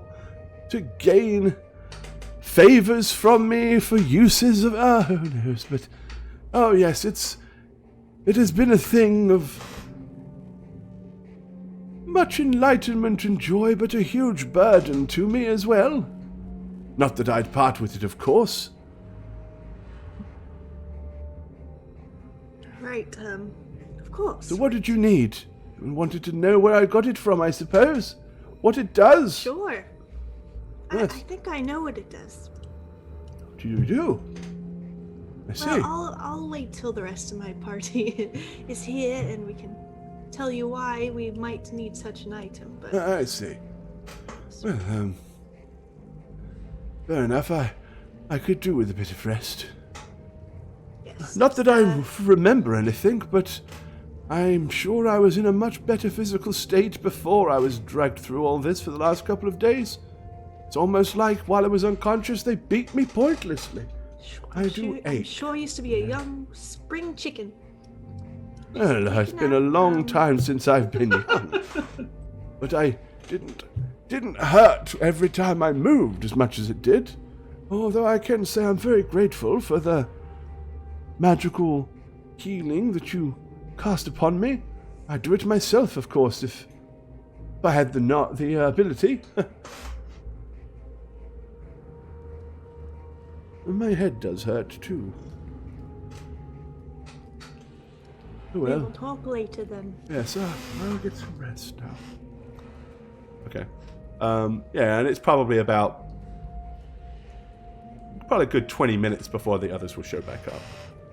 to gain favors from me for uses of... who knows, but... Oh yes, it has been a thing of much enlightenment and joy, but a huge burden to me as well. Not that I'd part with it, of course. Right, of course. So what did you need? You wanted to know where I got it from, I suppose? What it does? Sure. Yes. I think I know what it does. What do you do? I see. Well, I'll wait till the rest of my party is here and we can tell you why we might need such an item, but... I see. Well, fair enough. I could do with a bit of rest. Yes. Not that I remember anything, but I'm sure I was in a much better physical state before I was dragged through all this for the last couple of days. It's almost like while I was unconscious, they beat me pointlessly. I do I'm ache. sure used to be a young spring chicken. Well, it's been a long time since I've been young. But I didn't hurt every time I moved as much as it did. Although I can say I'm very grateful for the magical healing that you cast upon me. I'd do it myself, of course, if I had the ability. My head does hurt, too. Oh, We well. will talk later then. Yes, I'll get some rest now. Okay. Yeah, and it's probably a good 20 minutes before the others will show back up.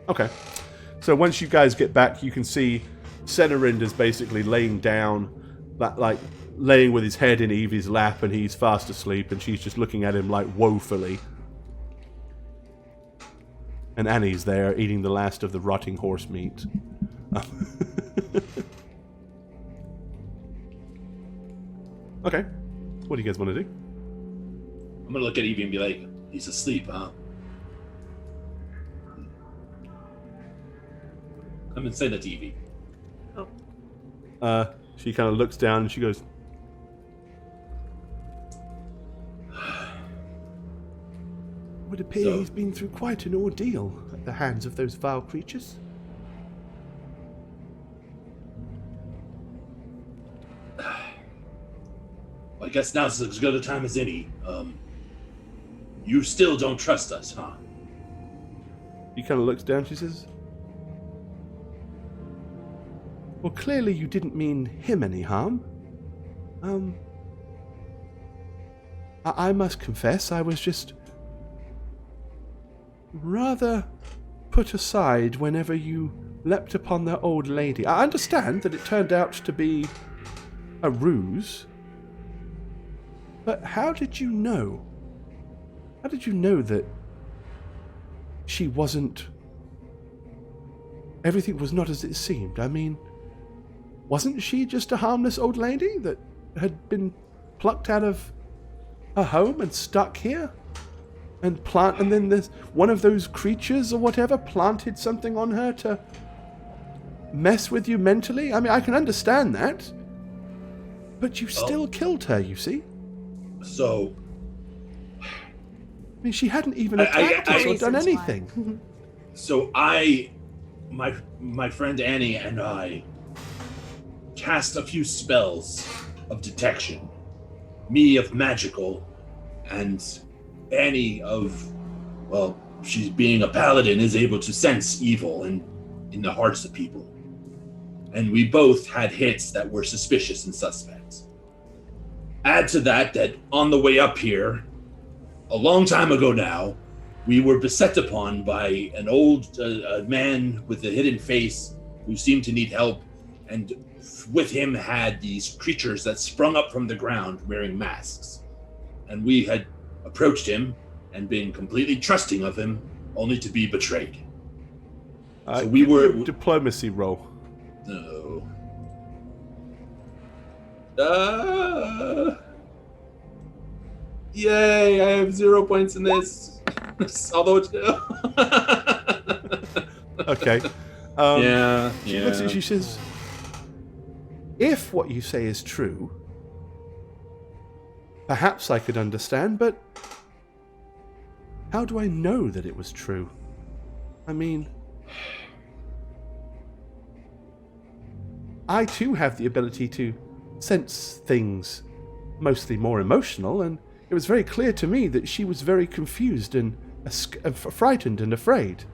Okay. So once you guys get back, you can see Senarinder's basically laying down, like laying with his head in Evie's lap, and he's fast asleep, and she's just looking at him like woefully. And Annie's there eating the last of the rotting horse meat. Okay. What do you guys want to do? I'm gonna look at Evie and be like, he's asleep, huh? I'm gonna say that to Evie. Oh. She kind of looks down and she goes, would appear he's been through quite an ordeal at the hands of those vile creatures. I guess now's as good a time as any. You still don't trust us, huh? He kind of looks down, she says, well, clearly you didn't mean him any harm. I must confess, I was just rather put aside whenever you leapt upon that old lady. I understand that it turned out to be a ruse, but how did you know? How did you know that she wasn't... everything was not as it seemed? I mean, wasn't she just a harmless old lady that had been plucked out of her home and stuck here? And then there's one of those creatures or whatever planted something on her to mess with you mentally? I mean, I can understand that. But you still killed her, you see? So... I mean, she hadn't even attacked us or done anything. So my friend Annie and I cast a few spells of detection. Me of magical, and Annie of, well, she's being a paladin, is able to sense evil in the hearts of people. And we both had hits that were suspicious and suspect. Add to that on the way up here, a long time ago now, we were beset upon by an old man with a hidden face who seemed to need help, and with him had these creatures that sprung up from the ground wearing masks. And we had approached him and been completely trusting of him, only to be betrayed. So we were... Diplomacy roll. No. Yay, I have 0 points in this. Although it's... Okay. She looks at you, she says, if what you say is true, perhaps I could understand, but how do I know that it was true? I mean, I too have the ability to sense things mostly more emotional, and it was very clear to me that she was very confused and frightened and afraid.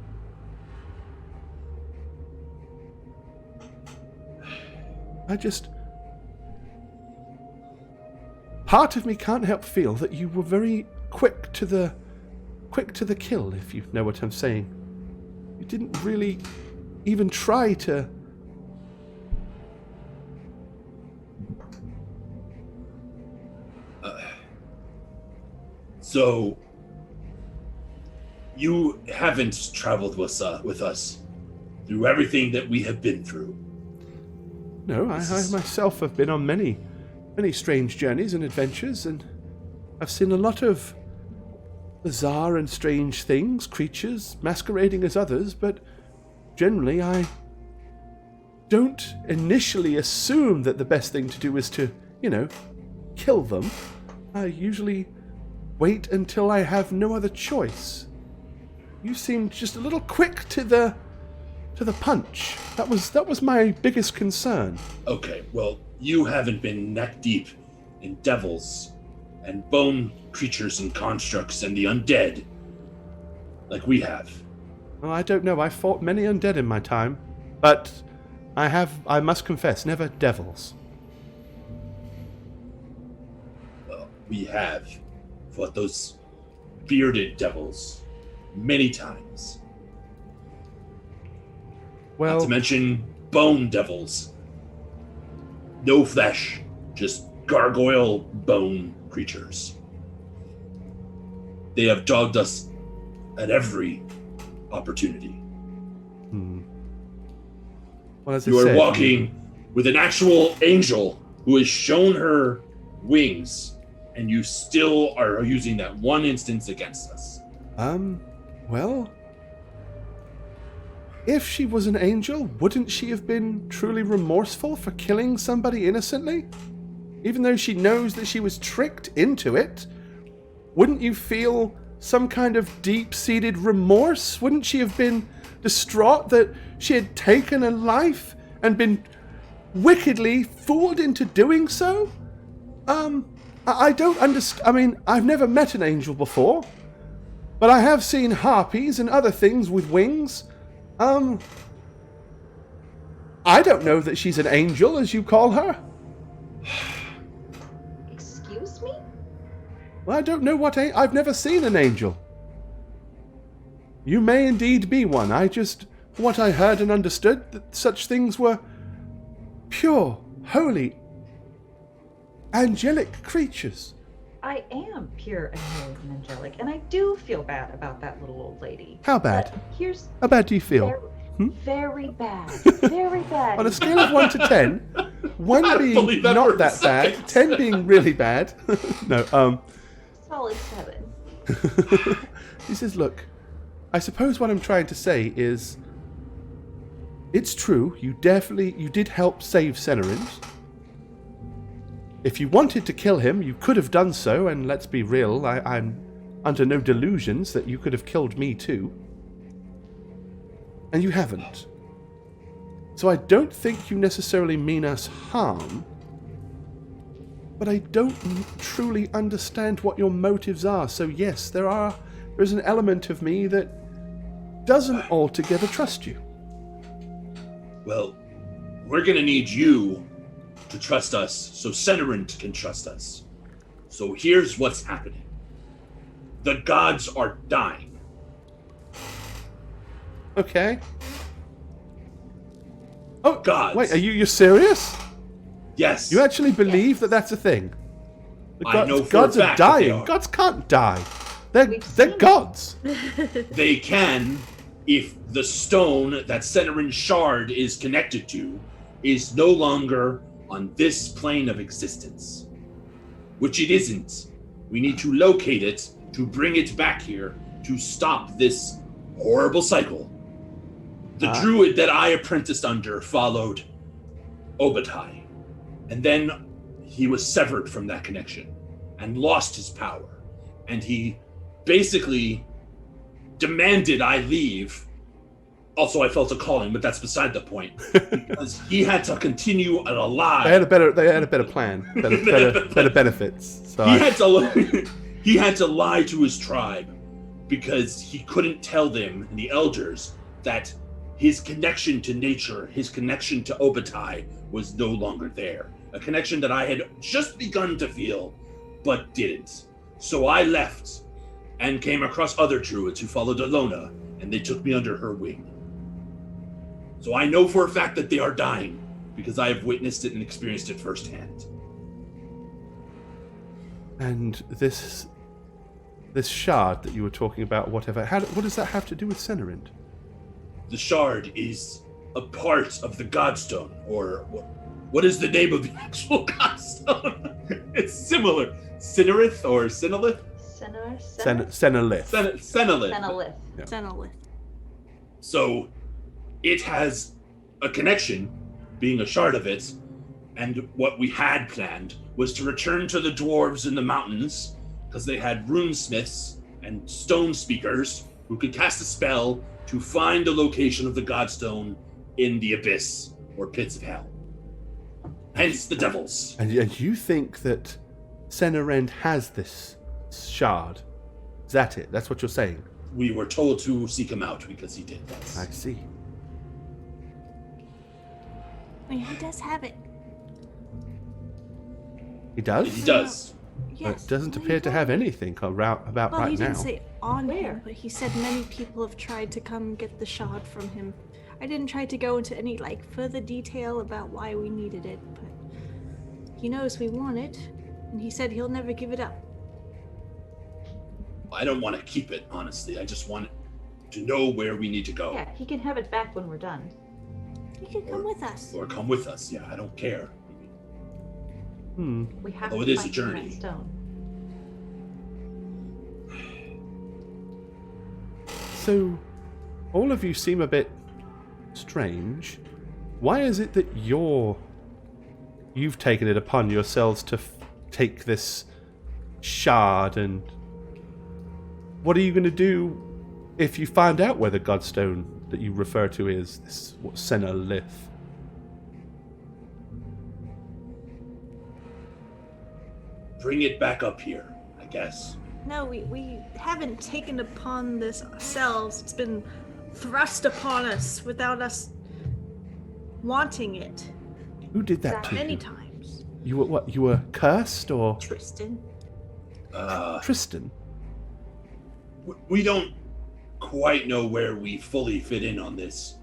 Part of me can't help feel that you were very quick to the kill, if you know what I'm saying. You didn't really even try to... So, you haven't traveled with us through everything that we have been through. No, I myself have been on many strange journeys and adventures, and I've seen a lot of bizarre and strange things, creatures masquerading as others, but generally I don't initially assume that the best thing to do is to, kill them. I usually wait until I have no other choice. You seemed just a little quick to the punch. That was my biggest concern. Okay, well, you haven't been neck deep in devils and bone creatures and constructs and the undead like we have. Well, I don't know. I fought many undead in my time, but I must confess, never devils. We have fought those bearded devils many times. Well, Not to mention bone devils. No flesh, just gargoyle bone creatures. They have dogged us at every opportunity. well, as I You are said, walking with an actual angel who has shown her wings, and you still are using that one instance against us. Well, if she was an angel, wouldn't she have been truly remorseful for killing somebody innocently? Even though she knows that she was tricked into it, wouldn't you feel some kind of deep-seated remorse? Wouldn't she have been distraught that she had taken a life and been wickedly fooled into doing so? I don't understand. I mean, I've never met an angel before, but I have seen harpies and other things with wings. I don't know that she's an angel, as you call her. Excuse me? Well, I don't know I've never seen an angel. You may indeed be one. From what I heard and understood, that such things were pure, holy, angelic creatures. I am pure and holy and angelic, and I do feel bad about that little old lady. How bad? But How bad do you feel? very bad. Very bad. On a scale of 1 to 10, 1 being believe that for not a that second. bad, 10 being really bad. No, Solid 7. He says, look, I suppose what I'm trying to say is, it's true, you did help save Senerind. If you wanted to kill him, you could have done so, and let's be real, I'm under no delusions that you could have killed me too. And you haven't. So I don't think you necessarily mean us harm, but I don't truly understand what your motives are. So yes, there's an element of me that doesn't altogether trust you. Well, we're gonna need you to trust us so Senerind can trust us. So here's what's happening. The gods are dying. Okay. Oh, Gods. Wait, you're serious? Yes. You actually believe that that's a thing? The I know for gods a are fact that they dying. are. Gods can't die. They're We've seen it. gods. They can if the stone that Senerin's shard is connected to is no longer on this plane of existence. Which it isn't. We need to locate it to bring it back here to stop this horrible cycle. The druid that I apprenticed under followed Obadai, and then he was severed from that connection and lost his power. And he basically demanded I leave. Also, I felt a calling, but that's beside the point. Because he had to continue alive. They had a better plan, better benefits. So He had to lie to his tribe because he couldn't tell them, the elders, that his connection to nature, his connection to Obadai was no longer there. A connection that I had just begun to feel, but didn't. So I left and came across other druids who followed Alona, and they took me under her wing. So I know for a fact that they are dying because I have witnessed it and experienced it firsthand. And this shard that you were talking about, whatever, what does that have to do with Senerind? The shard is a part of the Godstone, or what is the name of the actual Godstone? It's similar. Cinerith or Sinolith? Senelith. Senolith. Yeah. Senolith. So it has a connection, being a shard of it, and what we had planned was to return to the dwarves in the mountains, because they had runesmiths and stone speakers who could cast a spell to find the location of the Godstone in the abyss or pits of hell. Hence the devils. And you think that Senerind has this shard? Is that it? That's what you're saying? We were told to seek him out because he did this. I see. He does have it. He does? He does. Yes. But it doesn't well, appear he to have told me. anything about Well, right he now. didn't say on Where? him, but he said many people have tried to come get the shard from him. I didn't try to go into any further detail about why we needed it, but he knows we want it, and he said he'll never give it up. I don't want to keep it, honestly. I just want to know where we need to go. Yeah, he can have it back when we're done. He can come with us. Or come with us. Yeah, I don't care. We have Oh, to it is a find journey. that stone. So, all of you seem a bit strange. Why is it that you've taken it upon yourselves to take this shard, and what are you going to do if you find out where the godstone that you refer to is, this Senna Lith? Bring it back up here, I guess. No, we haven't taken upon this ourselves. It's been thrust upon us without us wanting it Who did that to many you? times. You were what? You were cursed, or Tristan. Tristan? We don't quite know where we fully fit in on this.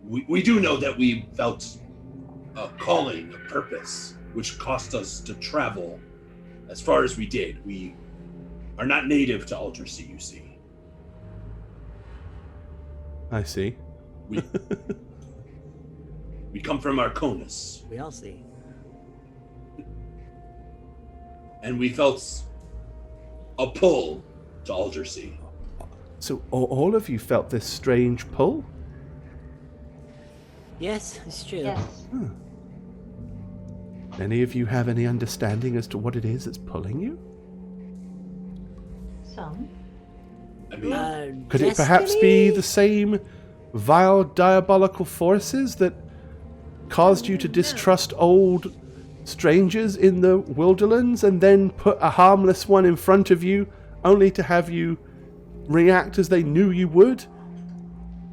We do know that we felt a calling, a purpose, which caused us to travel as far as we did. We are not native to Aldersea, you see. I see. We come from Arconus, We all see. and we felt a pull to Aldersea. So all of you felt this strange pull? Yes, it's true. Yes. Any of you have any understanding as to what it is that's pulling you? Some. I mean, Could it perhaps be the same vile diabolical forces that caused you to distrust old strangers in the Wilderlands and then put a harmless one in front of you only to have you react as they knew you would?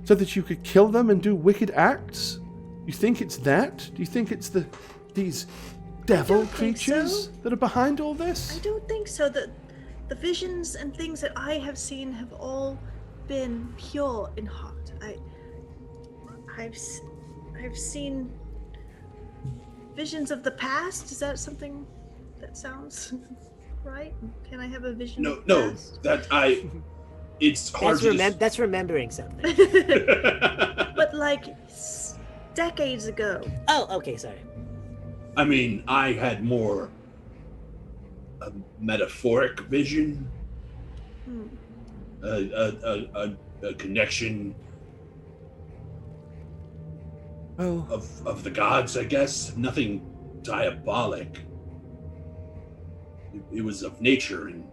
So that you could kill them and do wicked acts? You think it's that? Do you think it's these devil don't think creatures so. that are behind all this? I don't think so. The visions and things that I have seen have all been pure in heart. I've seen visions of the past. Is that something that sounds right? Can I have a vision? no, of the past? It's hard That's, to that's remembering something. But decades ago. Oh, okay, sorry. I mean, I had more a metaphoric vision, a connection Well, of the gods, I guess. Nothing diabolic. It was of nature and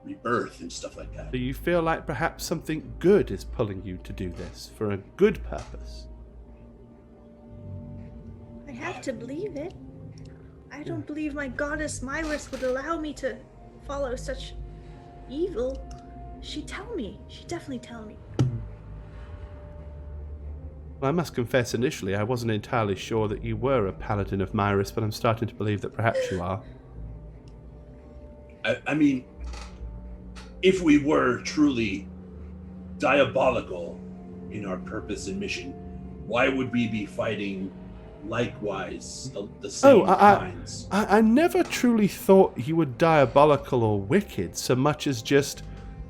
rebirth and stuff like that. do you feel like perhaps something good is pulling you to do this for a good purpose? I have to believe it. I don't believe my goddess Myris would allow me to follow such evil. She'd tell me. She'd definitely tell me. Well, I must confess, initially, I wasn't entirely sure that you were a paladin of Myris, but I'm starting to believe that perhaps you are. I mean, if we were truly diabolical in our purpose and mission, why would we be fighting likewise the same kinds? I never truly thought you were diabolical or wicked, so much as just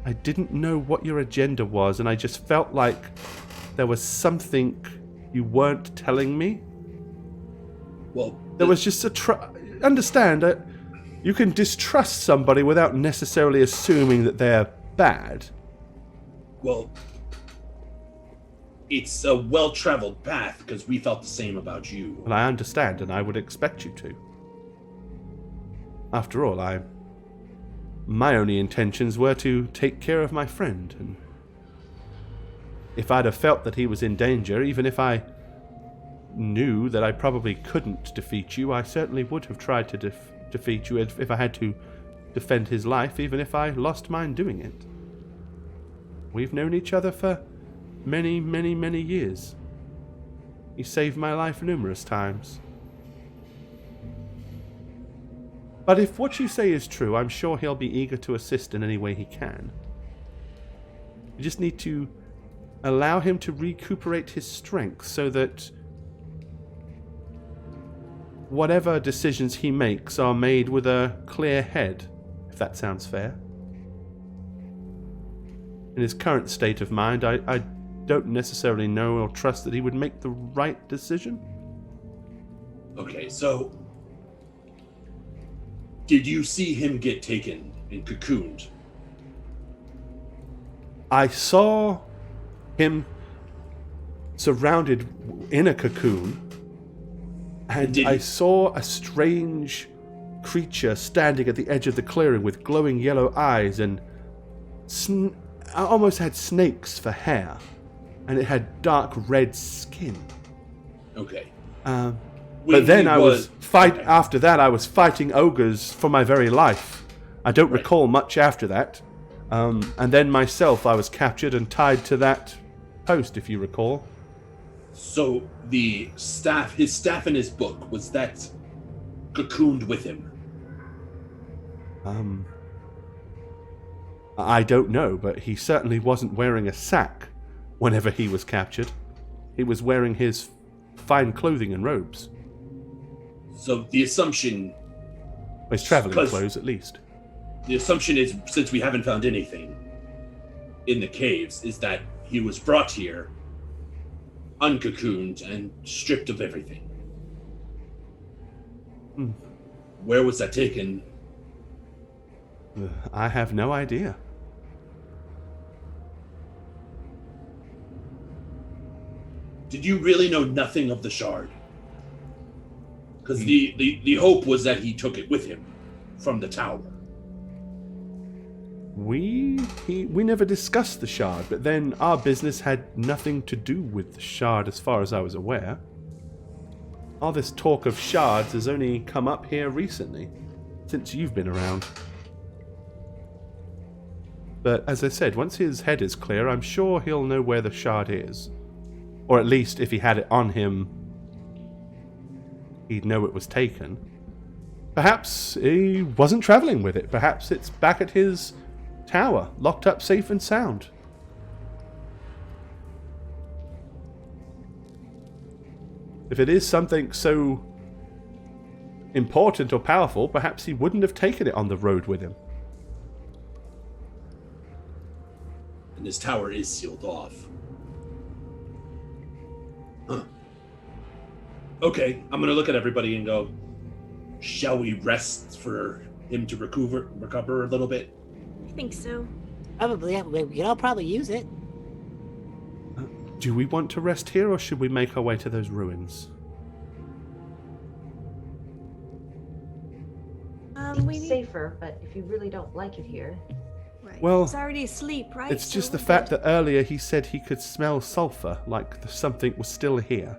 I didn't know what your agenda was, and I just felt like there was something you weren't telling me. Well, There was just understand, you can distrust somebody without necessarily assuming that they're bad. well, it's a well-traveled path because we felt the same about you. Well, I understand, and I would expect you to. After all, my only intentions were to take care of my friend, and if I'd have felt that he was in danger, even if I knew that I probably couldn't defeat you, I certainly would have tried to defeat you if I had to defend his life, even if I lost mine doing it. We've known each other for many, many, many years. He saved my life numerous times. But if what you say is true, I'm sure he'll be eager to assist in any way he can. You just need to allow him to recuperate his strength so that whatever decisions he makes are made with a clear head, if that sounds fair. In his current state of mind, I don't necessarily know or trust that he would make the right decision. Okay, so did you see him get taken and cocooned? I saw him surrounded in a cocoon, and I saw a strange creature standing at the edge of the clearing with glowing yellow eyes and I almost had snakes for hair, and it had dark red skin. Okay. But then after that I was fighting ogres for my very life. I don't recall much after that. And then myself, I was captured and tied to that post, if you recall. So his staff in his book, was that cocooned with him? I don't know, but he certainly wasn't wearing a sack whenever he was captured. He was wearing his fine clothing and robes. So the assumption... His traveling clothes, at least. The assumption is, since we haven't found anything in the caves, is that he was brought here, uncocooned, and stripped of everything. Where was that taken? I have no idea. Did you really know nothing of the shard? Because the hope was that he took it with him from the tower. We never discussed the shard, but then our business had nothing to do with the shard as far as I was aware. All this talk of shards has only come up here recently, since you've been around. But as I said, once his head is clear, I'm sure he'll know where the shard is. Or at least if he had it on him, he'd know it was taken. Perhaps he wasn't traveling with it. Perhaps it's back at his tower, locked up safe and sound. If it is something so important or powerful, perhaps he wouldn't have taken it on the road with him. And his tower is sealed off. Huh. Okay, I'm gonna look at everybody and go, shall we rest for him to recover a little bit? I think so. Probably, yeah. We could all probably use it. Do we want to rest here, or should we make our way to those ruins? It's safer, but if you really don't like it here... Right. Well, he's already asleep, right? It's just So the we're fact good. that earlier he said he could smell sulfur, like something was still here.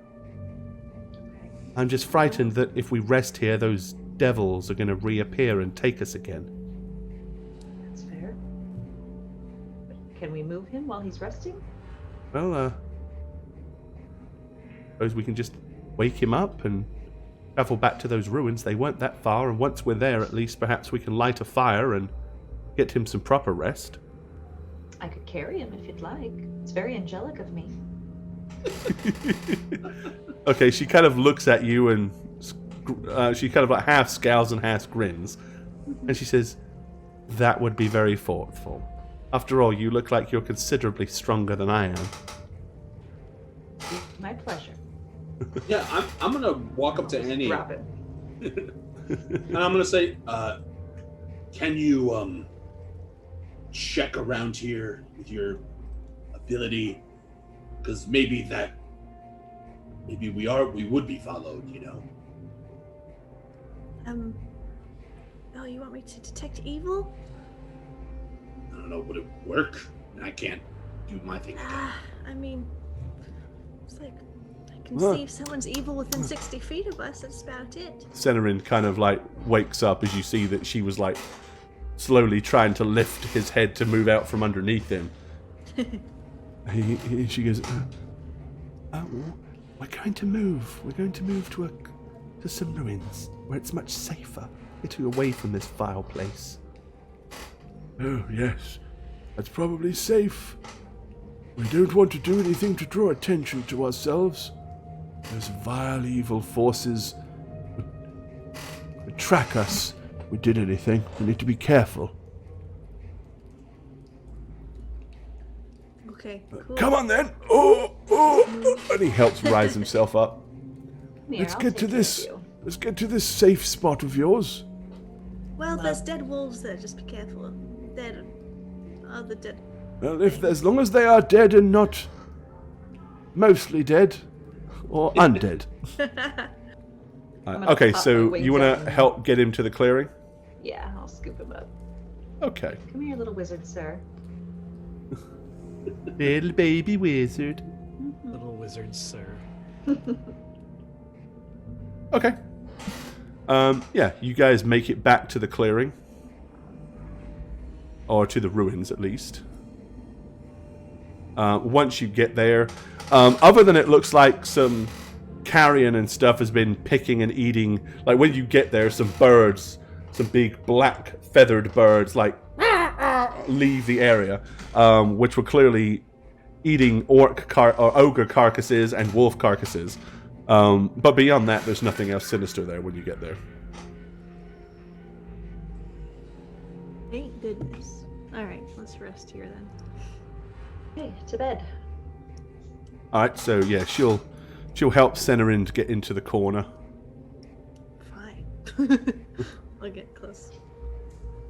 I'm just frightened that if we rest here, those devils are going to reappear and take us again. That's fair. But can we move him while he's resting? Well, suppose we can just wake him up and travel back to those ruins. They weren't that far, and once we're there, at least perhaps we can light a fire and get him some proper rest. I could carry him if you'd like. It's very angelic of me. Okay, she kind of looks at you and she kind of like half scowls and half grins. And she says, that would be very thoughtful. After all, you look like you're considerably stronger than I am. My pleasure. Yeah, I'm gonna walk up to Just Annie drop it. and I'm gonna say, can you check around here with your ability? Because maybe we would be followed, you know. Oh, you want me to detect evil? I don't know, would it work? I can't do my thing again. I mean, it's like I can Huh. see if someone's evil within 60 feet of us. That's about it. Senarin kind of like wakes up as you see that she was like slowly trying to lift his head to move out from underneath him. She goes, We're going to move. We're going to move to some ruins where it's much safer. Getting away from this vile place. Oh, yes. That's probably safe. We don't want to do anything to draw attention to ourselves. Those vile evil forces would track us if we did anything. We need to be careful. Okay, cool. Come on then! Oh! And he helps rise himself up. Here, Let's I'll get take to care this. of you. Let's get to this safe spot of yours. Well, there's dead wolves there. Just be careful. Dead. Other dead. Well, as long as they are dead and not mostly dead or undead. gonna Okay, pop my so wings you want up to and- help get him to the clearing? Yeah, I'll scoop him up. Okay. Come here, little wizard, sir. Little baby wizard. Little wizards, sir. Okay. Yeah, you guys make it back to the clearing. Or to the ruins, at least. Once you get there, other than it looks like some carrion and stuff has been picking and eating, like when you get there, some birds, some big black feathered birds, like, leave the area, which were clearly eating or ogre carcasses and wolf carcasses. But beyond that, there's nothing else sinister there when you get there. Thank goodness. Alright, let's rest here then. Hey, to bed. Alright, so yeah, she'll help Senarind get into the corner. Fine. I'll get close.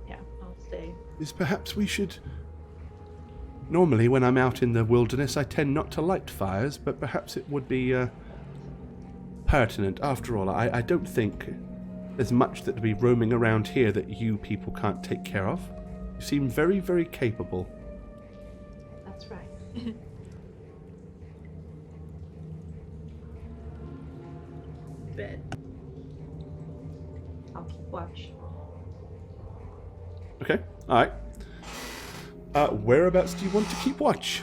Yeah, I'll stay. Is perhaps we should... Normally, when I'm out in the wilderness, I tend not to light fires, but perhaps it would be pertinent. After all, I don't think there's much that to be roaming around here that you people can't take care of. You seem very, very capable. That's right. Bed. I'll keep watch. Okay, alright. Whereabouts do you want to keep watch?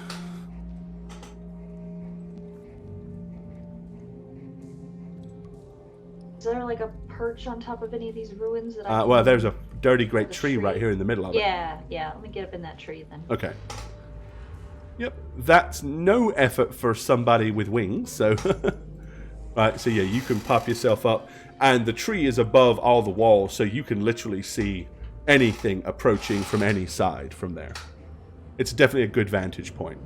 Is there like a perch on top of any of these ruins that I Well, there's a dirty great The tree right tree. here in the middle of it. Yeah, let me get up in that tree then. Okay. Yep, that's no effort for somebody with wings, so... Right, so yeah, you can pop yourself up, and the tree is above all the walls, so you can literally see anything approaching from any side from there. It's definitely a good vantage point.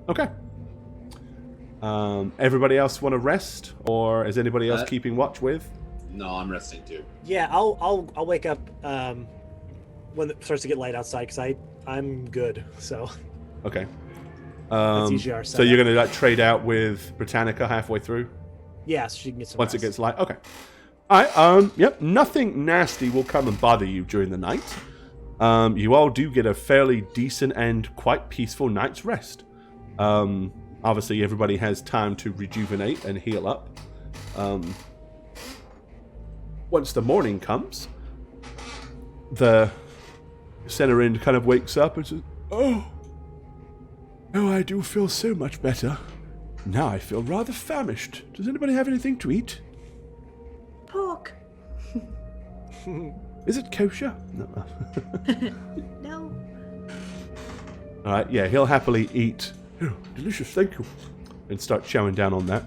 Okay. Everybody else want to rest, or is anybody else keeping watch with? No, I'm resting too. Yeah, I'll wake up when it starts to get light outside because I'm good. So Okay. that's usually our So you're setup. going to trade out with Britannica halfway through? Yeah, so she can get some. Once it rest. gets light? Okay. Alright, yep, nothing nasty will come and bother you during the night. You all do get a fairly decent and quite peaceful night's rest. Obviously, everybody has time to rejuvenate and heal up. Once the morning comes, the Senarind kind of wakes up and says, Oh, I do feel so much better. Now I feel rather famished. Does anybody have anything to eat? Pork. is it kosher? No. No. Alright, yeah, he'll happily eat Oh, delicious, thank you. and start chowing down on that.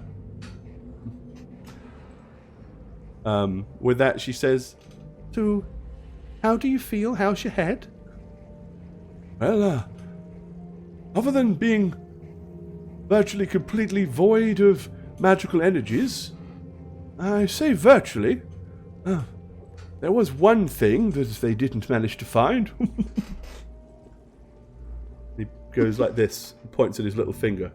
With that, she says, So, how do you feel? How's your head? Well, other than being virtually completely void of magical energies, I say virtually, there was one thing that they didn't manage to find. He goes like this, points at his little finger.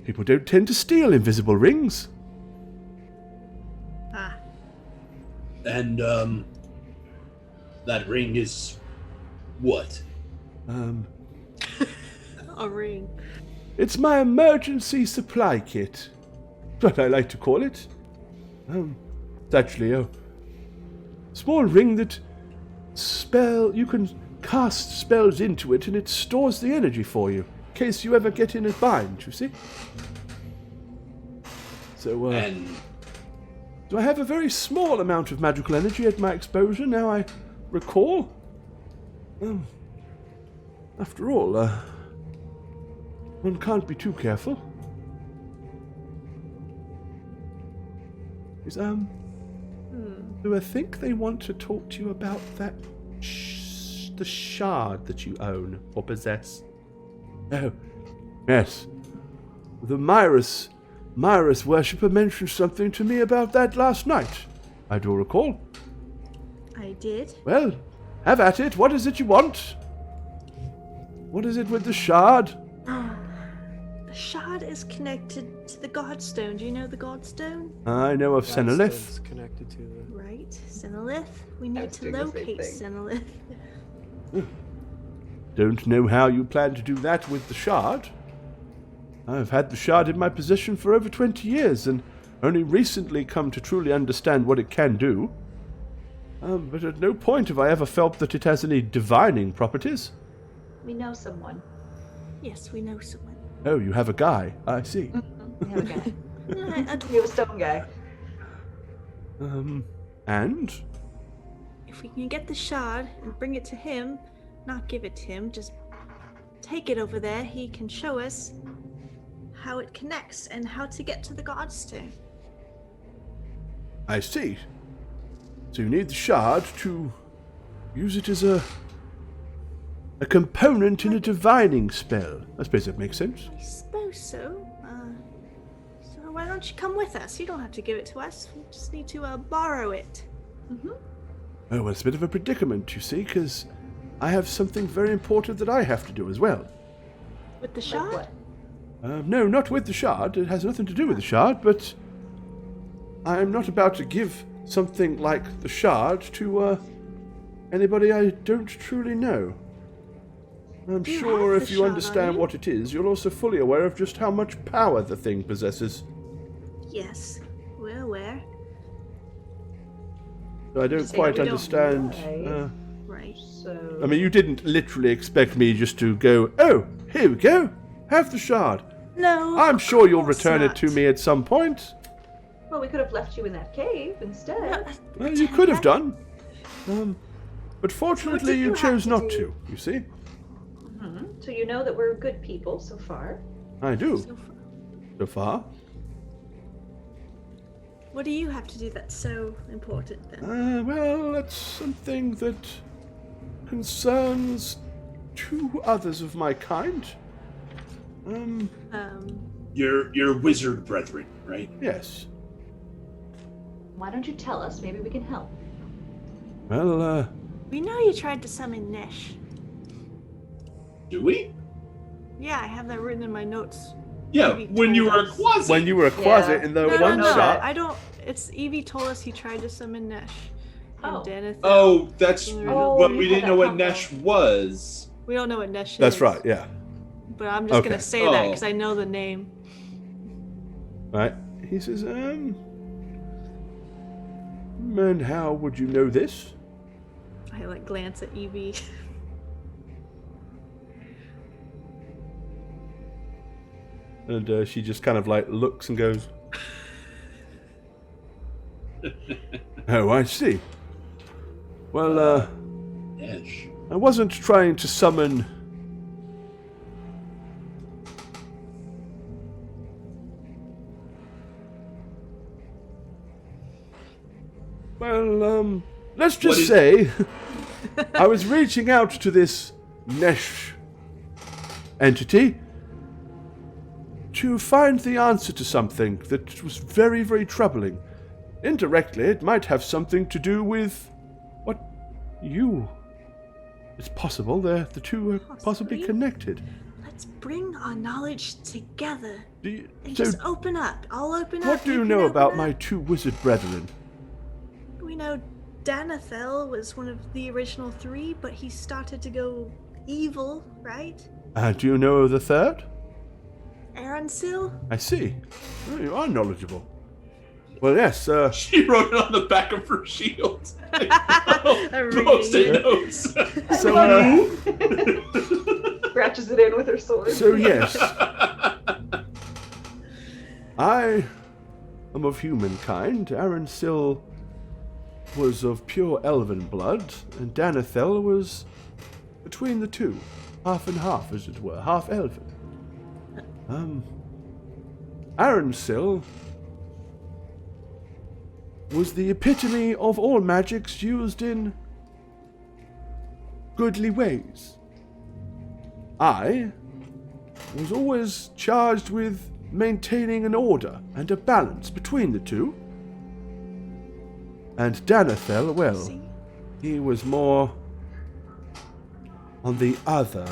People don't tend to steal invisible rings. Ah. And that ring is what? A ring. It's my emergency supply kit. That's what I like to call it. It's actually a small ring that you can cast spells into it and it stores the energy for you, in case you ever get in a bind, you see? So, so I have a very small amount of magical energy at my exposure, now I recall. After all, one can't be too careful. Do I think they want to talk to you about that the shard that you own or possess? Oh, yes. The Myrus worshipper mentioned something to me about that last night. I do recall. I did. Well, have at it. What is it you want? What is it with the shard? The shard is connected to the Godstone. Do you know the Godstone? I know of Senelith. It's connected to the... Right, Senelith. We need was to doing the same locate thing. Senelith. Don't know how you plan to do that with the shard. I've had the shard in my possession for over 20 years and only recently come to truly understand what it can do. But at no point have I ever felt that it has any divining properties. We know someone. Yes, we know someone. Oh, you have a guy. I see. We have a guy. And We have a stone guy. And? if we can get the shard and bring it to him, not give it to him, just take it over there, he can show us how it connects and how to get to the Godstone. I see. So you need the shard to use it as a component in a divining spell. I suppose that makes sense. I suppose so. So why don't you come with us? You don't have to give it to us. We just need to borrow it. Oh, well, it's a bit of a predicament, you see, because I have something very important that I have to do as well. With the Like shard? what? No, not with the shard. It has nothing to do with the shard, but I am not about to give something like the shard to anybody I don't truly know. I'm You sure have if the you shard, understand don't you? what it is, you're also fully aware of just how much power the thing possesses. Yes, we're aware. So I don't Just say quite we don't understand. know. Right. So. I mean, you didn't literally expect me just to go, oh, here we go, have the shard. No. I'm sure you'll course return it not. to me at some point. Well, we could have left you in that cave instead. Well, you could have done. But fortunately, did you you chose have to not do? to, you see. So you know that we're good people so far. I do, So far. so far. What do you have to do that's so important then? Well, that's something that concerns two others of my kind. Your wizard brethren, right? Yes. Why don't you tell us? Maybe we can help. Well, We know you tried to summon Nesh. Do we? Yeah, I have that written in my notes. Yeah, Maybe when you were a told us. quasi. when you were a quasit in the No, one no, shot. I don't. It's Evie told us he tried to summon Nesh. And Oh. Denethor. Oh, that's. Oh, but you we had didn't that know what combo. Nesh was. We don't know what Nesh is. That's right, yeah. But I'm just Okay. gonna say that Oh. because I know the name. Right. He says, and how would you know this? I like glance at Evie. And she just kind of like looks and goes, oh, I see. Well, Nesh. I wasn't trying to summon. Well, let's What just is- say I was reaching out to this Nesh entity to find the answer to something that was very, very troubling. Indirectly, it might have something to do with what you. It's possible the two are possibly Possibly. connected. Let's bring our knowledge together Do you, and so, just open up. I'll open up. what do you can know open about up. my two wizard brethren? We know Danethel was one of the original three, but he started to go evil, right? Do you know of the third? Aronsil? I see. Oh, you are knowledgeable. Well, yes, She wrote it on the back of her shield. I'm reading Post-it it. notes. so, Scratches it in with her sword. so yes, I am of humankind. Aransil was of pure elven blood, and Danethel was between the two, half and half, as it were, half elven. Aransil was the epitome of all magics used in goodly ways. I was always charged with maintaining an order and a balance between the two. And Danethel, well, he was more on the other,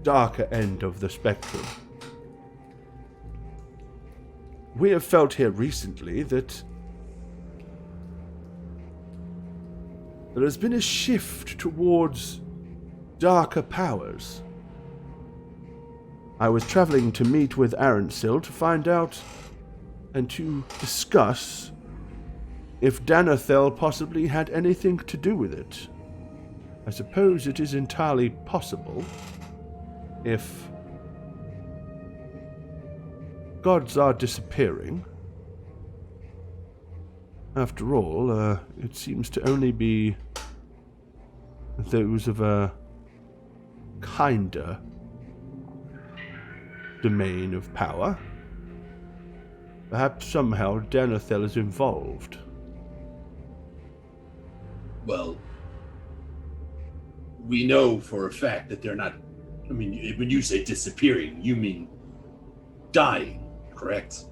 darker end of the spectrum. We have felt here recently that there has been a shift towards darker powers. I was traveling to meet with Aransil to find out and to discuss if Danethel possibly had anything to do with it. I suppose it is entirely possible if gods are disappearing. After all, it seems to only be those of a kinder domain of power. Perhaps somehow Danethel is involved. Well, we know for a fact that they're not. I mean, when you say disappearing, you mean dying, correct?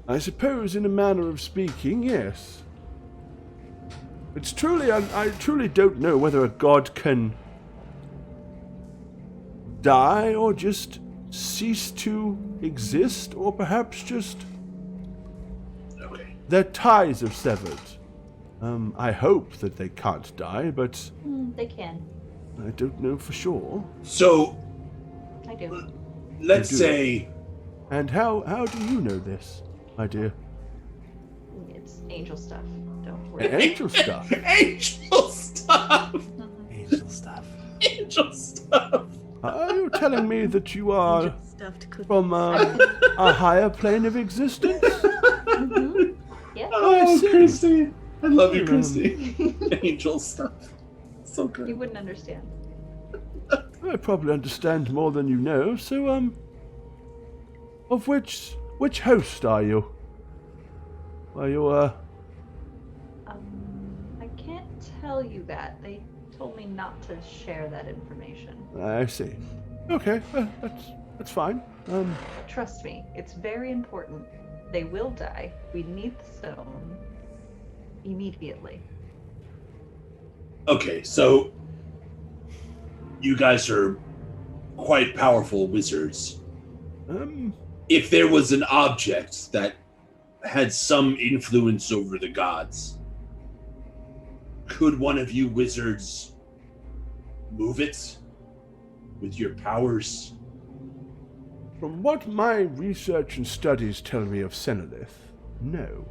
I suppose, in a manner of speaking, yes. It's truly, I truly don't know whether a god can die or just cease to exist, or perhaps just Okay. their ties have severed. I hope that they can't die, but They can. I don't know for sure. So, I do. let's You do. say And how do you know this, my dear? It's angel stuff. Don't worry. Angel stuff. angel stuff. Angel stuff. Angel stuff. Are you telling me that you are Stuffed cookies. from a higher plane of existence? Mhm. Yes. Oh, see. Christy. I love you, Um, Christy. Angel stuff. So You good. wouldn't understand. I probably understand more than you know, so, of which host are you? Are you, I can't tell you that. They told me not to share that information. I see. Okay, that's fine. Trust me, it's very important. They will die. We need the stone immediately. Okay, so you guys are quite powerful wizards. If there was an object that had some influence over the gods, could one of you wizards move it with your powers? From what my research and studies tell me of Senelith, no.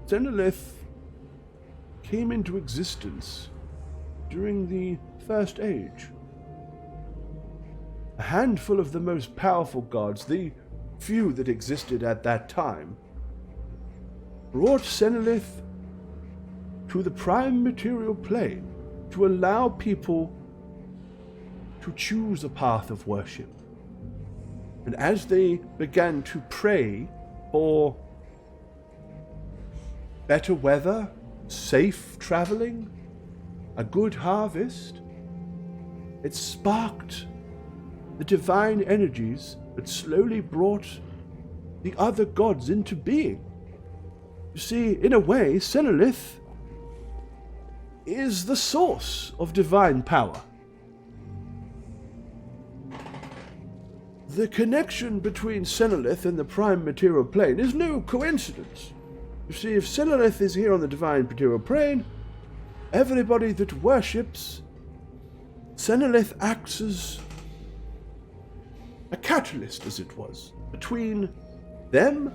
Senelith came into existence during the First Age. A handful of the most powerful gods, the few that existed at that time, brought Senelith to the prime material plane to allow people to choose a path of worship. And as they began to pray for better weather, safe traveling, a good harvest, it sparked the divine energies that slowly brought the other gods into being. You see, in a way, Senelith is the source of divine power. The connection between Senelith and the prime material plane is no coincidence. You see, if Senelith is here on the divine material plane, everybody that worships Senelith acts as a catalyst, as it was, between them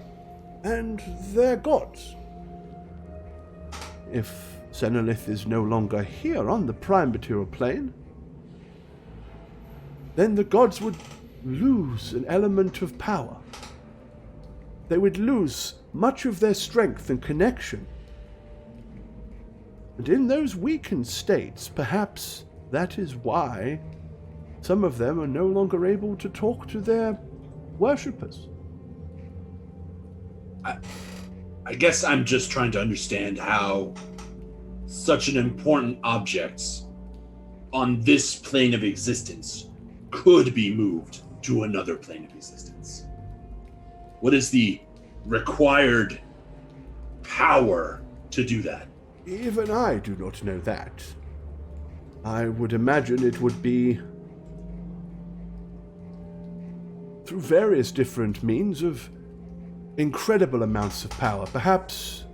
and their gods. If Zenolith is no longer here on the prime material plane, then the gods would lose an element of power. They would lose much of their strength and connection. And in those weakened states, perhaps that is why some of them are no longer able to talk to their worshippers. I guess I'm just trying to understand how such an important object on this plane of existence could be moved to another plane of existence. What is the required power to do that? Even I do not know that. I would imagine it would be through various different means of incredible amounts of power. Perhaps,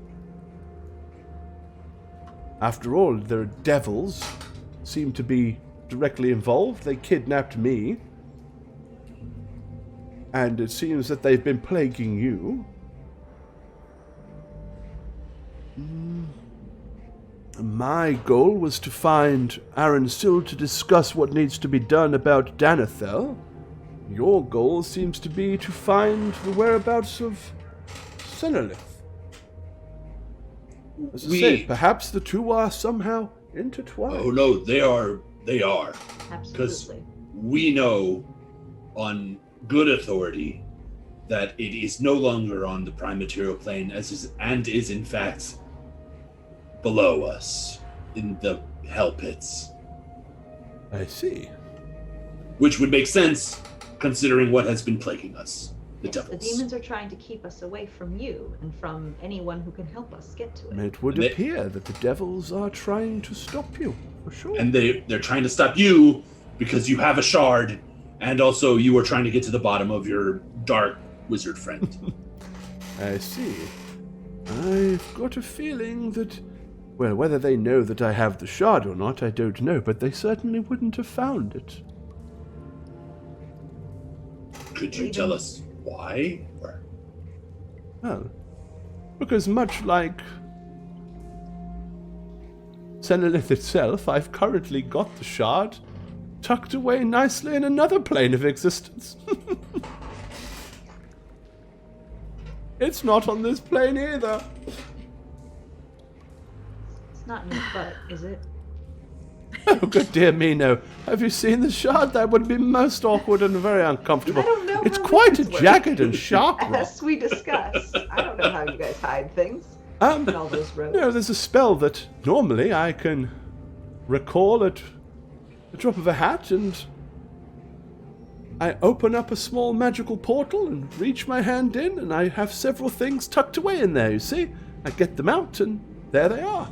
after all, their devils seem to be directly involved. They kidnapped me, and it seems that they've been plaguing you. My goal was to find Aaron Sill to discuss what needs to be done about Danathel. Your goal seems to be to find the whereabouts of Zenolith. As I say, perhaps the two are somehow intertwined. Oh no, they are. Absolutely. Because we know on good authority that it is no longer on the prime material plane and is in fact below us in the hell pits. I see. Which would make sense considering what has been plaguing us, the devils. The demons are trying to keep us away from you and from anyone who can help us get to it. It would appear that the devils are trying to stop you, for sure. And they're trying to stop you because you have a shard, and also you are trying to get to the bottom of your dark wizard friend. I see. I've got a feeling that, well, whether they know that I have the shard or not, I don't know, but they certainly wouldn't have found it. Could you tell us why? Well, because much like Zenolith itself, I've currently got the shard tucked away nicely in another plane of existence. It's not on this plane either. It's not in your butt, is it? Oh, good dear me, no. Have you seen the shard? That would be most awkward and very uncomfortable. I don't know It's how quite a things work. jagged and sharp rock. As we discussed, I don't know how you guys hide things in all those roads. No, there's a spell that normally I can recall at the drop of a hat, and I open up a small magical portal and reach my hand in, and I have several things tucked away in there, you see? I get them out, and there they are.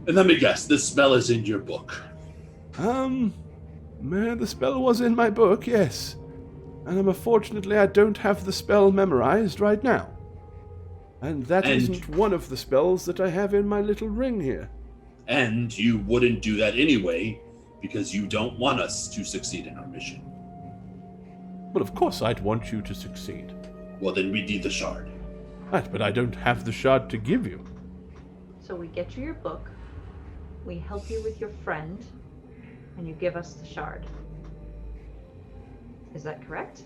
And let me guess, this spell is in your book. The spell was in my book, yes. And unfortunately, I don't have the spell memorized right now. And that isn't one of the spells that I have in my little ring here. And you wouldn't do that anyway, because you don't want us to succeed in our mission. Well, of course I'd want you to succeed. Well, then we need the shard. Right, but I don't have the shard to give you. So we get you your book, we help you with your friend, and you give us the shard. Is that correct?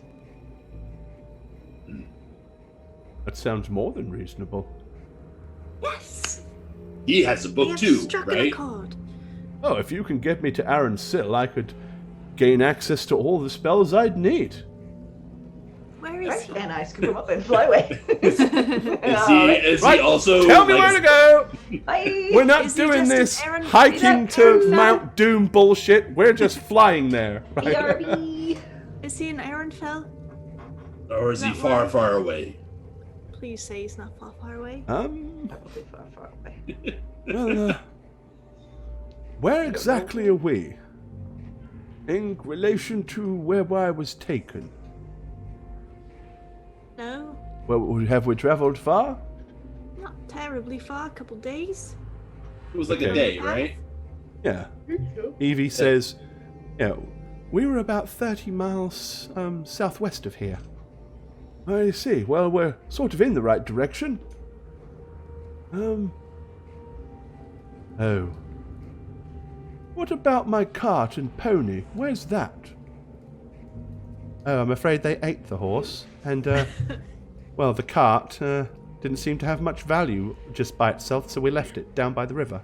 That sounds more than reasonable. Yes. He has a book We have too, struck right? a chord. Oh, if you can get me to Aaron Sill, I could gain access to all the spells I'd need. Where is Right, he? and I scoop him up and fly away. Is he also Tell me like, where to go! Bye. We're not Is he doing just an this Aaron- hiking is that to Aaron Fell? Mount Doom bullshit. We're just flying there. Right? BRB. Is he in Ehrenfell? or is he That far, way? far away? Please say he's not far, far away. Probably far, far away. Well, where exactly are we? In relation to where I was taken? No, Well, have we traveled far? not terribly far. A couple days. It was like Okay. a day, right? Yeah. Evie says, we were about 30 miles southwest of here. I see. Well, we're sort of in the right direction. Oh. What about my cart and pony? Where's that? Oh, I'm afraid they ate the horse. And, well, the cart didn't seem to have much value just by itself, so we left it down by the river.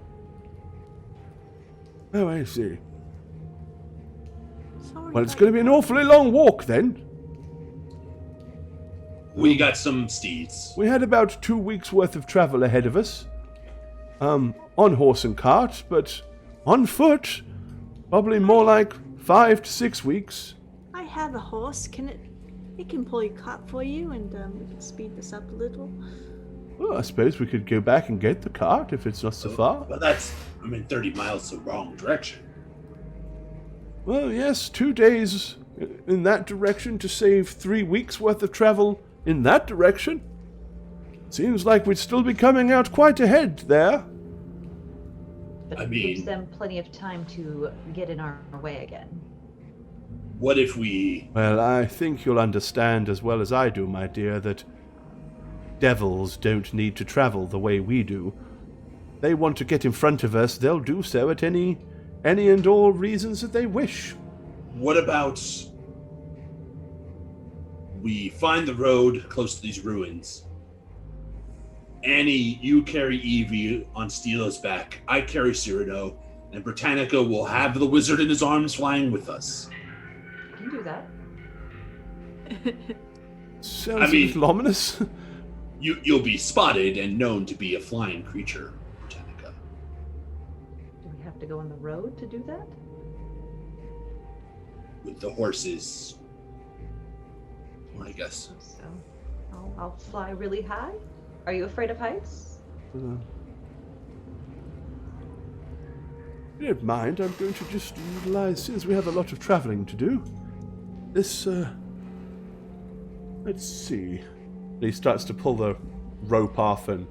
Oh, I see. Sorry Well, it's about going to be an awfully long walk then. We got some steeds. We had about 2 weeks' worth of travel ahead of us. On horse and cart, but on foot, probably more like 5 to 6 weeks. I have a horse. It can pull your cart for you, and we can speed this up a little. Well, I suppose we could go back and get the cart if it's not so far. But that's, 30 miles the wrong direction. Well, yes, 2 days in that direction to save 3 weeks' worth of travel in that direction. Seems like we'd still be coming out quite ahead there. But it gives them plenty of time to get in our way again. What if we... Well, I think you'll understand as well as I do, my dear, that devils don't need to travel the way we do. They want to get in front of us, they'll do so at any and all reasons that they wish. What about... we find the road close to these ruins. Annie, you carry Evie on Steela's back. I carry Cyrano, and Britannica will have the wizard in his arms flying with us. I can do that. Sounds a little ominous. You'll be spotted and known to be a flying creature, Britannica. Do we have to go on the road to do that? With the horses, I guess. So, I'll fly really high. Are you afraid of heights? You don't mind, I'm going to just utilize, since we have a lot of traveling to do, this, let's see. He starts to pull the rope off and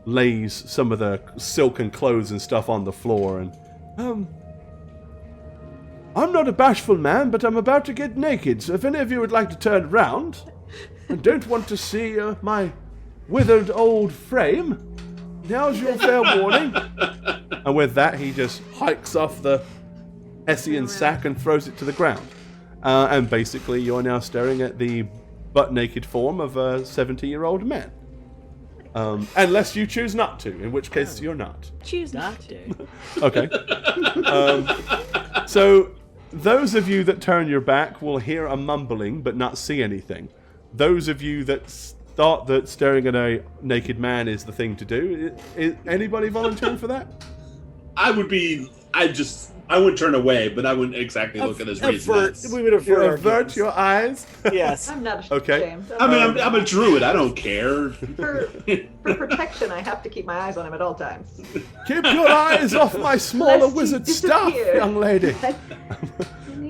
lays some of the silken clothes and stuff on the floor and... I'm not a bashful man, but I'm about to get naked, so if any of you would like to turn around and don't want to see my withered old frame, now's your fair warning. And with that, he just hikes off the Hessian sack and throws it to the ground. And basically, you're now staring at the butt-naked form of a 70-year-old man. Unless you choose not to, in which case you're not. Choose not to. Okay. So, those of you that turn your back will hear a mumbling but not see anything. Those of you that thought that staring at a naked man is the thing to do, is anybody volunteering for that? I wouldn't turn away, but I wouldn't exactly look at his raised. We would avert your eyes? Yes. I'm not Okay. ashamed. I'm a druid. I don't care. For protection, I have to keep my eyes on him at all times. Keep your eyes off my smaller Lest he wizard stuff, disappear. young lady.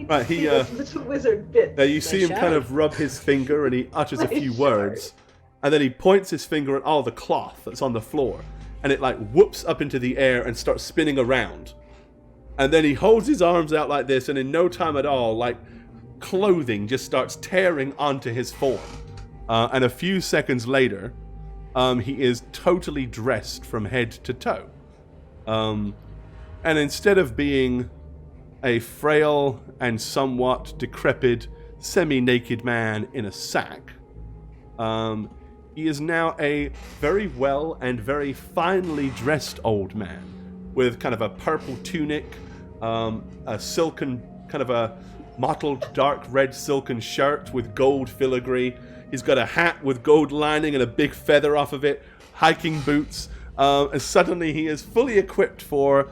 Right, he, little wizard bit. you see him kind of rub his finger and he utters a few Nice words. And then he points his finger at all the cloth that's on the floor. And it like whoops up into the air and starts spinning around. And then he holds his arms out like this, and in no time at all, like, clothing just starts tearing onto his form. And a few seconds later, he is totally dressed from head to toe. And instead of being a frail and somewhat decrepit, semi-naked man in a sack, he is now a very well and very finely dressed old man with kind of a purple tunic, a silken, kind of a mottled dark red silken shirt with gold filigree. He's got a hat with gold lining and a big feather off of it, hiking boots, and suddenly he is fully equipped for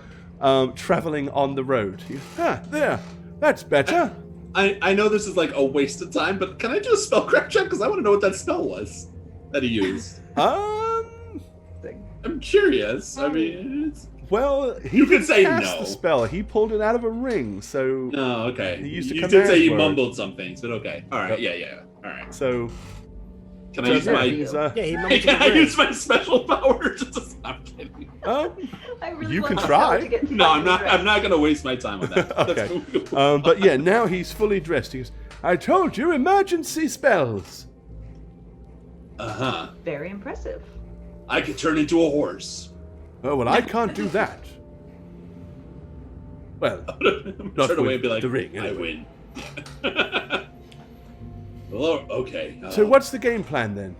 traveling on the road. There, that's better. I know this is like a waste of time, but can I do a spellcraft check? Because I want to know what that spell was that he used. I'm curious. I mean, well, you could say cast no. The spell. He pulled it out of a ring, so. No, okay. He used a you did say he word. mumbled something, but okay. All right. Yeah. All right. So. Can I use my? Can I use my special power? I'm kidding. I really you want can to try. To get No, I'm not. dressed. I'm not going to waste my time on that. Okay. But yeah, now he's fully dressed. He goes, I told you, emergency spells. Uh-huh. Very impressive. I could turn into a horse. Oh, well, I can't do that. Well, not Turn away with and be like, the ring, I anyway. win. Well, okay. So what's the game plan, then?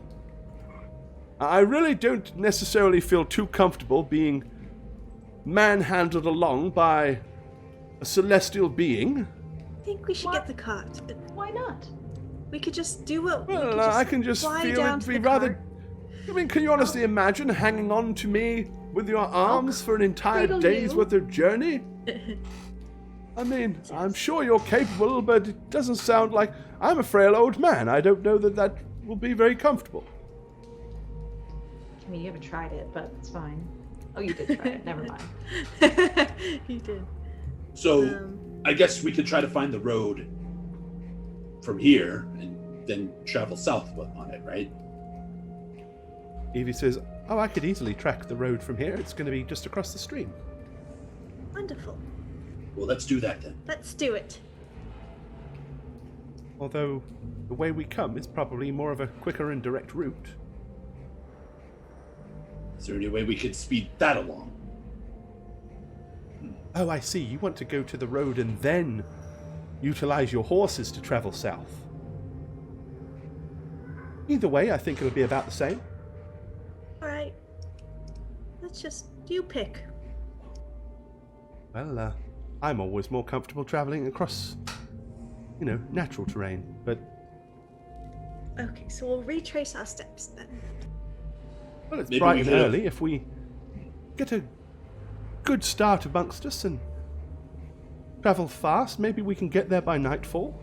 I really don't necessarily feel too comfortable being manhandled along by a celestial being. I think we should What? get the cart. Why not? We could just do what. we Well, could just I can just fly feel down it'd to be the rather... cart. I mean, can you honestly imagine hanging on to me with your arms for an entire cradle day's you. worth of journey? I mean, I'm sure you're capable, but it doesn't sound like... I'm a frail old man. I don't know that that will be very comfortable. I mean, you haven't tried it, but it's fine. Oh, you did try it. Never mind. He did. So, I guess we could try to find the road from here and then travel south on it, right? Evie says, "Oh, I could easily track the road from here. It's going to be just across the stream." Wonderful. Well, let's do that then. Let's do it. Although, the way we come is probably more of a quicker and direct route. Is there any way we could speed that along? Oh, I see. You want to go to the road and then utilize your horses to travel south. Either way, I think it'll be about the same. All right. Let's just. You pick. Well, I'm always more comfortable traveling across, natural terrain. But, Okay, so we'll retrace our steps then. well, it's Maybe bright we and could- early. If we get a good start amongst us and travel fast, maybe we can get there by nightfall.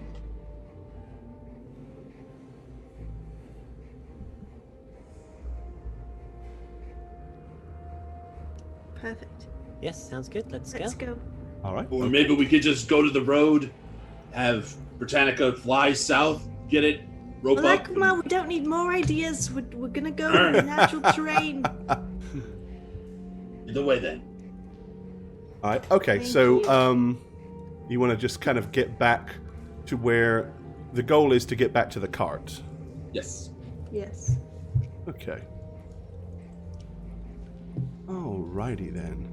Perfect. Yes, sounds good. Let's Go. All right. Or maybe we could just go to the road, have Britannica fly south, get it, rope Well, up. come on, we don't need more ideas. We're gonna go in the natural terrain. Either way then. All right. Okay. Thank So, you. you want to just kind of get back to where the goal is to get back to the cart. Yes. Yes. Okay. Alrighty then.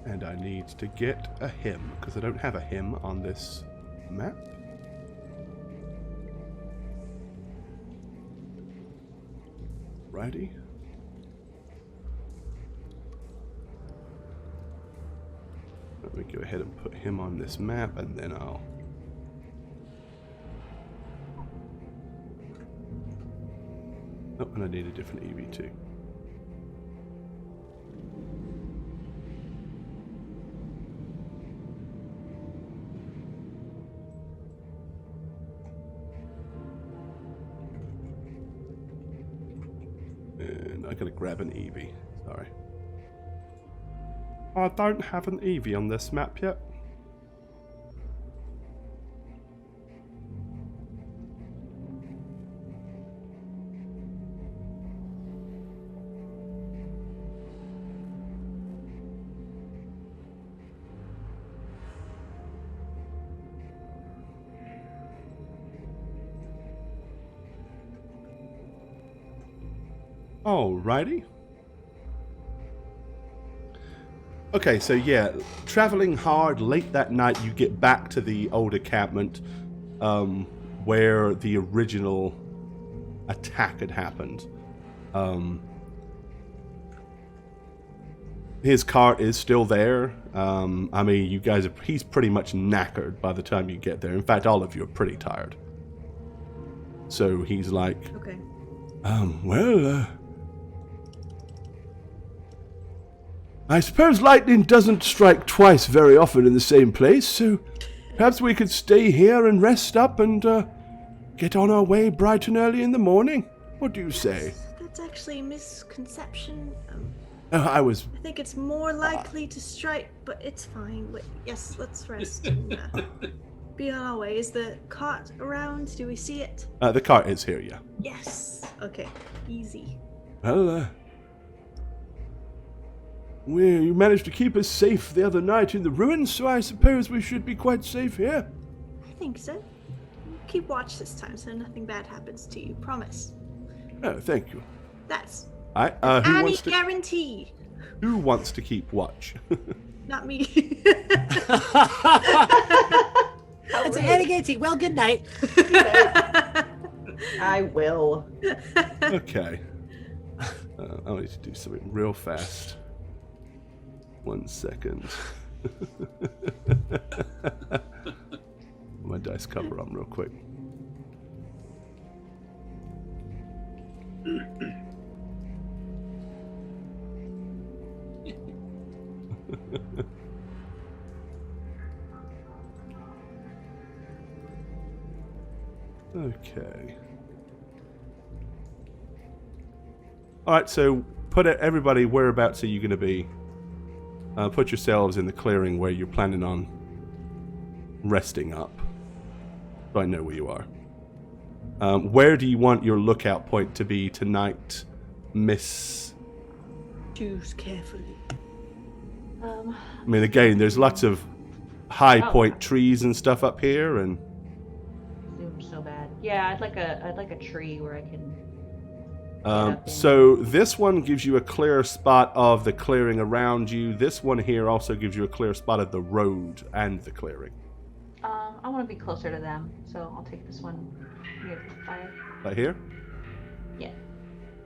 And I need to get a hymn, because I don't have a hymn on this map. Righty. Let me go ahead and put him on this map, and then I'll... Oh, and I need a different EV2. And I gotta grab an Eevee. Sorry. I don't have an Eevee on this map yet. Alrighty. Okay, so yeah, traveling hard late that night, you get back to the old encampment where the original attack had happened. His cart is still there. I mean, you guys he's pretty much knackered by the time you get there. In fact, all of you are pretty tired. So he's like, Okay. I suppose lightning doesn't strike twice very often in the same place, so perhaps we could stay here and rest up and get on our way bright and early in the morning. What do you say? That's actually a misconception. I I think it's more likely to strike, but it's fine. Yes, let's rest and be on our way. Is the cart around? Do we see it? the cart is here, yeah. Yes. Okay. Easy. Well, You managed to keep us safe the other night in the ruins, so I suppose we should be quite safe here. I think so. Keep watch this time so nothing bad happens to you. Promise. Oh, thank you. That's Who guarantee. Who wants to keep watch? Not me. It's a guarantee. Well, good night. I will. Okay. I need to do something real fast. 1 second. My dice cover on real quick. Okay. All right, so everybody, whereabouts are you going to be? Put yourselves in the clearing where you're planning on resting up. So I know where you are. Where do you want your lookout point to be tonight, Miss? Choose carefully. I mean, again, there's lots of high point trees and stuff up here, and Zoom's so bad. Yeah, I'd like a tree where I can. so this one gives you a clear spot of the clearing around you. This one here also gives you a clear spot of the road and the clearing. I want to be closer to them, so I'll take this one near the fire. Right here? Yeah.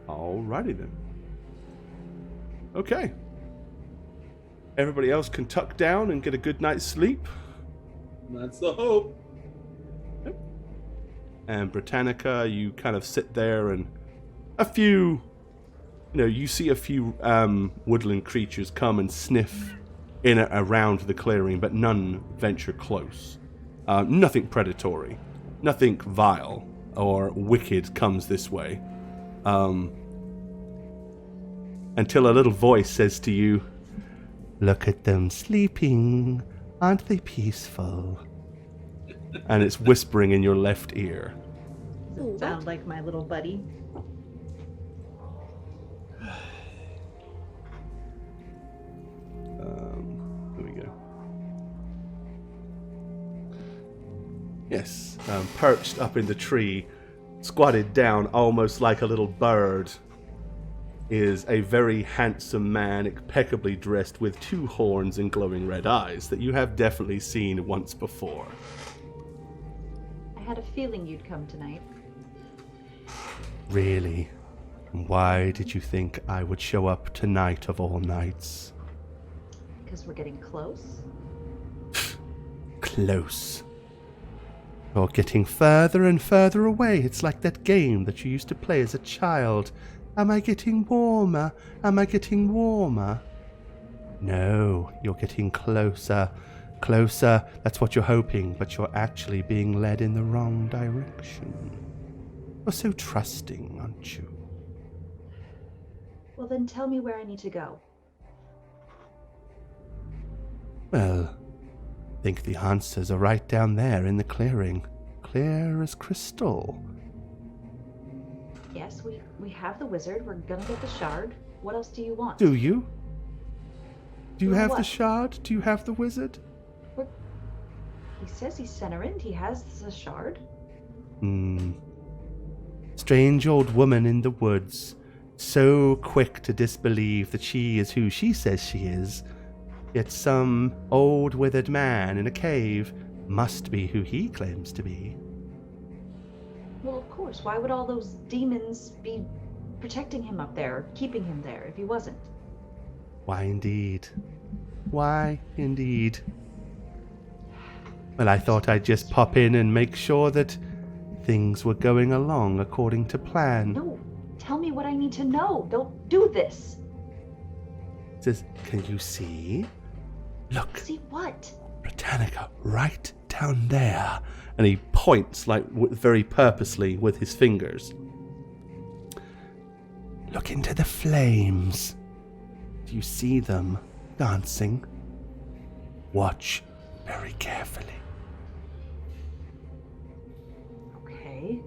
Alrighty then. Okay. Everybody else can tuck down and get a good night's sleep. That's the hope. And Britannica, you kind of sit there, and a few, you see a few woodland creatures come and sniff in around the clearing, but none venture close. Nothing predatory, nothing vile or wicked comes this way. Until a little voice says to you, "Look at them sleeping. Aren't they peaceful?" And it's whispering in your left ear. Sound like my little buddy. There we go. Yes, perched up in the tree, squatted down almost like a little bird, is a very handsome man, impeccably dressed with 2 horns and glowing red eyes that you have definitely seen once before. I had a feeling you'd come tonight. Really? Why did you think I would show up tonight of all nights? Because we're getting close. Close. You're getting further and further away. It's like that game that you used to play as a child. Am I getting warmer? Am I getting warmer? No, you're getting closer. Closer. That's what you're hoping, but you're actually being led in the wrong direction. You're so trusting, aren't you? Well, then tell me where I need to go. Well, I think the answers are right down there in the clearing. Clear as crystal. Yes, we have the wizard. We're gonna get the shard. What else do you want? Do you? Do you have the What? shard? Do you have the wizard? He says he sent her in. He has the shard. Strange old woman in the woods. So quick to disbelieve that she is who she says she is. Yet some old withered man in a cave must be who he claims to be. Well, of course. Why would all those demons be protecting him up there, keeping him there, if he wasn't? Why indeed? Why indeed? Well, I thought I'd just pop in and make sure that things were going along according to plan. No, tell me what I need to know. Don't do this. Says, can you see? Look. See what? Britannica, right down there. And he points, like, very purposely with his fingers. Look into the flames. Do you see them dancing? Watch very carefully. Okay.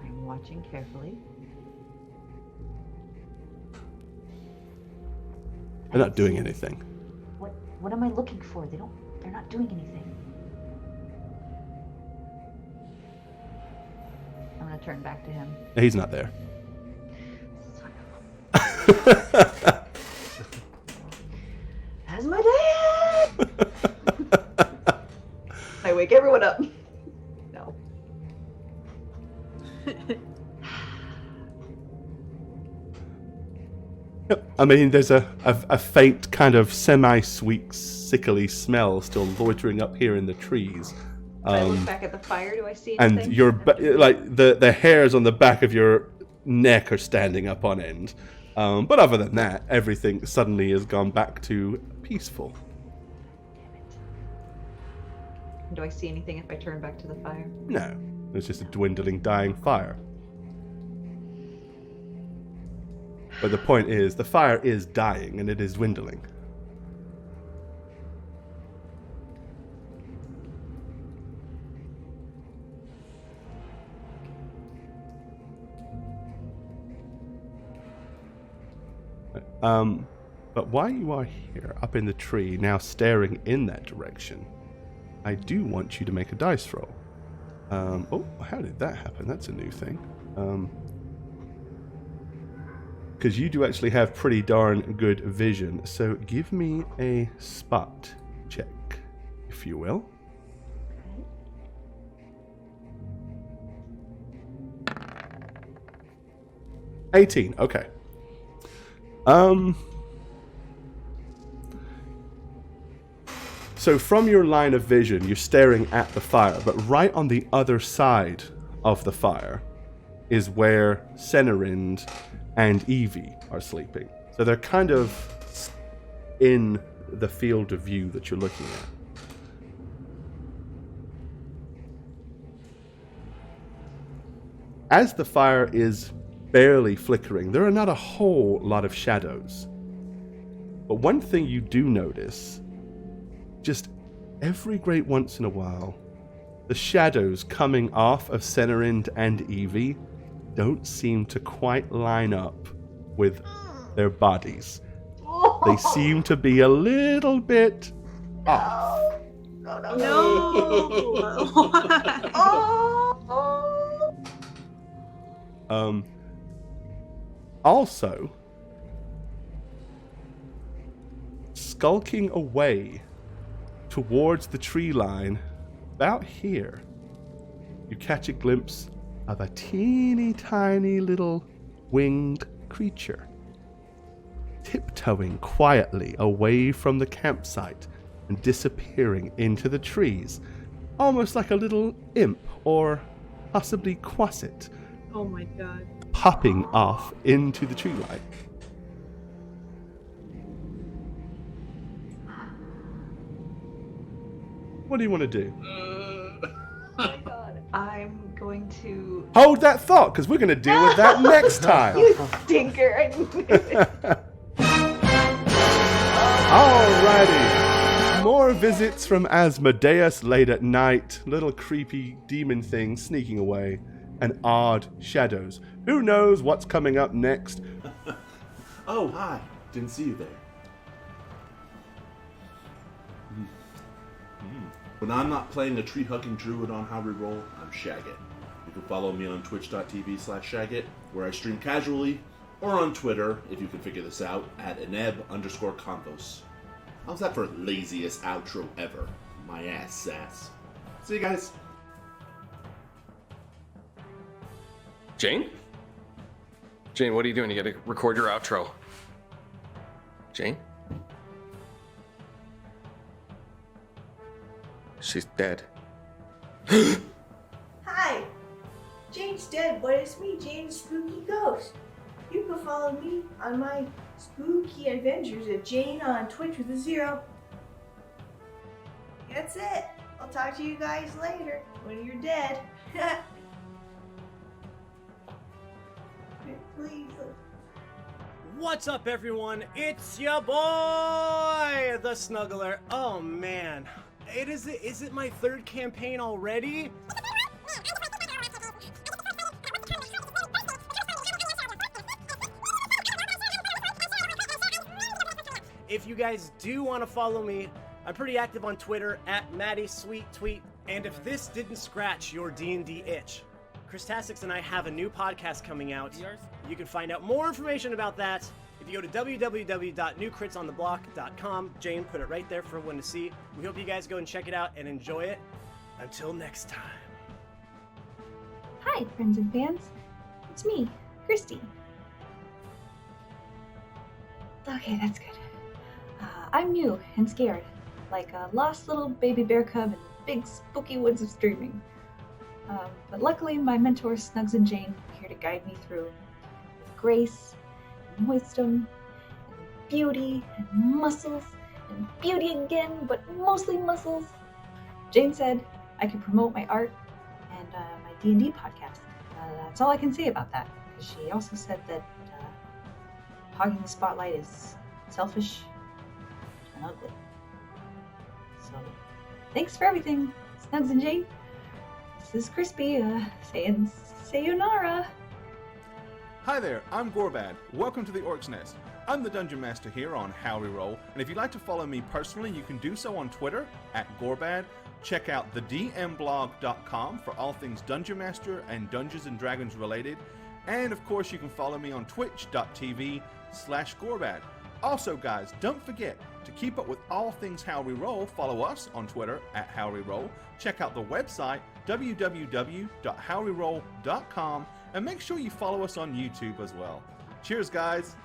I'm watching carefully. They're not doing anything. What am I looking for? They're not doing anything. I'm gonna turn back to him. He's not there. That's my dad! I wake everyone up. No. I mean, there's a faint kind of semi-sweet, sickly smell still loitering up here in the trees. If I look back at the fire, do I see anything? And your like the hairs on the back of your neck are standing up on end. But other than that, everything suddenly has gone back to peaceful. Damn it. Do I see anything if I turn back to the fire? No, it's just a dwindling, dying fire. But the point is, the fire is dying and it is dwindling. But while you are here, up in the tree, now staring in that direction, I do want you to make a dice roll. Oh, how did that happen? That's a new thing. Because you do actually have pretty darn good vision, so give me a spot check, if you will. 18, okay. So from your line of vision, you're staring at the fire, but right on the other side of the fire is where Senarind and Evie are sleeping. So they're kind of in the field of view that you're looking at. As the fire is barely flickering, there are not a whole lot of shadows. But one thing you do notice, just every great once in a while, the shadows coming off of Senarind and Evie don't seem to quite line up with their bodies. They seem to be a little bit off. Also, skulking away towards the tree line, about here, you catch a glimpse of a teeny tiny little winged creature, tiptoeing quietly away from the campsite and disappearing into the trees, almost like a little imp or possibly Quasit. Oh my god. Popping off into the tree line. What do you want to do? Oh my god. I'm going to... Hold that thought, because we're going to deal with that next time. You stinker. Alrighty. More visits from Asmodeus late at night. Little creepy demon things sneaking away. And odd shadows. Who knows what's coming up next? Oh, hi. Didn't see you there. When I'm not playing a tree-hugging druid on How Reroll, I'm Shagget. You can follow me on twitch.tv/Shagget, where I stream casually, or on Twitter, if you can figure this out, at eneb_convos. How's that for laziest outro ever? My ass sass. See you guys. Jane? Jane, what are you doing? You gotta record your outro. Jane? She's dead. Hi! Jane's dead, but it's me, Jane's Spooky Ghost. You can follow me on my spooky adventures at Jane on Twitch with a 0. That's it. I'll talk to you guys later when you're dead. Please. What's up, everyone? It's your boy, the Snuggler. Oh man, is it my third campaign already? if you guys do want to follow me, I'm pretty active on Twitter at MattySweetTweet. And if this didn't scratch your D&D itch, Chris Tassix and I have a new podcast coming out. You can find out more information about that if you go to www.newcritsontheblock.com. Jane put it right there for everyone to see. We hope you guys go and check it out and enjoy it. Until next time. Hi, friends and fans. It's me, Christy. Okay, that's good. I'm new and scared, like a lost little baby bear cub in big spooky woods of streaming. But luckily, my mentors Snugs and Jane are here to guide me through with grace and wisdom and beauty and muscles and beauty again, but mostly muscles. Jane said I could promote my art and my D&D podcast. That's all I can say about that, because she also said that hogging the spotlight is selfish and ugly. So, thanks for everything, Snugs and Jane. This is Crispy, saying sayonara. Hi there, I'm Gorbad. Welcome to the Orc's Nest. I'm the Dungeon Master here on How We Roll, and if you'd like to follow me personally, you can do so on Twitter at Gorbad. Check out thedmblog.com for all things Dungeon Master and Dungeons & Dragons related. And of course, you can follow me on twitch.tv/Gorbad. Also, guys, don't forget to keep up with all things How We Roll. Follow us on Twitter at How We Roll. Check out the website, www.howweroll.com, and make sure you follow us on YouTube as well. Cheers, guys!